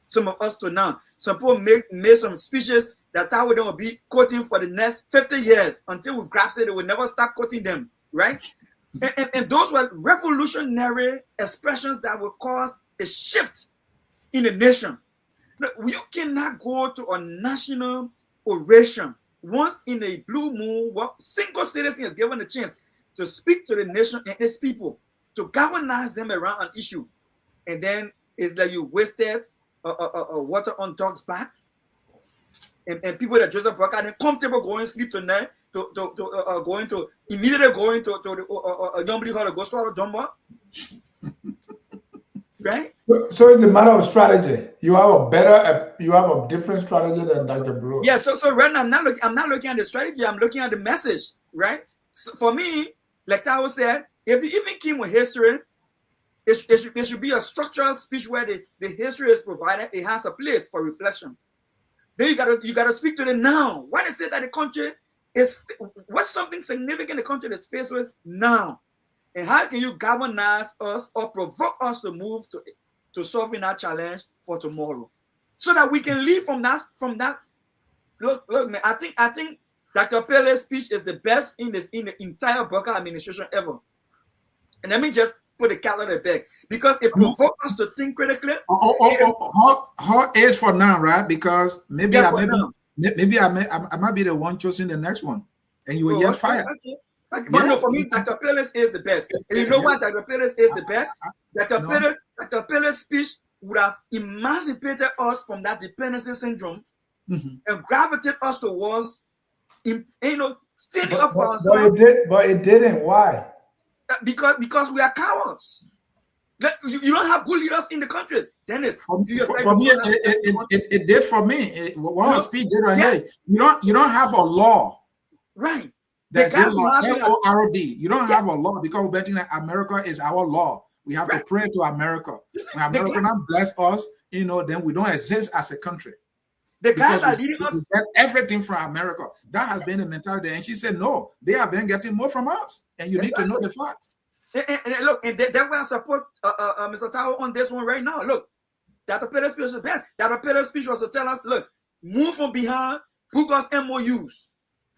S7: some of us to now. Some people made some speeches that I would be quoting for the next 50 years until we grasp it. They will never stop quoting them, right? And those were revolutionary expressions that will cause a shift in the nation. Now, you cannot go to a national oration once in a blue moon, single citizen is given a chance to speak to the nation and its people, to galvanize them around an issue. And then it's like you wasted water on dog's back. And people that Joseph Brock are comfortable going to sleep tonight, immediately going to a Yombri Hall to go swallow Dumba. Right?
S5: So it's a matter of strategy. You have a different strategy than Dr. Brewer.
S7: Yeah, so right now I'm not looking at the strategy, I'm looking at the message, right? So for me, like Tao said, if you even came with history, it should be a structural speech where the history is provided, it has a place for reflection. Then you gotta speak to the now. What is it that the country is, what's something significant the country is faced with now? And how can you galvanize us or provoke us to move to solving that challenge for tomorrow, so that we can leave from that. Look, man. I think Dr. Pele's speech is the best in the entire Baka administration ever. And let me just put the cat on the bag, because it provoked us to think critically.
S4: How is for now, right? Because maybe I might be the one choosing the next one, and you will get fired.
S7: Okay. But no, for me, Dr. Pele's is the best. And you know why Dr. Pele's is the best? Dr. Pele's speech would have emancipated us from that dependency syndrome and gravitate us towards, standing up for ourselves.
S5: But it didn't. Why?
S7: Because we are cowards. You don't have good leaders in the country. Dennis,
S4: for me, it did for me. What speech did I hear? You don't have a law,
S7: right?
S4: That LORD. You don't have a law, because we're betting that America is our law. We have to pray to America. When America not bless us, then we don't exist as a country.
S7: The guys are leading us.
S4: We get everything from America. That has been the mentality. And she said, no, they have been getting more from us. And you need to know the fact.
S7: And look, and that's why I support Mr. Tao on this one right now. Look, Dr. Pele's speech was the best. Dr. Pele's speech was to tell us, look, move from behind, book us MOUs.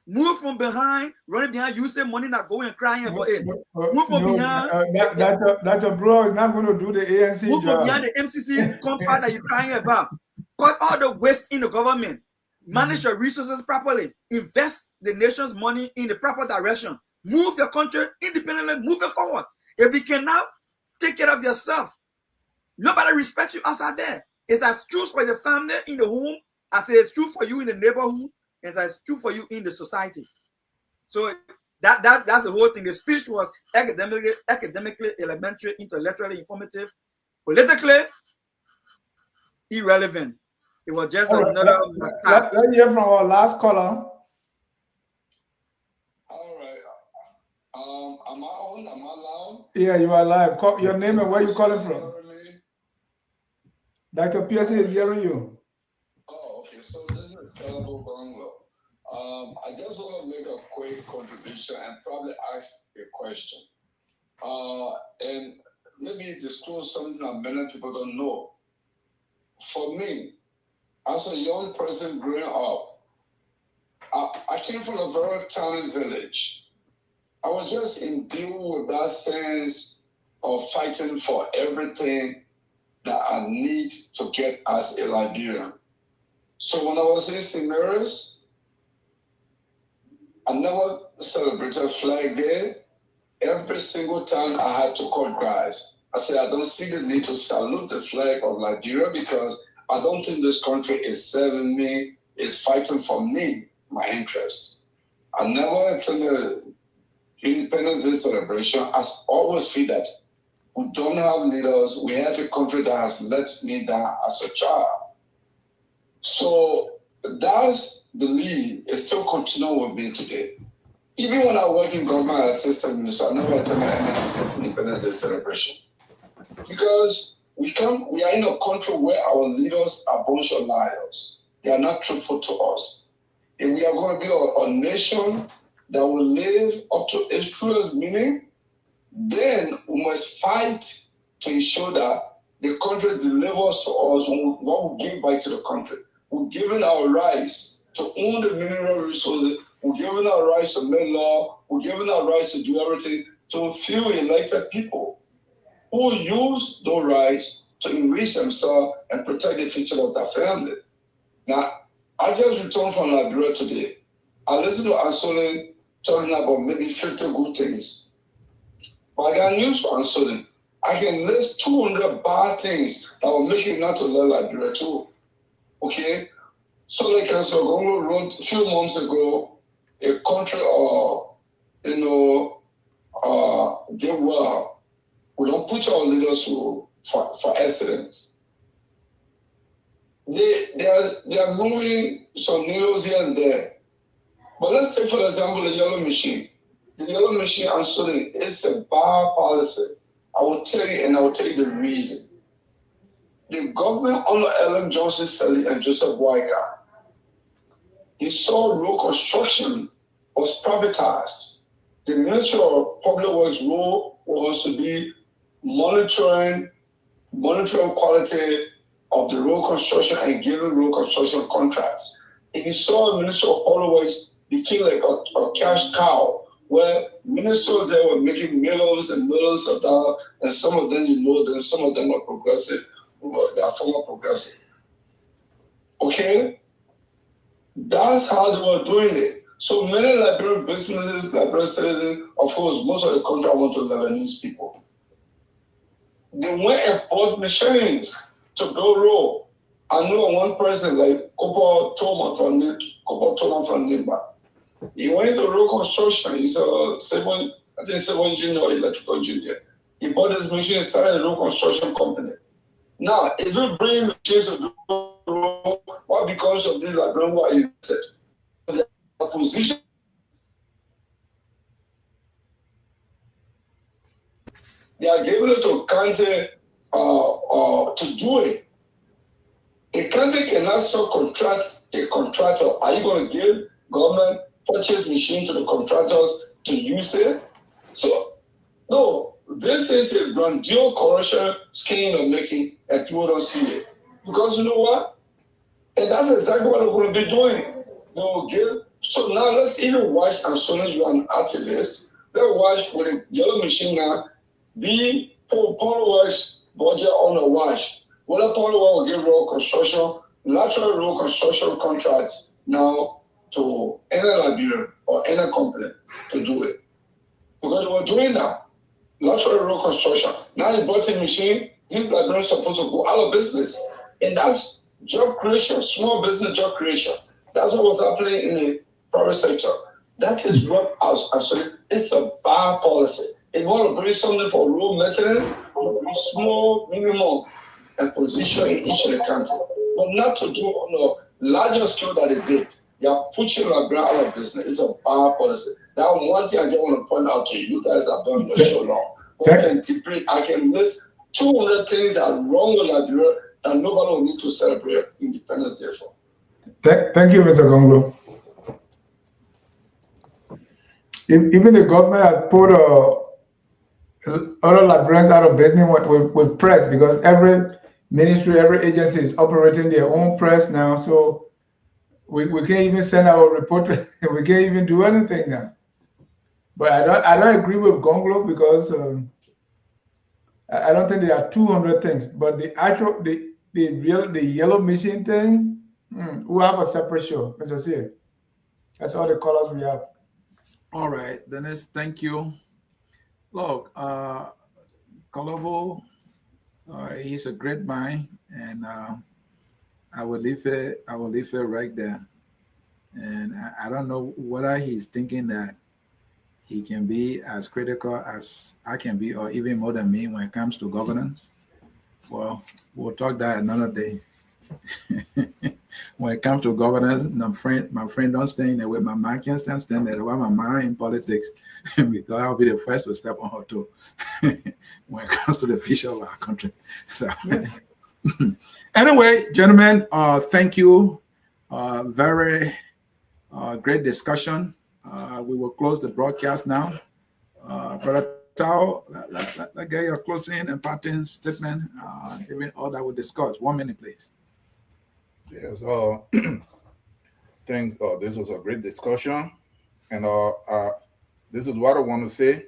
S7: Move from behind, running behind, you say money not going and crying about it. Move from behind.
S5: Dr. Bro is not going to do the ANC
S7: Move from
S5: job.
S7: behind the MCC compound that you're crying about. Cut all the waste in the government. Manage your resources properly. Invest the nation's money in the proper direction. Move your country independently, move it forward. If you cannot take care of yourself, nobody respects you outside there. It's as true for the family in the home as it's true for you in the neighborhood, as it's true for you in the society. So that's the whole thing. The speech was academically, elementary, intellectually informative, politically irrelevant. It was just another massage.
S5: Let's hear from our last caller.
S9: All right. Am I on? Am I loud?
S5: Yeah, you are live. Call your name and where you calling from. Dr. Pierce is hearing you.
S9: Oh, okay. So this is Calabo Banglo. I just want to make a quick contribution and probably ask a question. And maybe disclose something that many people don't know. For me, as a young person growing up, I came from a very tiny village. I was just imbued with that sense of fighting for everything that I need to get as a Liberian. So when I was in St. Mary's, I never celebrated Flag Day. Every single time I had to cut grass. I said, I don't see the need to salute the flag of Liberia because I don't think this country is serving me, is fighting for me, my interests. I never attended Independence Day celebration. I always feel that we don't have leaders. We have a country that has let me down as a child. So that belief is still continuing with me today. Even when I work in government as assistant minister, I never attended any Independence Day celebration. Because we are in a country where our leaders are a bunch of liars. They are not truthful to us. If we are going to be a nation that will live up to its truest meaning, then we must fight to ensure that the country delivers to us what we give back to the country. We're giving our rights to own the mineral resources. We're giving our rights to make law. We're giving our rights to do everything to a few elected people who use those rights to enrich themselves and protect the future of their family. Now, I just returned from Liberia today. I listened to Ansoli talking about maybe 50 good things. But I got news for Ansoli. I can list 200 bad things that will make you not to love Liberia too. Okay? So like Councilor wrote a few months ago, a country did well. We don't put our leaders for accidents. They are moving some needles here and there. But let's take, for example, the yellow machine. The yellow machine, I'm sorry, it's a bad policy. I will tell you, and I will tell you the reason. The government under Ellen Johnson Sirleaf and Joseph Boyka, he saw road construction was privatized. The Ministry of Public Works role was to be monitoring quality of the road construction and giving road construction contracts. If you saw the Ministry of Public Works became like a cash cow, where ministers there were making millions and millions of dollars, and some of them then some of them are progressive, they are former progressive. Okay? That's how they were doing it. So many Liberian businesses, Liberian citizens, of course, most of the country want to Lebanese people. They went and bought machines to build road. I know one person like Kopo Toma from Nimba. He went to road construction. He's a civil engineer or electrical engineer. He bought this machine and started a road construction company. Now, if you bring machines to do road, what becomes of this Liberian war invested? The opposition. They are giving it to Kante to do it. A country cannot subcontract a contractor. Are you going to give government purchase machine to the contractors to use it? So, no, this is a grandiose corruption scheme of making, and people don't see it. Because you know what? And that's exactly what we're going to be doing. They will give So now let's even watch, I'm showing you an activist. Let's watch with a yellow machine now. The Polo Works budget on a watch. Whether Polo Works will give road construction, lateral road construction contracts now to any Liberia or any company to do it. Because we're doing now. Lateral road construction. Now you brought in machine, this Liberia is supposed to go out of business. And that's job creation, small business job creation. That's what was happening in the private sector. That is what actually it's a bad policy. If you want to bring something for road maintenance, you bring small minimum and position in each of the country. But not to do on a larger scale that they did. They are pushing Liberia out of business. It's a bad policy. Now, one thing I just want to point out to you, you guys have done your show long. I can list 200 things that are wrong with Liberia that nobody will need to celebrate Independence Day for.
S5: Thank you, Mr. Gonglo. Even the government has put other Liberians out of business with press, because every ministry, every agency is operating their own press now. So we can't even send our report. We can't even do anything now. But I don't agree with Gonglo, because I don't think there are 200 things. But the actual the yellow machine thing, we'll have a separate show, Mr. C. That's all the colors we have.
S4: All right, Dennis, thank you. Look, Colombo, he's a great mind, and I will leave it right there. And I don't know whether he's thinking that he can be as critical as I can be, or even more than me when it comes to governance. Well, we'll talk that another day. When it comes to governance, my friend don't stand there with my mind can't stand there with my mind in politics, because I'll be the first to step on her toe when it comes to the future of our country. So anyway, gentlemen, thank you. Very great discussion. We will close the broadcast now. Brother Tao, let's get your closing and parting statement, given all that we discussed. 1 minute, please.
S6: Yes, thanks. This was a great discussion, and this is what I want to say.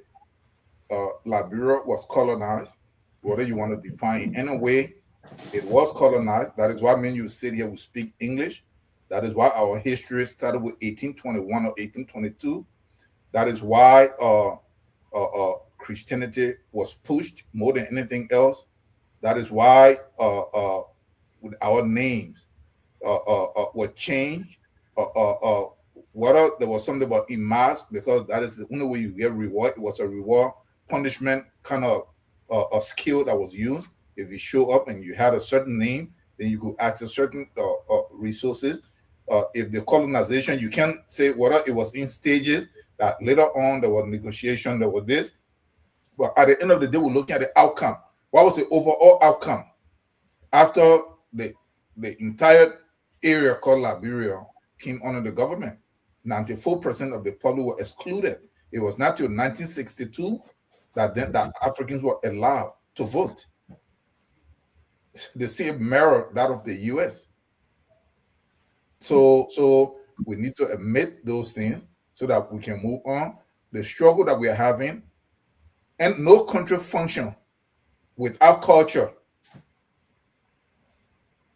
S6: Liberia was colonized. Whether you want to define in any way, it was colonized. That is why when you sit here, we speak English. That is why our history started with 1821 or 1822. That is why Christianity was pushed more than anything else. That is why with our names were changed. Whether there was something about imas, because that is the only way you get reward. It was a reward punishment kind of a skill that was used. If you show up and you had a certain name, then you could access certain resources. If the colonization, you can't say whether it was in stages, that later on there was negotiation, there was this. But at the end of the day, we're looking at the outcome. What was the overall outcome after the entire area called Liberia came under the government? 94% of the public were excluded. It was not till 1962 that Africans were allowed to vote. The same mirror that of the US. So we need to admit those things so that we can move on. The struggle that we are having, and no country function without culture.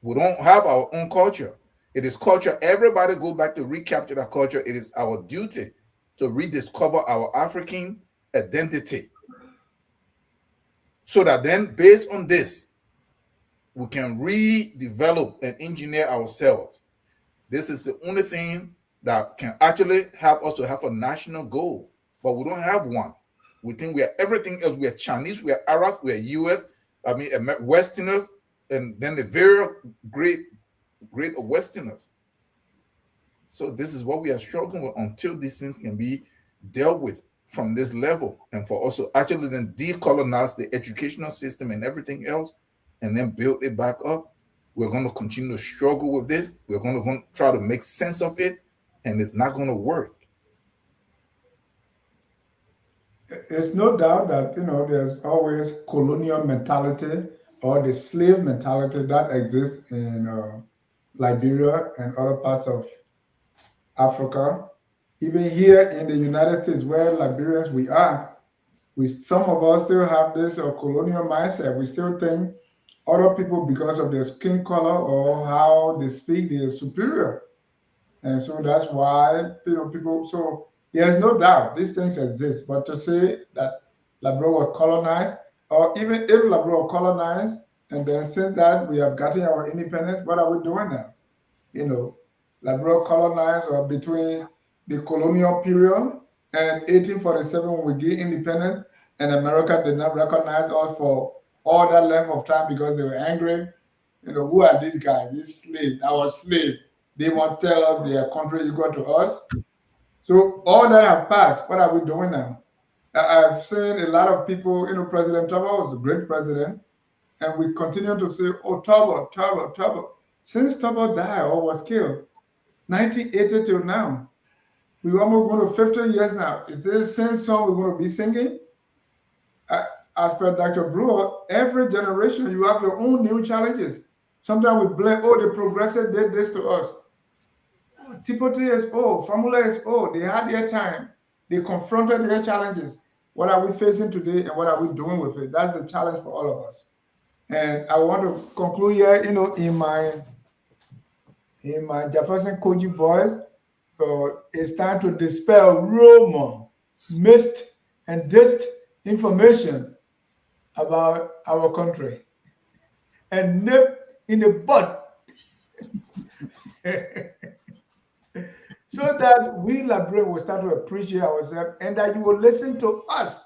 S6: We don't have our own culture. It is culture. Everybody go back to recapture that culture. It is our duty to rediscover our African identity. So that then, based on this, we can redevelop and engineer ourselves. This is the only thing that can actually help us to have a national goal, but we don't have one. We think we are everything else. We are Chinese, we are Arab, we are US, Westerners, and then the very great Westerners. So this is what we are struggling with until these things can be dealt with from this level, and for us to actually then decolonize the educational system and everything else, and then build it back up. We're going to continue to struggle with this. We're going to try to make sense of it, and it's not going to work.
S5: There's no doubt that, there's always colonial mentality or the slave mentality that exists in Liberia and other parts of Africa. even here in the United States, where Liberians we are, some of us still have this colonial mindset. We still think other people, because of their skin color or how they speak, they're superior. And so that's why, people, so there's no doubt these things exist. But to say that Liberia was colonized, or even if Liberia was colonized, and then since that we have gotten our independence, what are we doing now? Liberia colonized, or between the colonial period and 1847 when we gained independence, and America did not recognize us for all that length of time because they were angry. Who are these guys? These slaves, our slaves. They want to tell us their country is equal to us. So all that have passed. What are we doing now? I've seen a lot of people, President Tabo was a great president, and we continue to say, oh, Tabo, Tabo, Tabo. Since Tabo died or was killed, 1980 till now, we almost going to 50 years now. Is this the same song we're going to be singing? As per Dr. Brewer, every generation you have your own new challenges. Sometimes we blame, oh, the progressive did this to us. Tipotry is old, formula is old. They had their time. They confronted their challenges. What are we facing today and what are we doing with it? That's the challenge for all of us. And I want to conclude here, in my Jefferson Koji voice, it's time to dispel rumor, mist, and disinformation about our country and nip in the bud so that we Liberians will start to appreciate ourselves, and that you will listen to us,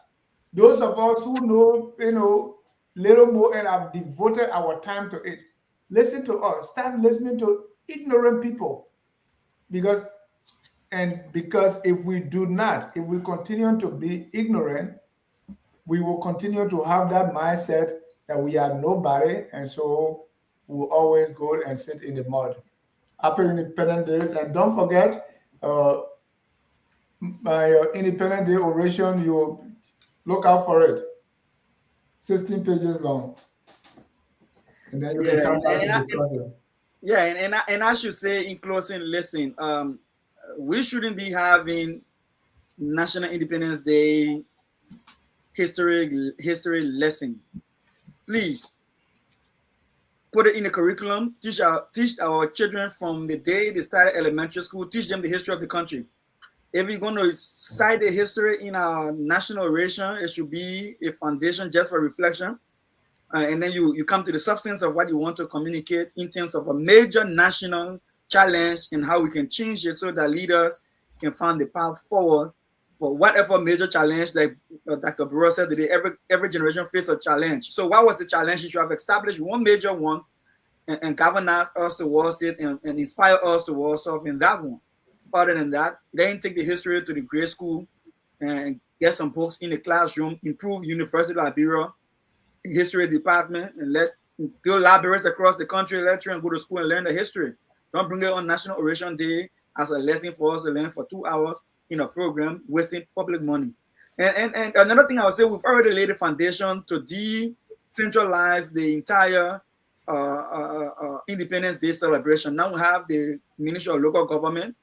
S5: those of us who know, little more and have devoted our time to it. Listen to us. Start listening to ignorant people, because if we do not, if we continue to be ignorant, we will continue to have that mindset that we are nobody, and so we'll always go and sit in the mud. Happy Independence Days, and don't forget my Independence Day oration. You look out for it. 16 pages long, and then you can come back to the
S7: Yeah, and I should say in closing, listen, we shouldn't be having National Independence Day history lesson. Please put it in the curriculum. Teach our children from the day they started elementary school. Teach them the history of the country. If we're going to cite the history in our national oration, it should be a foundation just for reflection. And then you come to the substance of what you want to communicate in terms of a major national challenge and how we can change it so that leaders can find the path forward for whatever major challenge, like Dr. Brewer said today, every generation faces a challenge. So what was the challenge? You should have established one major one and govern us towards it and inspire us towards solving that one. Other than that, then take the history to the grade school and get some books in the classroom, improve University of Liberia history department, and build libraries across the country, let children go to school and learn the history. Don't bring it on National Oration Day as a lesson for us to learn for 2 hours in a program, wasting public money. And another thing I would say, we've already laid a foundation to decentralize the entire Independence Day celebration. Now we have the Ministry of Local Government.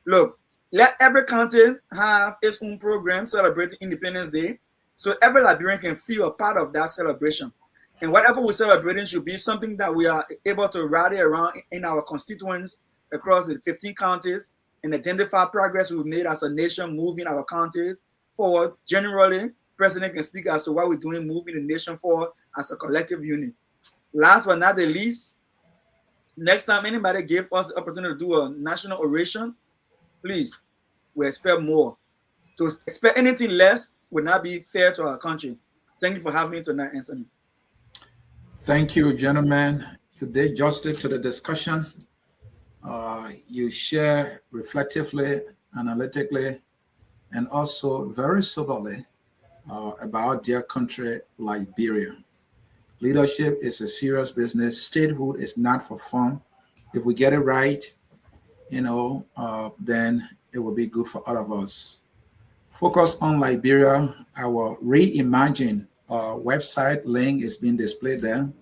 S7: Look, let every county have its own program celebrating Independence Day, so every Liberian can feel a part of that celebration. And whatever we're celebrating should be something that we are able to rally around in our constituents across the 15 counties and identify progress we've made as a nation, moving our counties forward. Generally, President can speak as to what we're doing, moving the nation forward as a collective unit. Last but not the least, next time anybody give us the opportunity to do a national oration, please, we expect more. To expect anything less would not be fair to our country. Thank you for having me tonight, Anthony.
S4: Thank you, gentlemen. You did justice to the discussion. You share reflectively, analytically, and also very soberly about their country, Liberia. Leadership is a serious business. Statehood is not for fun. If we get it right, then it will be good for all of us. Focus on Liberia. Our Reimagine website link is being displayed there.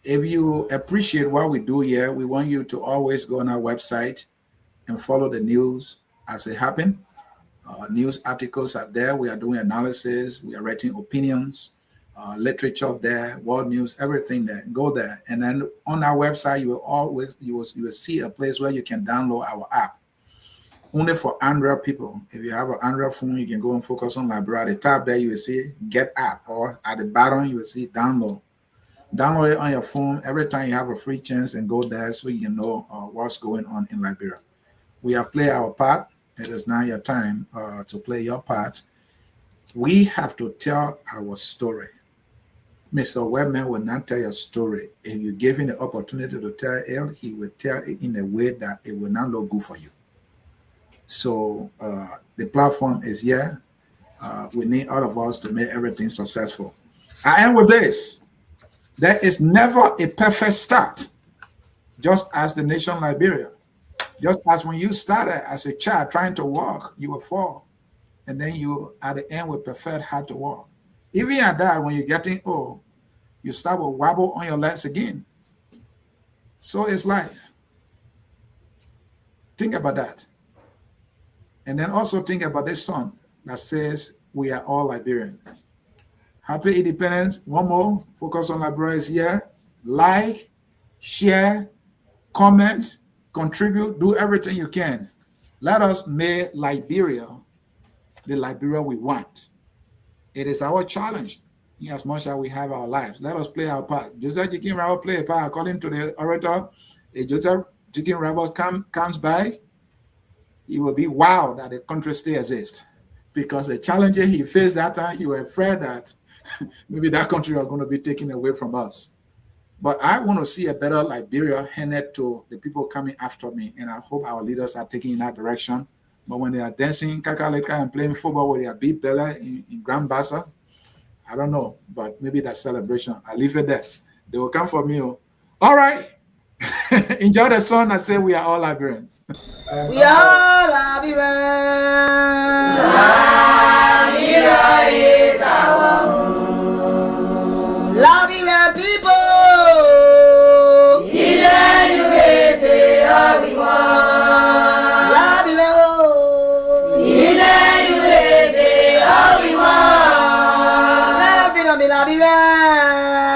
S4: If you appreciate what we do here, we want you to always go on our website and follow the news. as it happens. News articles are there. We are doing analysis. We are writing opinions, literature there, world news, everything there. Go there, and then on our website, you will see a place where you can download our app. Only for Android people. If you have an Android phone, you can go and focus on Liberia. At the top there, you will see Get App, or at the bottom, you will see Download. Download it on your phone every time you have a free chance, and go there so you know what's going on in Liberia. We have played our part. It is now your time to play your part. We have to tell our story. Mr. Webman will not tell your story. If you give him the opportunity to tell it, he will tell it in a way that it will not look good for you. So the platform is here. We need all of us to make everything successful. I end with this. There is never a perfect start, just as the nation Liberia. Just as when you started as a child trying to walk, you will fall. And then you, at the end, will perfect how to walk. Even at that, when you're getting old, you start with wobble on your legs again. So is life. Think about that. And then also think about this song that says, we are all Liberians. Happy Independence. One more. Focus on Liberia is here. Like, share, comment, contribute, do everything you can. Let us make Liberia the Liberia we want. It is our challenge, in as much as we have our lives. Let us play our part. Joseph Chicken Rabbit play a part. According to the orator, if Joseph Chicken Rabbit comes by, he will be wow that the country still exists. Because the challenges he faced that time, he was afraid that maybe that country was going to be taken away from us. But I want to see a better Liberia handed to the people coming after me, and I hope our leaders are taking in that direction. But when they are dancing kakaleka and playing football with their big belly in Grand Bassa, I don't know, but maybe that celebration, I leave it there. They will come for me. All right. Enjoy the song. I say we are all Liberians.
S10: We are Liberians. Liberia is our home. Liberian people. Liberia.